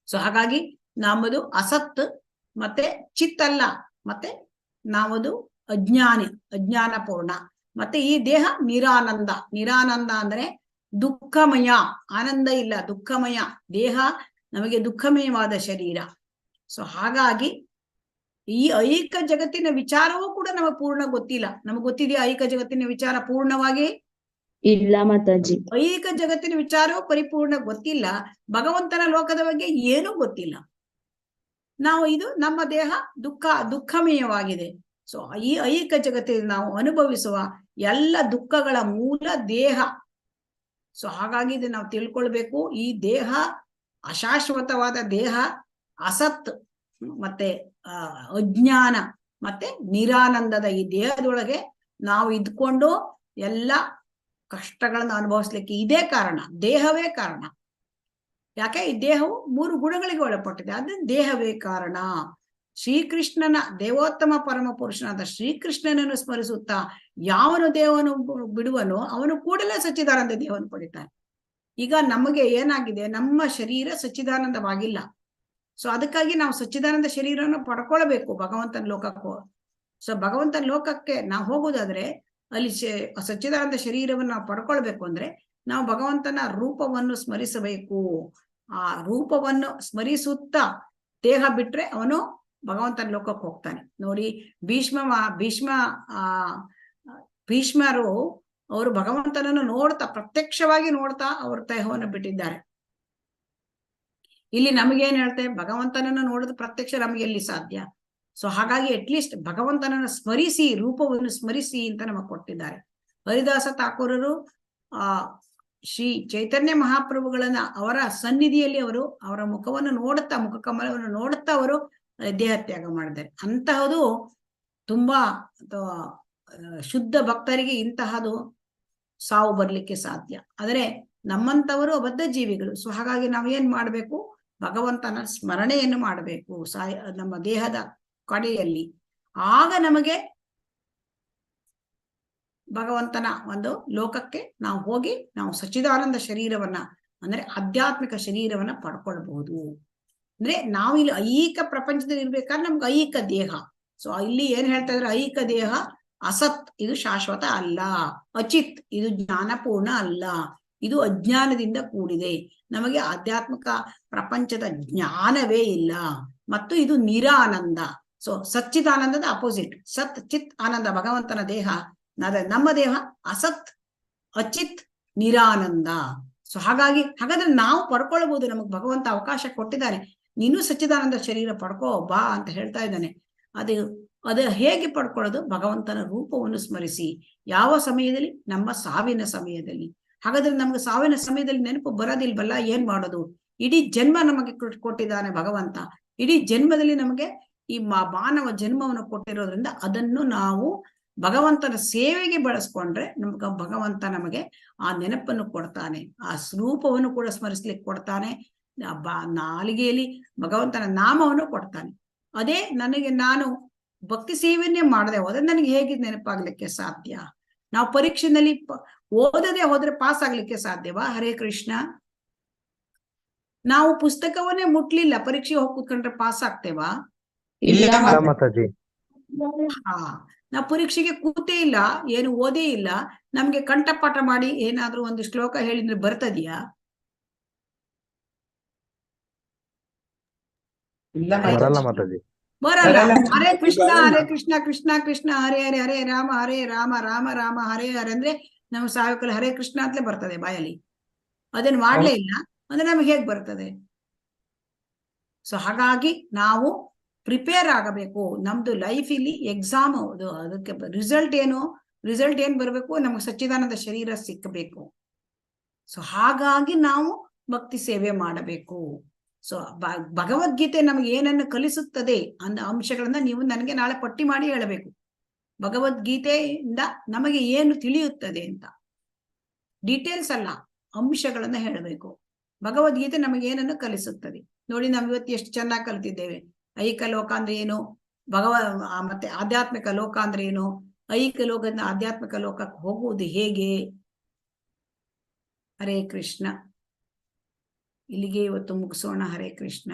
ಸೊ ಹಾಗಾಗಿ ನಮ್ಮದು ಅಸತ್ ಮತ್ತೆ ಚಿತ್ತಲ್ಲ, ಮತ್ತೆ ನಾವದು ಅಜ್ಞಾನಿ, ಅಜ್ಞಾನಪೂರ್ಣ. ಮತ್ತೆ ಈ ದೇಹ ನಿರಾನಂದ. ನಿರಾನಂದ ಅಂದ್ರೆ ದುಃಖಮಯ, ಆನಂದ ಇಲ್ಲ, ದುಃಖಮಯ ದೇಹ, ನಮಗೆ ದುಃಖಮಯವಾದ ಶರೀರ. ಸೊ ಹಾಗಾಗಿ ಈ ಐಹಿಕ ಜಗತ್ತಿನ ವಿಚಾರವೂ ಕೂಡ ನಮಗೆ ಪೂರ್ಣ ಗೊತ್ತಿಲ್ಲ. ನಮಗೆ ಗೊತ್ತಿದೆಯಾ ಐಹಿಕ ಜಗತ್ತಿನ ವಿಚಾರ ಪೂರ್ಣವಾಗಿ? ಇಲ್ಲ ಮಾತಾಜಿ. ಐಹಿಕ ಜಗತ್ತಿನ ವಿಚಾರವೂ ಪರಿಪೂರ್ಣ ಗೊತ್ತಿಲ್ಲ, ಭಗವಂತನ ಲೋಕದ ಬಗ್ಗೆ ಏನೂ ಗೊತ್ತಿಲ್ಲ. ನಾವು ಇದು ನಮ್ಮ ದೇಹ ದುಃಖಮಯವಾಗಿದೆ. ಸೊ ಈ ಐಹಿಕ ಜಗತ್ತಿನಲ್ಲಿ ನಾವು ಅನುಭವಿಸುವ ಎಲ್ಲ ದುಃಖಗಳ ಮೂಲ ದೇಹ. ಸೊ ಹಾಗಾಗಿ ಇದು ನಾವು ತಿಳ್ಕೊಳ್ಬೇಕು. ಈ ದೇಹ ಅಶಾಶ್ವತವಾದ ದೇಹ, ಅಸತ್ ಮತ್ತೆ ಅಜ್ಞಾನ ಮತ್ತೆ ನಿರಾನಂದದ ಈ ದೇಹದೊಳಗೆ ನಾವು ಇದ್ಕೊಂಡು ಎಲ್ಲ ಕಷ್ಟಗಳನ್ನು ಅನುಭವಿಸ್ಲಿಕ್ಕೆ ಇದೇ ಕಾರಣ, ದೇಹವೇ ಕಾರಣ. ಯಾಕೆ? ಈ ದೇಹವು 3 ಗುಣಗಳಿಗೆ ಒಳಪಟ್ಟಿದೆ, ಅದನ್ನ ದೇಹವೇ ಕಾರಣ. ಶ್ರೀಕೃಷ್ಣನ, ದೇವೋತ್ತಮ ಪರಮ ಪುರುಷನಾದ ಶ್ರೀಕೃಷ್ಣನನ್ನು ಸ್ಮರಿಸುತ್ತಾ ಯಾವನು ದೇಹವನ್ನು ಬಿಡುವನೋ ಅವನು ಕೂಡಲೇ ಸಚ್ಚಿದಾನಂದ ದೇಹವನ್ನು ಪಡಿತಾನೆ. ಈಗ ನಮಗೆ ಏನಾಗಿದೆ? ನಮ್ಮ ಶರೀರ ಸಚ್ಚಿದಾನಂದವಾಗಿಲ್ಲ. ಸೊ ಅದಕ್ಕಾಗಿ ನಾವು ಸಚ್ಚಿದಾನಂದ ಶರೀರವನ್ನು ಪಡ್ಕೊಳ್ಬೇಕು ಭಗವಂತನ ಲೋಕಕ್ಕೂ. ಸೊ ಭಗವಂತನ ಲೋಕಕ್ಕೆ ನಾವು ಹೋಗುದಾದ್ರೆ ಅಲ್ಲಿ ಸಚ್ಚಿದಾನಂದ ಶರೀರವನ್ನು ನಾವು ಪಡ್ಕೊಳ್ಬೇಕು ಅಂದ್ರೆ ನಾವು ಭಗವಂತನ ರೂಪವನ್ನು ಸ್ಮರಿಸಬೇಕು. ಆ ರೂಪವನ್ನು ಸ್ಮರಿಸುತ್ತಾ ದೇಹ ಬಿಟ್ರೆ ಅವನು ಭಗವಂತನ ಲೋಕಕ್ಕೆ ಹೋಗ್ತಾನೆ. ನೋಡಿ, ಭೀಷ್ಮರು ಅವರು ಭಗವಂತನನ್ನು ನೋಡ್ತಾ, ಪ್ರತ್ಯಕ್ಷವಾಗಿ ನೋಡ್ತಾ ಅವರು ದೇಹವನ್ನು ಬಿಟ್ಟಿದ್ದಾರೆ. ಇಲ್ಲಿ ನಮಗೇನ್ ಹೇಳ್ತೇವೆ, ಭಗವಂತನನ್ನು ನೋಡೋದು ಪ್ರತ್ಯಕ್ಷ ನಮಗೆ ಎಲ್ಲಿ ಸಾಧ್ಯ? ಸೊ ಹಾಗಾಗಿ ಅಟ್ಲೀಸ್ಟ್ ಭಗವಂತನನ್ನು ಸ್ಮರಿಸಿ, ರೂಪವನ್ನು ಸ್ಮರಿಸಿ ಅಂತ ನಮಗೆ ಕೊಟ್ಟಿದ್ದಾರೆ. ಹರಿದಾಸ ಠಾಕೂರರು ಶ್ರೀ ಚೈತನ್ಯ ಮಹಾಪ್ರಭುಗಳನ್ನ ಅವರ ಸನ್ನಿಧಿಯಲ್ಲಿ ಅವರ ಮುಖವನ್ನು ನೋಡುತ್ತಾ, ಮುಖ ಕಮಲವನ್ನು ನೋಡುತ್ತಾ ಅವರು ದೇಹ ತ್ಯಾಗ ಮಾಡಿದ್ದಾರೆ. ಅಂತಹದು ತುಂಬಾ ಶುದ್ಧ ಭಕ್ತರಿಗೆ ಇಂತಹದು ಸಾವು ಬರ್ಲಿಕ್ಕೆ ಸಾಧ್ಯ. ಆದರೆ ನಮ್ಮಂತವರು ಅಬದ್ಧ ಜೀವಿಗಳು. ಸೊ ಹಾಗಾಗಿ ನಾವೇನ್ ಮಾಡ್ಬೇಕು, ಭಗವಂತನ ಸ್ಮರಣೆಯನ್ನು ಮಾಡಬೇಕು ನಮ್ಮ ದೇಹದ ಕಡೆಯಲ್ಲಿ. ಆಗ ನಮಗೆ ಭಗವಂತನ ಒಂದು ಲೋಕಕ್ಕೆ ನಾವು ಹೋಗಿ ನಾವು ಸಚ್ಚಿದಾನಂದ ಶರೀರವನ್ನ, ಅಂದ್ರೆ ಆಧ್ಯಾತ್ಮಿಕ ಶರೀರವನ್ನ ಪಡ್ಕೊಳ್ಬಹುದು. ಅಂದ್ರೆ ನಾವು ಇಲ್ಲಿ ಐಹಿಕ ಪ್ರಪಂಚದಲ್ಲಿ ಇರ್ಬೇಕಾದ್ರೆ ನಮ್ಗೆ ಐಹಿಕ ದೇಹ. ಸೊ ಇಲ್ಲಿ ಏನ್ ಹೇಳ್ತಾ ಇದ್ರೆ, ಐಹಿಕ ದೇಹ ಅಸತ್, ಇದು ಶಾಶ್ವತ ಅಲ್ಲ. ಅಚಿತ್, ಇದು ಜ್ಞಾನಪೂರ್ಣ ಅಲ್ಲ, ಇದು ಅಜ್ಞಾನದಿಂದ ಕೂಡಿದೆ. ನಮಗೆ ಆಧ್ಯಾತ್ಮಿಕ ಪ್ರಪಂಚದ ಜ್ಞಾನವೇ ಇಲ್ಲ. ಮತ್ತು ಇದು ನಿರಾನಂದ. ಸೊ ಸಚ್ಚಿದಾನಂದದ ಅಪೋಸಿಟ್, ಸತ್ ಚಿತ್ ಆನಂದ. ಭಗವಂತನ ದೇಹ, ನಮ್ಮ ದೇಹ ಅಸತ್, ಅಚಿತ್, ನಿರಾನಂದ. ಸೊ ಹಾಗಾದ್ರೆ ನಾವು ಪಡ್ಕೊಳ್ಬಹುದು. ನಮಗ್ ಭಗವಂತ ಅವಕಾಶ ಕೊಟ್ಟಿದ್ದಾನೆ. ನೀನು ಸಚ್ಚಿದಾನಂದ ಶರೀರ ಪಡ್ಕೋ ಬಾ ಅಂತ ಹೇಳ್ತಾ ಇದ್ದಾನೆ. ಅದು ಹೇಗೆ ಪಡ್ಕೊಳ್ಳೋದು? ಭಗವಂತನ ರೂಪವನ್ನು ಸ್ಮರಿಸಿ. ಯಾವ ಸಮಯದಲ್ಲಿ? ನಮ್ಮ ಸಾವಿನ ಸಮಯದಲ್ಲಿ. ಹಾಗಾದ್ರೆ ನಮ್ಗೆ ಸಾವಿನ ಸಮಯದಲ್ಲಿ ನೆನಪು ಬರೋದಿಲ್ವಲ್ಲ, ಏನ್ ಮಾಡೋದು? ಇಡೀ ಜನ್ಮ ನಮಗೆ ಕೊಟ್ಟಿದ್ದಾನೆ ಭಗವಂತ. ಇಡೀ ಜನ್ಮದಲ್ಲಿ ನಮಗೆ ಈ ಮಾನವ ಜನ್ಮವನ್ನು ಕೊಟ್ಟಿರೋದ್ರಿಂದ ಅದನ್ನು ನಾವು ಭಗವಂತನ ಸೇವೆಗೆ ಬಳಸ್ಕೊಂಡ್ರೆ ಭಗವಂತ ನಮಗೆ ಆ ನೆನಪನ್ನು ಕೊಡ್ತಾನೆ, ಆ ಸ್ವರೂಪವನ್ನು ಕೂಡ ಸ್ಮರಿಸ್ಲಿಕ್ಕೆ ಕೊಡ್ತಾನೆ, ನಾಲಿಗೆಯಲ್ಲಿ ಭಗವಂತನ ನಾಮವನ್ನು ಕೊಡ್ತಾನೆ. ಅದೇ ನಾನು ಭಕ್ತಿ ಸೇವೆಯನ್ನೇ ಮಾಡದೆ ಹೋದ್ರೆ ನನಗೆ ಹೇಗೆ ನೆನಪಾಗ್ಲಿಕ್ಕೆ ಸಾಧ್ಯ? ನಾವು ಪರೀಕ್ಷೆನಲ್ಲಿ ಓದದೆ ಹೋದ್ರೆ ಪಾಸ್ ಆಗ್ಲಿಕ್ಕೆ ಸಾಧ್ಯವಾ? ಹರೇ ಕೃಷ್ಣ. ನಾವು ಪುಸ್ತಕವನ್ನೇ ಮುಟ್ಲಿಲ್ಲ, ಪರೀಕ್ಷೆ ಹೋಗಿ ಕೂತ್ಕೊಂಡ್ರೆ ಪಾಸ್ ಆಗ್ತೇವಾ? ನಾವು ಪರೀಕ್ಷೆಗೆ ಕೂತೇ ಇಲ್ಲ, ಏನು ಓದೇ ಇಲ್ಲ, ನಮ್ಗೆ ಕಂಠಪಾಠ ಮಾಡಿ ಏನಾದ್ರೂ ಒಂದು ಶ್ಲೋಕ ಹೇಳಿದ್ರೆ ಬರ್ತದ್ಯಾ? ಬರಲ್ಲ. ಹರೇ ಕೃಷ್ಣ ಹರೇ ಕೃಷ್ಣ ಕೃಷ್ಣ ಕೃಷ್ಣ ಹರೇ ಹರೇ, ಹರೇ ರಾಮ ರಾಮ ರಾಮ ಹರೇ ಹರೇ ಅಂದ್ರೆ ನಮ್ಮ ಸಾಯಕಲ್ಲಿ ಹರೇ ಕೃಷ್ಣ ಅಂತಲೇ ಬರ್ತದೆ ಬಾಯಲ್ಲಿ. ಅದನ್ನ ಮಾಡ್ಲೇ ಇಲ್ಲ ಅಂದ್ರೆ ನಮ್ಗೆ ಹೇಗ್ ಬರ್ತದೆ? ಸೊ ಹಾಗಾಗಿ ನಾವು ಪ್ರಿಪೇರ್ ಆಗಬೇಕು. ನಮ್ದು ಲೈಫ್ ಇಲ್ಲಿ ಎಕ್ಸಾಮ್, ಅದಕ್ಕೆ ರಿಸಲ್ಟ್ ಏನ್ ಬರ್ಬೇಕು? ನಮಗೆ ಸಚ್ಚಿದಾನಂದ ಶರೀರ ಸಿಕ್ಕಬೇಕು. ಸೊ ಹಾಗಾಗಿ ನಾವು ಭಕ್ತಿ ಸೇವೆ ಮಾಡಬೇಕು. ಸೊ ಭಗವದ್ಗೀತೆ ನಮ್ಗೆ ಏನನ್ನು ಕಲಿಸುತ್ತದೆ ಅನ್ನೋ ಅಂಶಗಳನ್ನ ನೀವು ನನಗೆ ನಾಳೆ ಪಟ್ಟಿ ಮಾಡಿ ಹೇಳಬೇಕು. ಭಗವದ್ಗೀತೆಯಿಂದ ನಮಗೆ ಏನು ತಿಳಿಯುತ್ತದೆ ಅಂತ, ಡೀಟೇಲ್ಸ್ ಅಲ್ಲ, ಅಂಶಗಳನ್ನ ಹೇಳಬೇಕು. ಭಗವದ್ಗೀತೆ ನಮಗೆ ಏನನ್ನು ಕಲಿಸುತ್ತದೆ ನೋಡಿ. ನಾವು ಇವತ್ತು ಎಷ್ಟು ಚೆನ್ನಾಗಿ ಕಲಿತಿದ್ದೇವೆ. ಐಹಿಕ ಲೋಕ ಅಂದ್ರೆ ಏನು, ಮತ್ತೆ ಆಧ್ಯಾತ್ಮಿಕ ಲೋಕ ಅಂದ್ರೆ ಏನು, ಐಹಿಕ ಲೋಕದಿಂದ ಆಧ್ಯಾತ್ಮಿಕ ಲೋಕಕ್ಕೆ ಹೋಗುವುದು ಹೇಗೆ. ಹರೇ ಕೃಷ್ಣ. ಇಲ್ಲಿಗೆ ಇವತ್ತು ಮುಗಿಸೋಣ. ಹರೇ ಕೃಷ್ಣ.